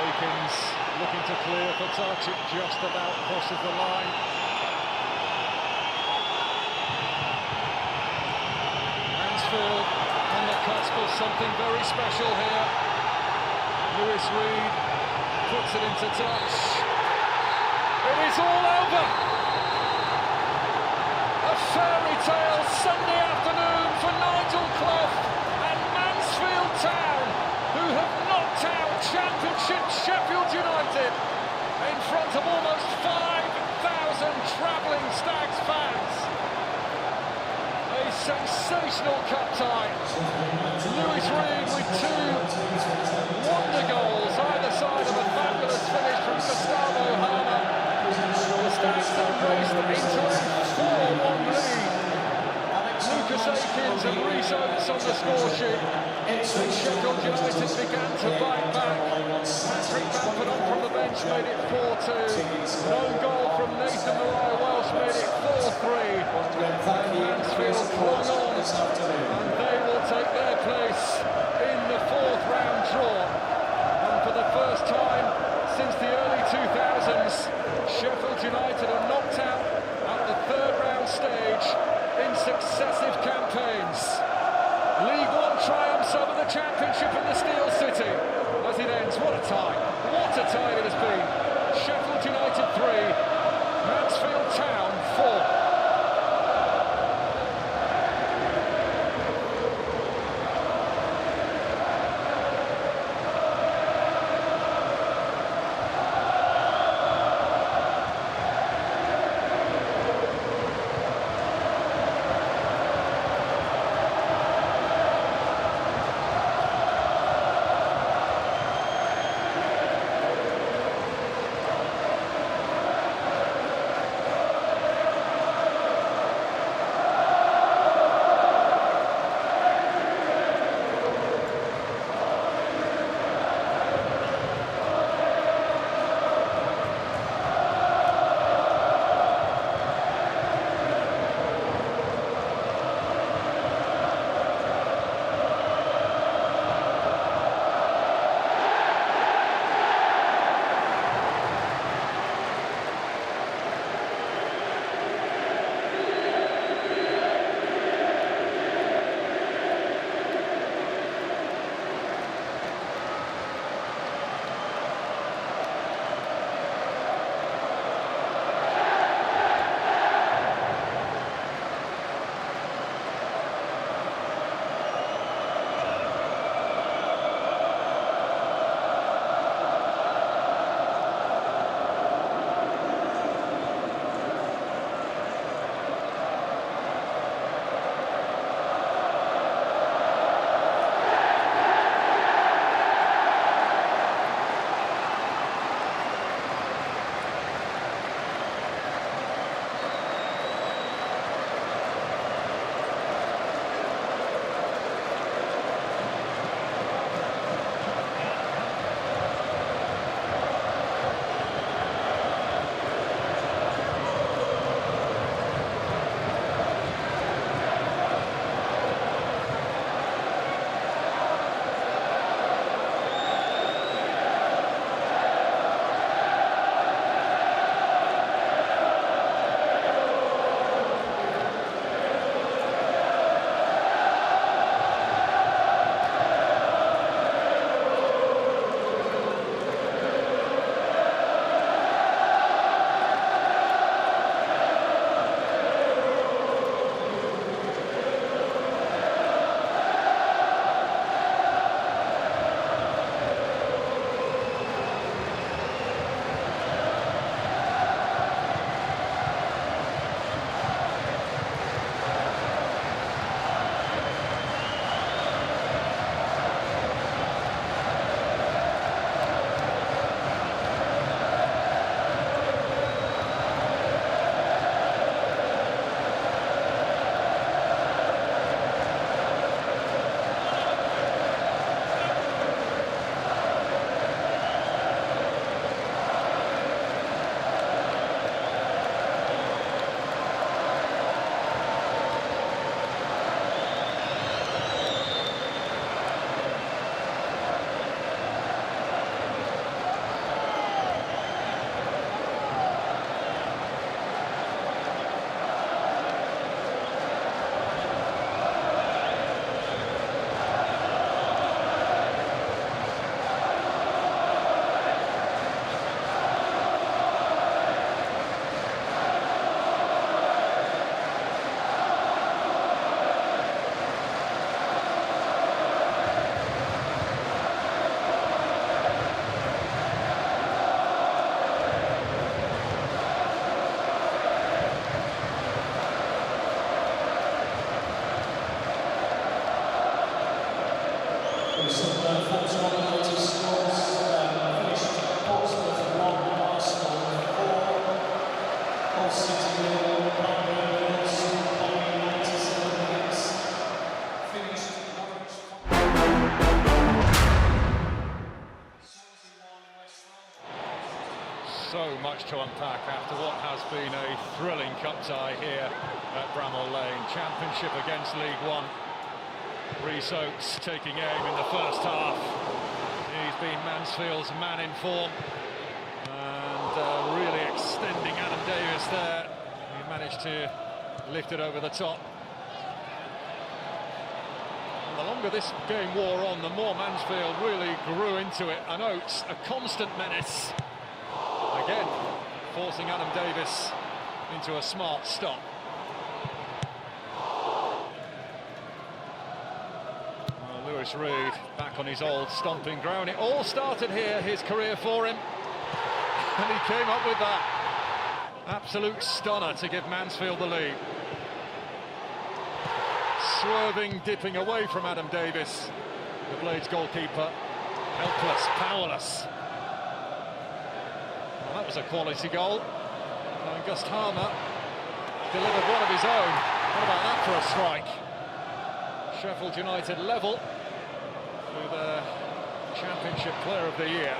Akins looking to clear for touch, it just about crosses the line. Mansfield on the cusp of something very special here. Lewis Reed puts it into touch. It is all over. A fairy tale Sunday afternoon for Nigel Clough and Mansfield Town, who have knocked out Championship Sheffield United in front of almost 5,000 travelling Stags fans. A sensational cup tie. Lewis Reed with two wonder goals either side of a fabulous finish from Gustavo Harmer. The Stags have raced into a 4-1 lead. Lucas Akins and Rhys Oates on the score sheet. And Sheffield United began to bite back. Patrick Bamford on from the bench made it 4-2. An own goal from Nathan Mariah-Welsh made it 4-3. And Mansfield clung on, and they will take their place in the fourth round draw. And for the first time since the early 2000s, Sheffield United are knocked out at the third round stage in successive campaigns. League One triumphs over the Championship in the Steel City. As it ends, what a tie. What a tie it has been. Sheffield United 3, Mansfield Town 4. some 41 relative scores. Finished Portsmouth 1, Arsenal 4, Hull City 0, Blackburn 97 minutes. Finished Norwich 5. So much to unpack after what has been a thrilling cup tie here at Bramall Lane. Championship against League One. Rhys Oates taking aim in the first half. He's been Mansfield's man in form and really extending Adam Davis there. He managed to lift it over the top. And the longer this game wore on, the more Mansfield really grew into it. And Oates, a constant menace. Again, forcing Adam Davis into a smart stop. Lewis Reed back on his old stomping ground. It all started here, his career for him. And he came up with that absolute stunner to give Mansfield the lead. Swerving, dipping away from Adam Davis. The Blades goalkeeper, helpless, powerless. Well, that was a quality goal. And Gust Harmer delivered one of his own. What about that for a strike? Sheffield United level with a Championship Player of the Year.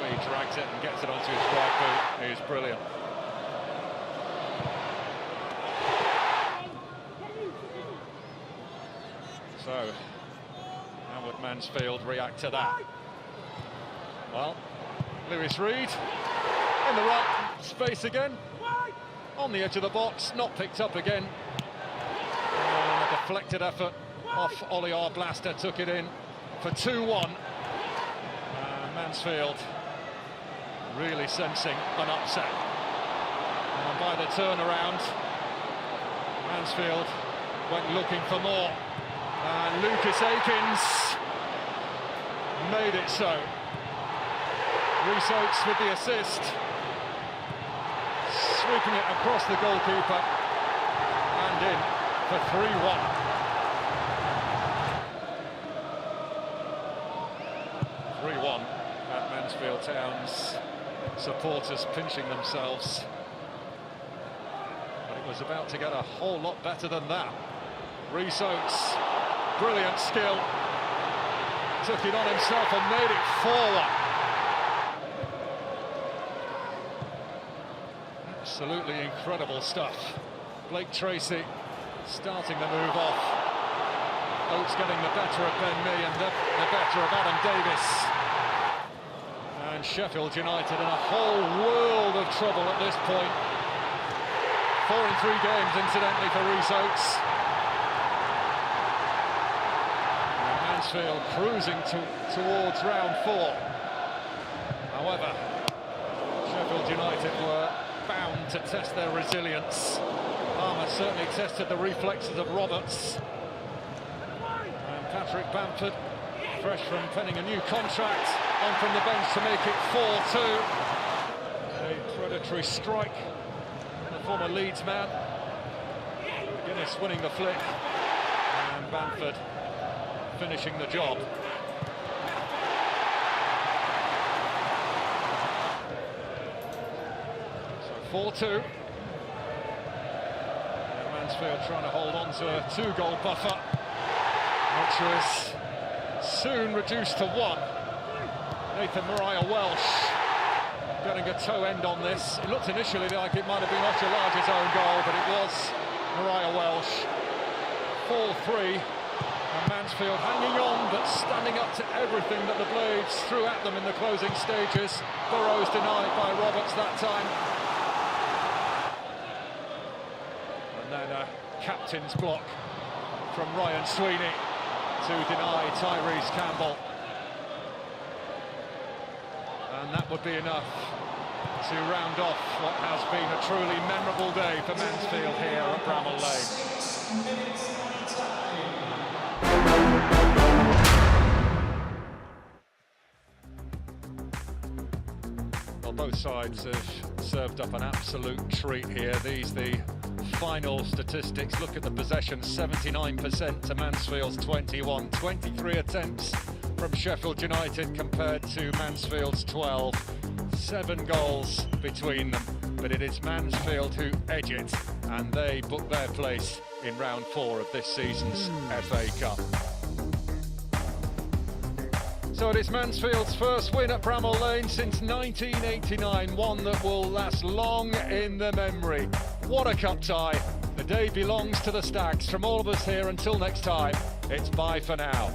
He drags it and gets it onto his right boot. He's brilliant. So, how would Mansfield react to that? Well, Lewis Reed in the right space again, on the edge of the box, not picked up again. And a deflected effort off Ollie Arblaster, took it in for 2-1. Mansfield really sensing an upset. And by the turnaround, Mansfield went looking for more. And Lucas Akins made it so. Rhys Oates with the assist. Sweeping it across the goalkeeper and in for 3-1. 3-1 at Mansfield Town's supporters pinching themselves. But it was about to get a whole lot better than that. Rhys Oates, brilliant skill, took it on himself and made it 4-1. Absolutely incredible stuff. Blake Tracy starting the move off. Oates getting the better of Ben Mee and the better of Adam Davis. And Sheffield United in a whole world of trouble at this point. 4 in 3 games, incidentally, for Rhys Oates. And Mansfield cruising towards round 4. However, Sheffield United were bound to test their resilience. Harmer certainly tested the reflexes of Roberts. And Patrick Bamford, fresh from penning a new contract, on from the bench to make it 4-2. A predatory strike from the former Leeds man. McGuinness winning the flick, and Bamford finishing the job. So 4-2. Mansfield trying to hold on to a 2-goal buffer, which was soon reduced to 1. Nathan Mariah Welsh getting a toe end on this. It looked initially like it might have been Ochelarge's own goal, but it was Mariah Welsh. 4-3, and Mansfield hanging on, but standing up to everything that the Blades threw at them in the closing stages. Burrows denied by Roberts that time. And then a captain's block from Ryan Sweeney to deny Tyrese Campbell. And that would be enough to round off what has been a truly memorable day for Mansfield here at Bramall Lane. Well, both sides have served up an absolute treat here. These the final statistics. Look at the possession, 79% to Mansfield's 21. 23 attempts from Sheffield United compared to Mansfield's 12. 7 goals between them, but it is Mansfield who edge it, and they book their place in round 4 of this season's FA Cup. So it is Mansfield's first win at Bramall Lane since 1989, one that will last long in the memory. What a cup tie. The day belongs to the Stags. From all of us here, until next time, it's bye for now.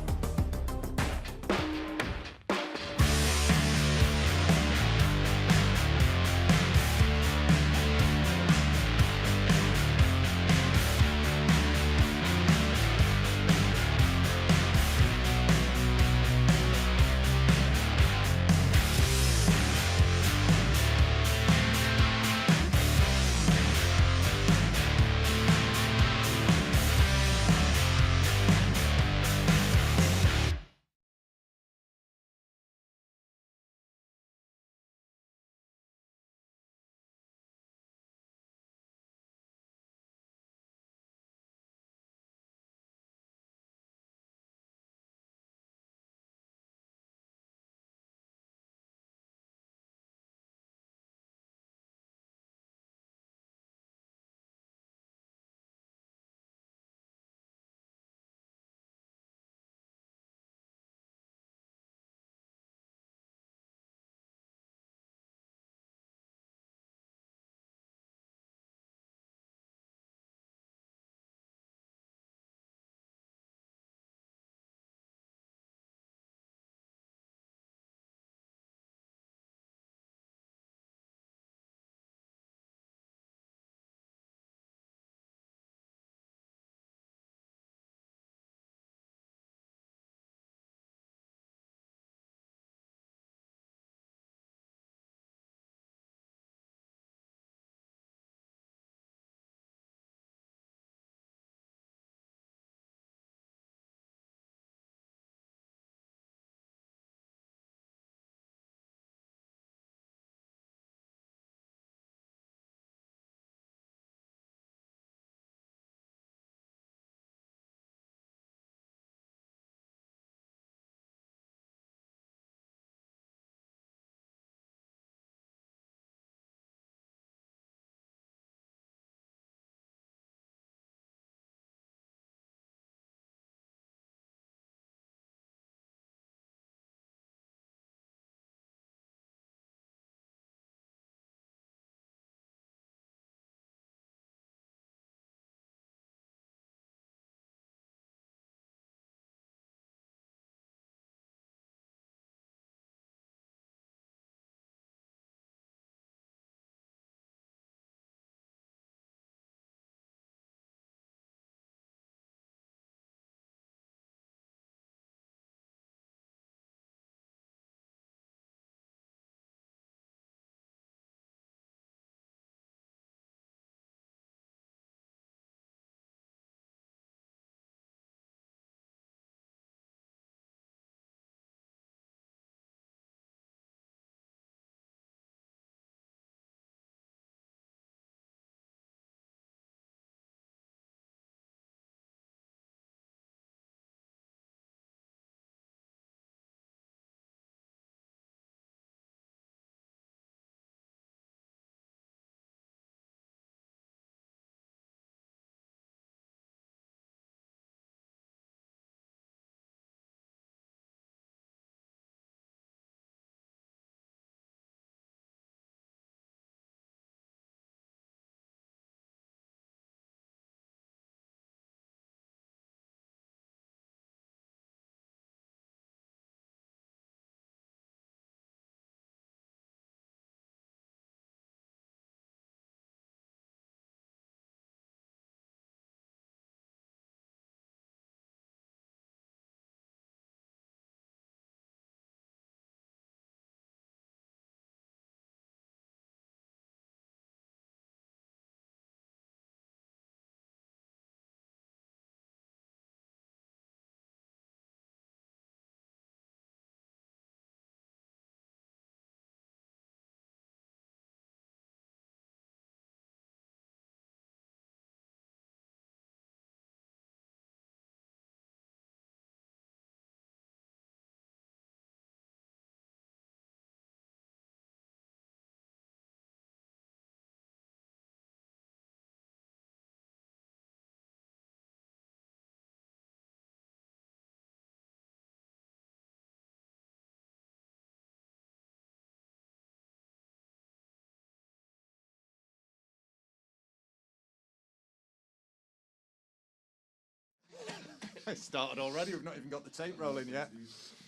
It started already. We've not even got the tape rolling yet.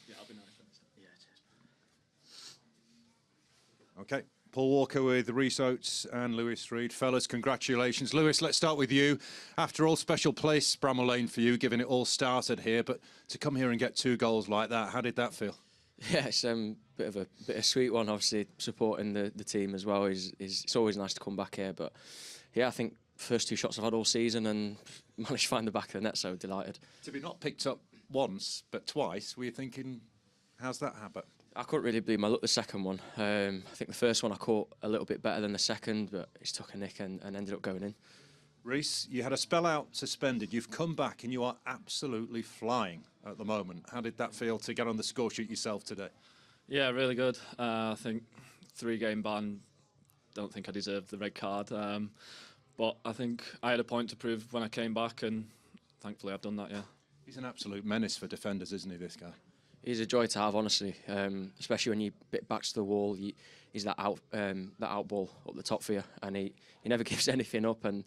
Yeah, I'll be nice. Yeah, cheers. Okay. Paul Walker with Rhys Oates and Lewis Reed. Fellas, congratulations. Lewis, let's start with you. After all, special place, Bramall Lane for you, given it all started here. But to come here and get 2 goals like that, how did that feel? Yeah, it's a sweet one. Obviously, supporting the team as well is it's always nice to come back here. But yeah, I think first 2 shots I've had all season and managed to find the back of the net, so delighted. To be not picked up once, but twice, were you thinking, how's that happen? I couldn't really believe my luck the second one. I think the first one I caught a little bit better than the second, but it took a nick and ended up going in. Rhys, you had a spell out suspended. You've come back and you are absolutely flying at the moment. How did that feel to get on the score sheet yourself today? Yeah, really good. I think 3-game ban. Don't think I deserved the red card, but I think I had a point to prove when I came back, and thankfully I've done that. Yeah. He's an absolute menace for defenders, isn't he? This guy. He's a joy to have, honestly. Especially when you bit backs to the wall. He's that out ball up the top for you, and he never gives anything up. And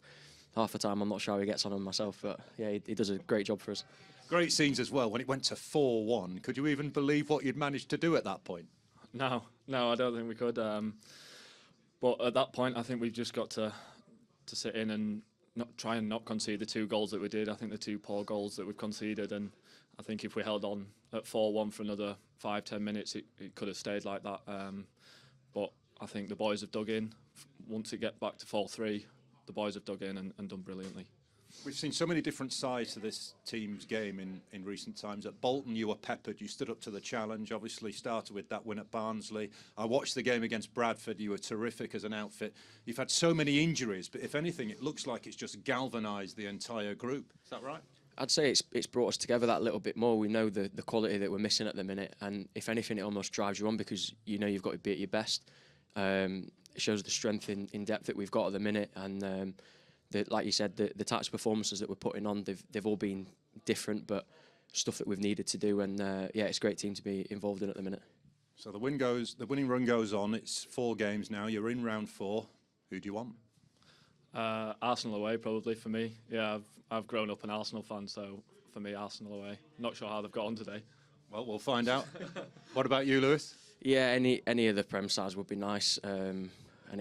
half the time, I'm not sure how he gets on him myself, but yeah, he does a great job for us. Great scenes as well when it went to 4-1. Could you even believe what you'd managed to do at that point? No, I don't think we could. But at that point, I think we've just got to sit in and not concede the 2 goals that we did. I think the 2 poor goals that we've conceded, and I think if we held on at 4-1 for another 5-10 minutes, it could have stayed like that. But I think the boys have dug in. Once it get back to 4-3, the boys have dug in and done brilliantly. We've seen so many different sides to this team's game in recent times. At Bolton, you were peppered. You stood up to the challenge. Obviously, started with that win at Barnsley. I watched the game against Bradford. You were terrific as an outfit. You've had so many injuries, but if anything, it looks like it's just galvanised the entire group. Is that right? I'd say it's brought us together that little bit more. We know the quality that we're missing at the minute, and if anything, it almost drives you on because you know you've got to be at your best. It shows the strength in depth that we've got at the minute, and like you said, the types of performances that we're putting on, they've all been different, but stuff that we've needed to do, and yeah, it's a great team to be involved in at the minute. So the winning run goes on. It's 4 games now. You're in round 4. Who do you want? Arsenal away, probably for me. Yeah, I've grown up an Arsenal fan, so for me, Arsenal away. Not sure how they've got on today. Well, we'll find out. What about you, Lewis? Yeah, any of the Prem sides would be nice, and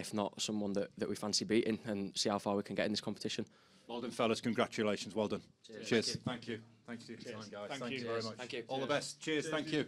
if not, someone that we fancy beating and see how far we can get in this competition. Well done, fellas. Congratulations. Well done. Cheers. Thank you. Thanks for your time, guys. Thank you very much. Thank you. All the best. Cheers. Thank you.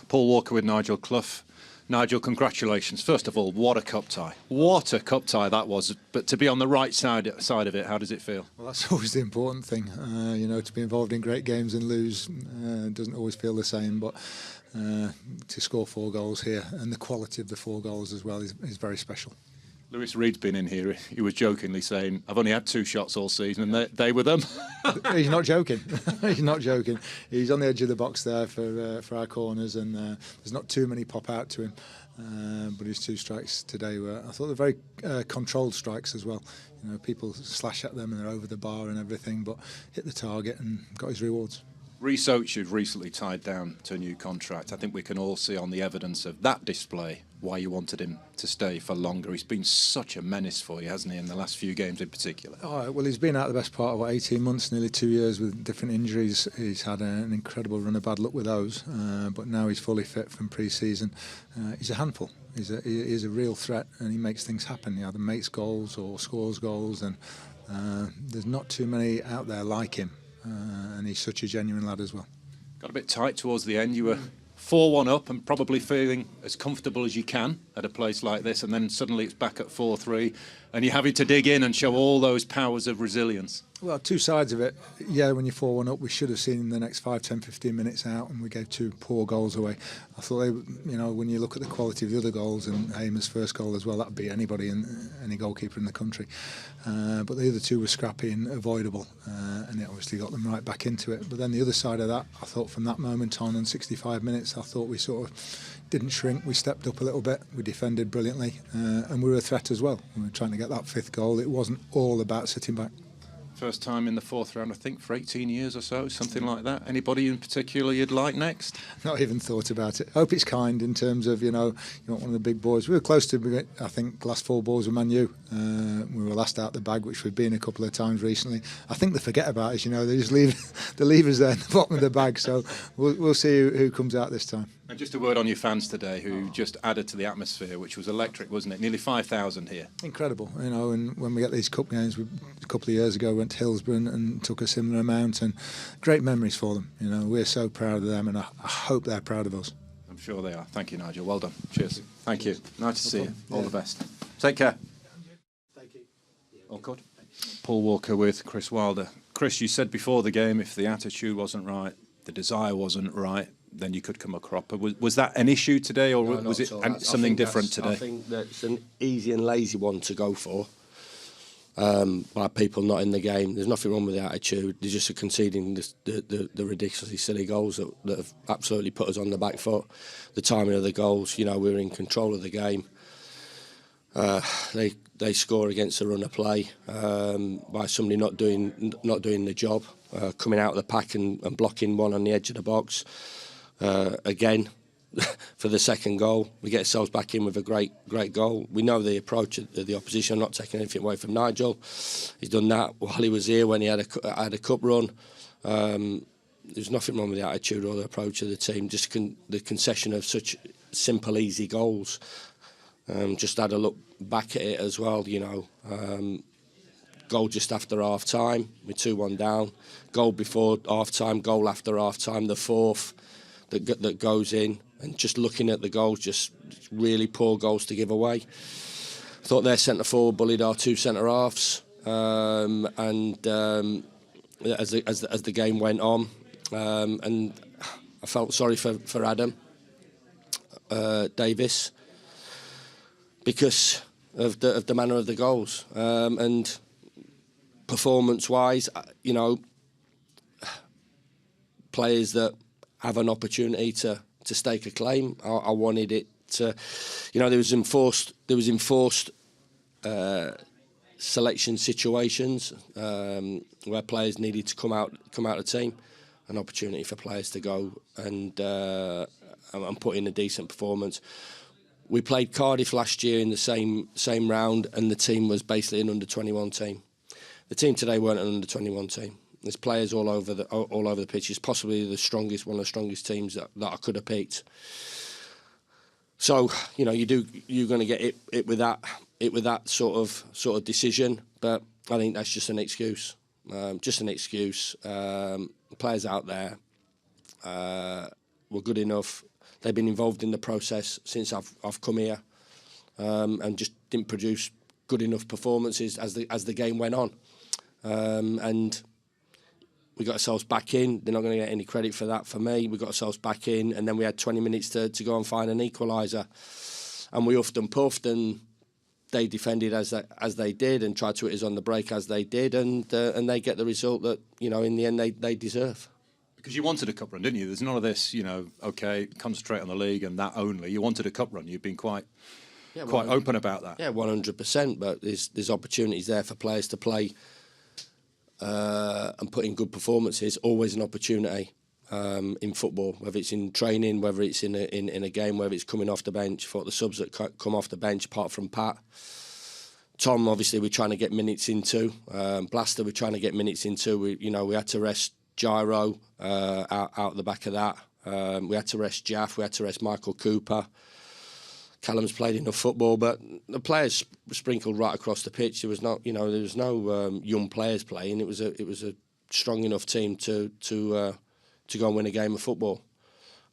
Paul Walker with Nigel Clough. Nigel, congratulations. First of all, what a cup tie. What a cup tie that was. But to be on the right side of it, how does it feel? Well, that's always the important thing. You know, to be involved in great games and lose doesn't always feel the same. But to score 4 goals here, and the quality of the 4 goals as well, is very special. Lewis Reed's been in here. He was jokingly saying, I've only had 2 shots all season, and they were them. He's not joking. He's not joking. He's on the edge of the box there for our corners, and there's not too many pop out to him. But his 2 strikes today were, I thought, they're very controlled strikes as well. You know, people slash at them and they're over the bar and everything, but hit the target and got his rewards. Rhys Oates, you've recently tied down to a new contract. I think we can all see on the evidence of that display why you wanted him to stay for longer. He's been such a menace for you, hasn't he, in the last few games in particular? Oh, well, he's been out the best part of 18 months, nearly 2 years with different injuries. He's had an incredible run of bad luck with those, but now he's fully fit from pre-season. He's a handful. He is a real threat, and he makes things happen. He either makes goals or scores goals, and there's not too many out there like him. And he's such a genuine lad as well. Got a bit tight towards the end. You were 4-1 up and probably feeling as comfortable as you can at a place like this, and then suddenly it's back at 4-3 and you're having to dig in and show all those powers of resilience. Well, 2 sides of it. Yeah, when you're 4-1 up, we should have seen the next 5, 10, 15 minutes out, and we gave 2 poor goals away. I thought, you know, when you look at the quality of the other goals, and Hamer's first goal as well, that'd beat anybody, any goalkeeper in the country. But the other 2 were scrappy and avoidable, and it obviously got them right back into it. But then the other side of that, I thought from that moment on, in 65 minutes, I thought we sort of didn't shrink. We stepped up a little bit. We defended brilliantly, and we were a threat as well. We were trying to get that 5th goal. It wasn't all about sitting back. First time in the 4th round, I think, for 18 years or so, something like that. Anybody in particular you'd like next? Not even thought about it. Hope it's kind in terms of, you know, you're not one of the big boys. We were close to, I think, last 4 balls with Man U. We were last out the bag, which we've been a couple of times recently. I think they forget about us, you know. They just leave the levers there in the bottom of the bag. So we'll see who comes out this time. And just a word on your fans today, who just added to the atmosphere, which was electric, wasn't it? Nearly 5,000 here. Incredible, you know. And when we get these cup games, a couple of years ago, went to Hillsborough and took a similar amount, and great memories for them. You know, we're so proud of them, and I hope they're proud of us. I'm sure they are. Thank you, Nigel. Well done. Cheers. Thank you. Nice to see you. All the best. Take care. Thank you. All good. Paul Walker with Chris Wilder. Chris, you said before the game, if the attitude wasn't right, the desire wasn't right, then you could come a cropper. Was that an issue today, or No, was it something different today? I think that's an easy and lazy one to go for by people not in the game. There's nothing wrong with the attitude. They're just conceding the ridiculously silly goals that have absolutely put us on the back foot. The timing of the goals, you know, we were in control of the game. They score against a run of play by somebody not doing the job, coming out of the pack and blocking one on the edge of the box. Again, for the second goal, we get ourselves back in with a great goal. We know the approach of the opposition. I'm not taking anything away from Nigel. He's done that while he was here when he had a cup run. There's nothing wrong with the attitude or the approach of the team. Just the concession of such simple, easy goals. Just had a look back at it as well, you know. Goal just after half time, we're 2-1 down. Goal before half time, goal after half time, the 4th that goes in. And just looking at the goals, just really poor goals to give away. Thought their centre forward bullied our 2 centre halves, and as the game went on, and I felt sorry for Adam Davis because of the manner of the goals, and performance-wise, you know, players that have an opportunity to stake a claim. I wanted it to, you know, there was enforced selection situations where players needed to come out of the team, an opportunity for players to go and put in a decent performance. We played Cardiff last year in the same round, and the team was basically an under-21 team. The team today weren't an under-21 team. There's players all over the pitch. It's possibly one of the strongest teams that I could have picked. So, you know, you're going to get it with that sort of decision. But I think that's just an excuse. Players out there were good enough. they've been involved in the process since I've come here, and just didn't produce good enough performances as the game went on, and we got ourselves back in. They're not going to get any credit for that for me. We got ourselves back in, and then we had 20 minutes to go and find an equaliser, and we huffed and puffed, and they defended as they did and tried to hit us on the break as they did, and they get the result that, you know, in the end they deserve. Because you wanted a cup run, didn't you? There's none of this, you know, okay, concentrate on the league and that only. You wanted a cup run. You've been quite open about that. Yeah, 100%. But there's opportunities there for players to play and put in good performances. Always an opportunity in football, whether it's in training, whether it's in a game, whether it's coming off the bench. I thought the subs that come off the bench, apart from Pat, Tom, obviously we're trying to get minutes into. Blaster, we're trying to get minutes into. We had to rest Gyro out the back of that. We had to rest Jaff. We had to rest Michael Cooper. Callum's played enough football, but the players sprinkled right across the pitch. There was no young players playing. It was a strong enough team to go and win a game of football.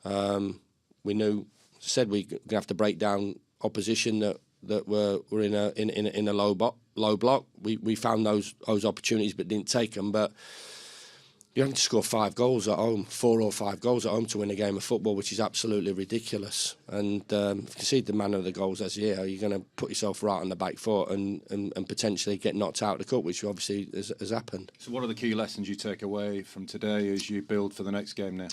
We said we're going to have to break down opposition that were in a low block. We found those opportunities but didn't take them. But you have to score 5 goals at home, 4 or 5 goals at home to win a game of football, which is absolutely ridiculous. And if you concede the manner of the goals as you're going to put yourself right on the back foot and potentially get knocked out of the cup, which obviously has happened. So what are the key lessons you take away from today as you build for the next game now?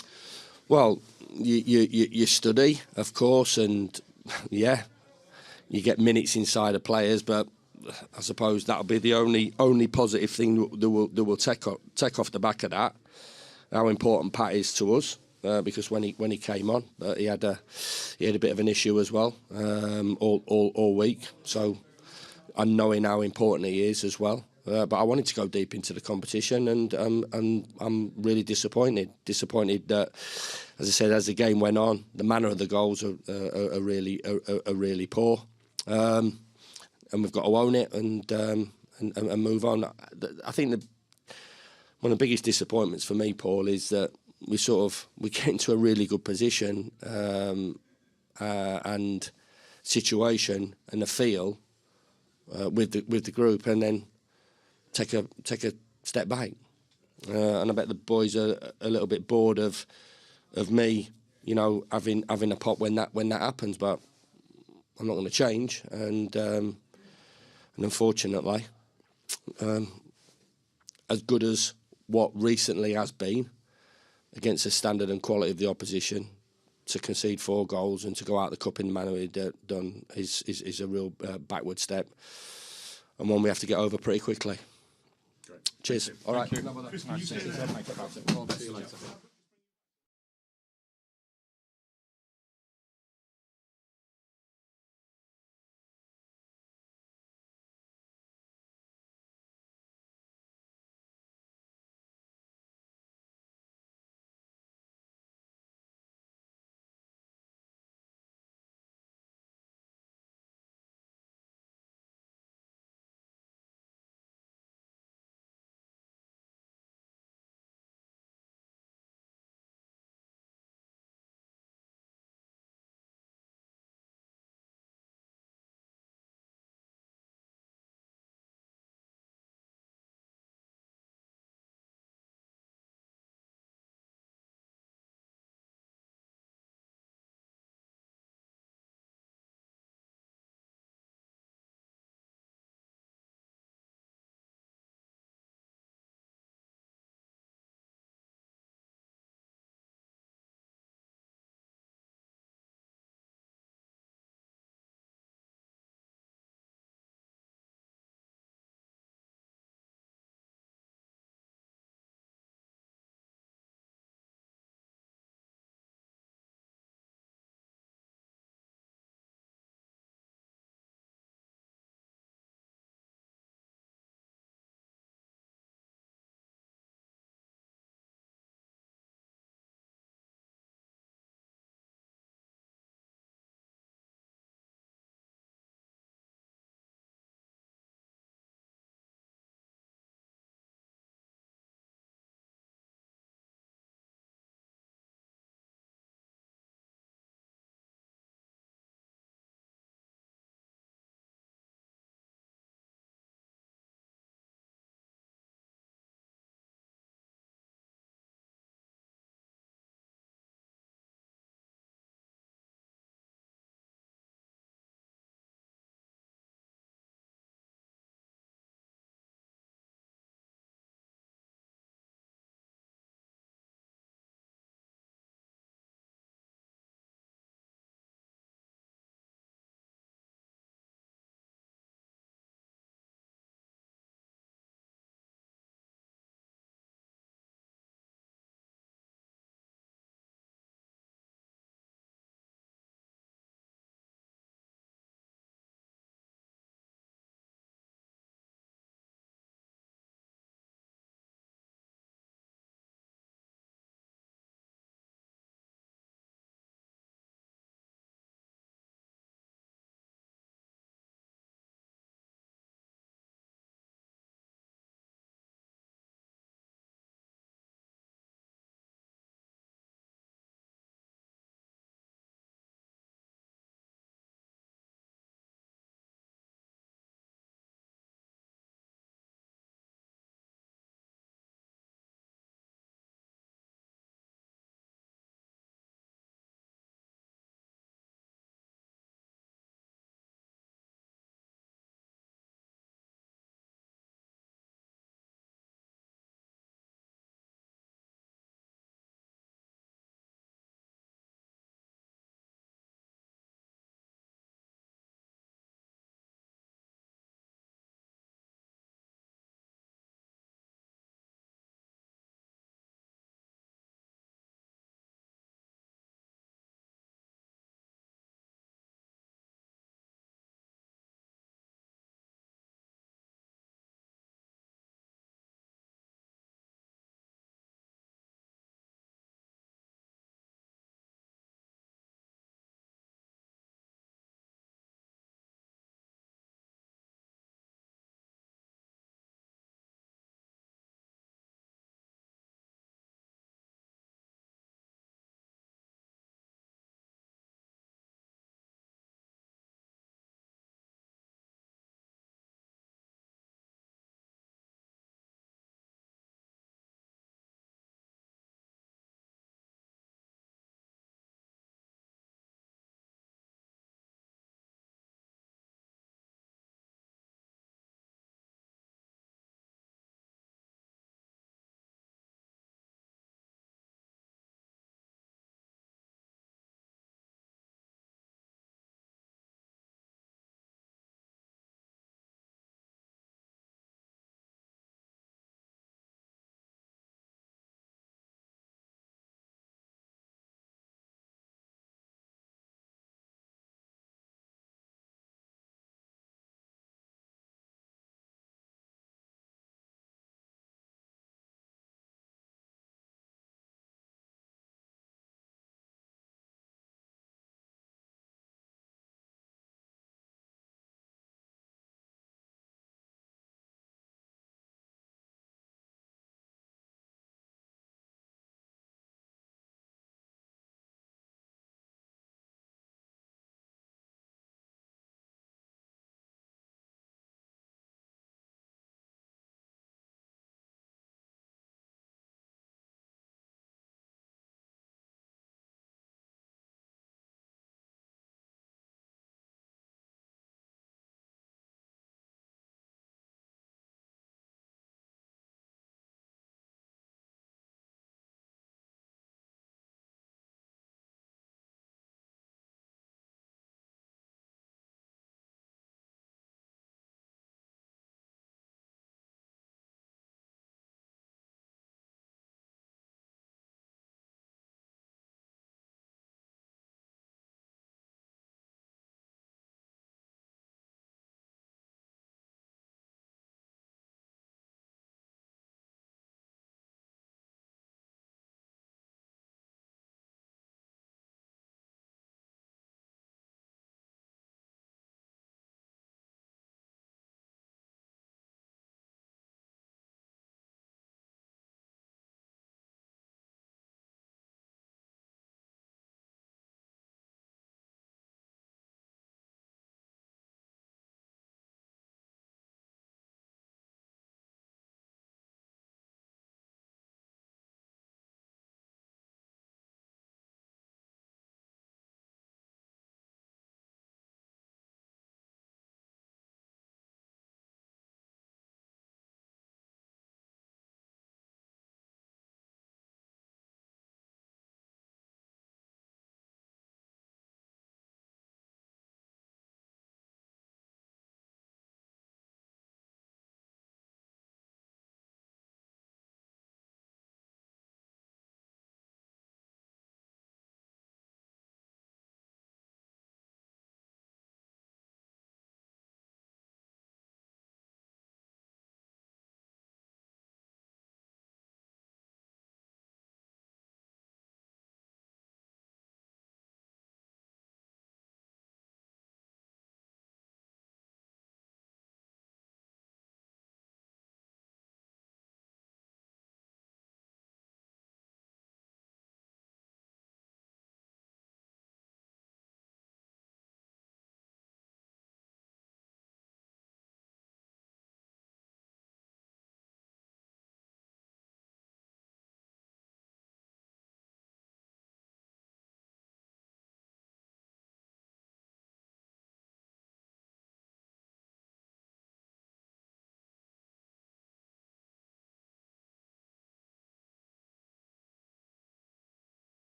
Well, you study, of course, and yeah, you get minutes inside of players, but I suppose that'll be the only positive thing that will take off the back of that. How important Pat is to us, because when he came on, he had a bit of an issue as well all week. So I'm knowing how important he is as well. But I wanted to go deep into the competition, and I'm really disappointed. Disappointed that, as I said, as the game went on, the manner of the goals are really poor. And we've got to own it and move on. I think one of the biggest disappointments for me, Paul, is that we get into a really good position and situation and a feel with the group, and then take a step back. And I bet the boys are a little bit bored of me, having a pop when that happens. But I'm not going to change, and unfortunately, as good as what recently has been against the standard and quality of the opposition, to concede 4 goals and to go out the cup in the manner we've done is a real backward step, and one we have to get over pretty quickly. Great. Cheers. All right. Thank you.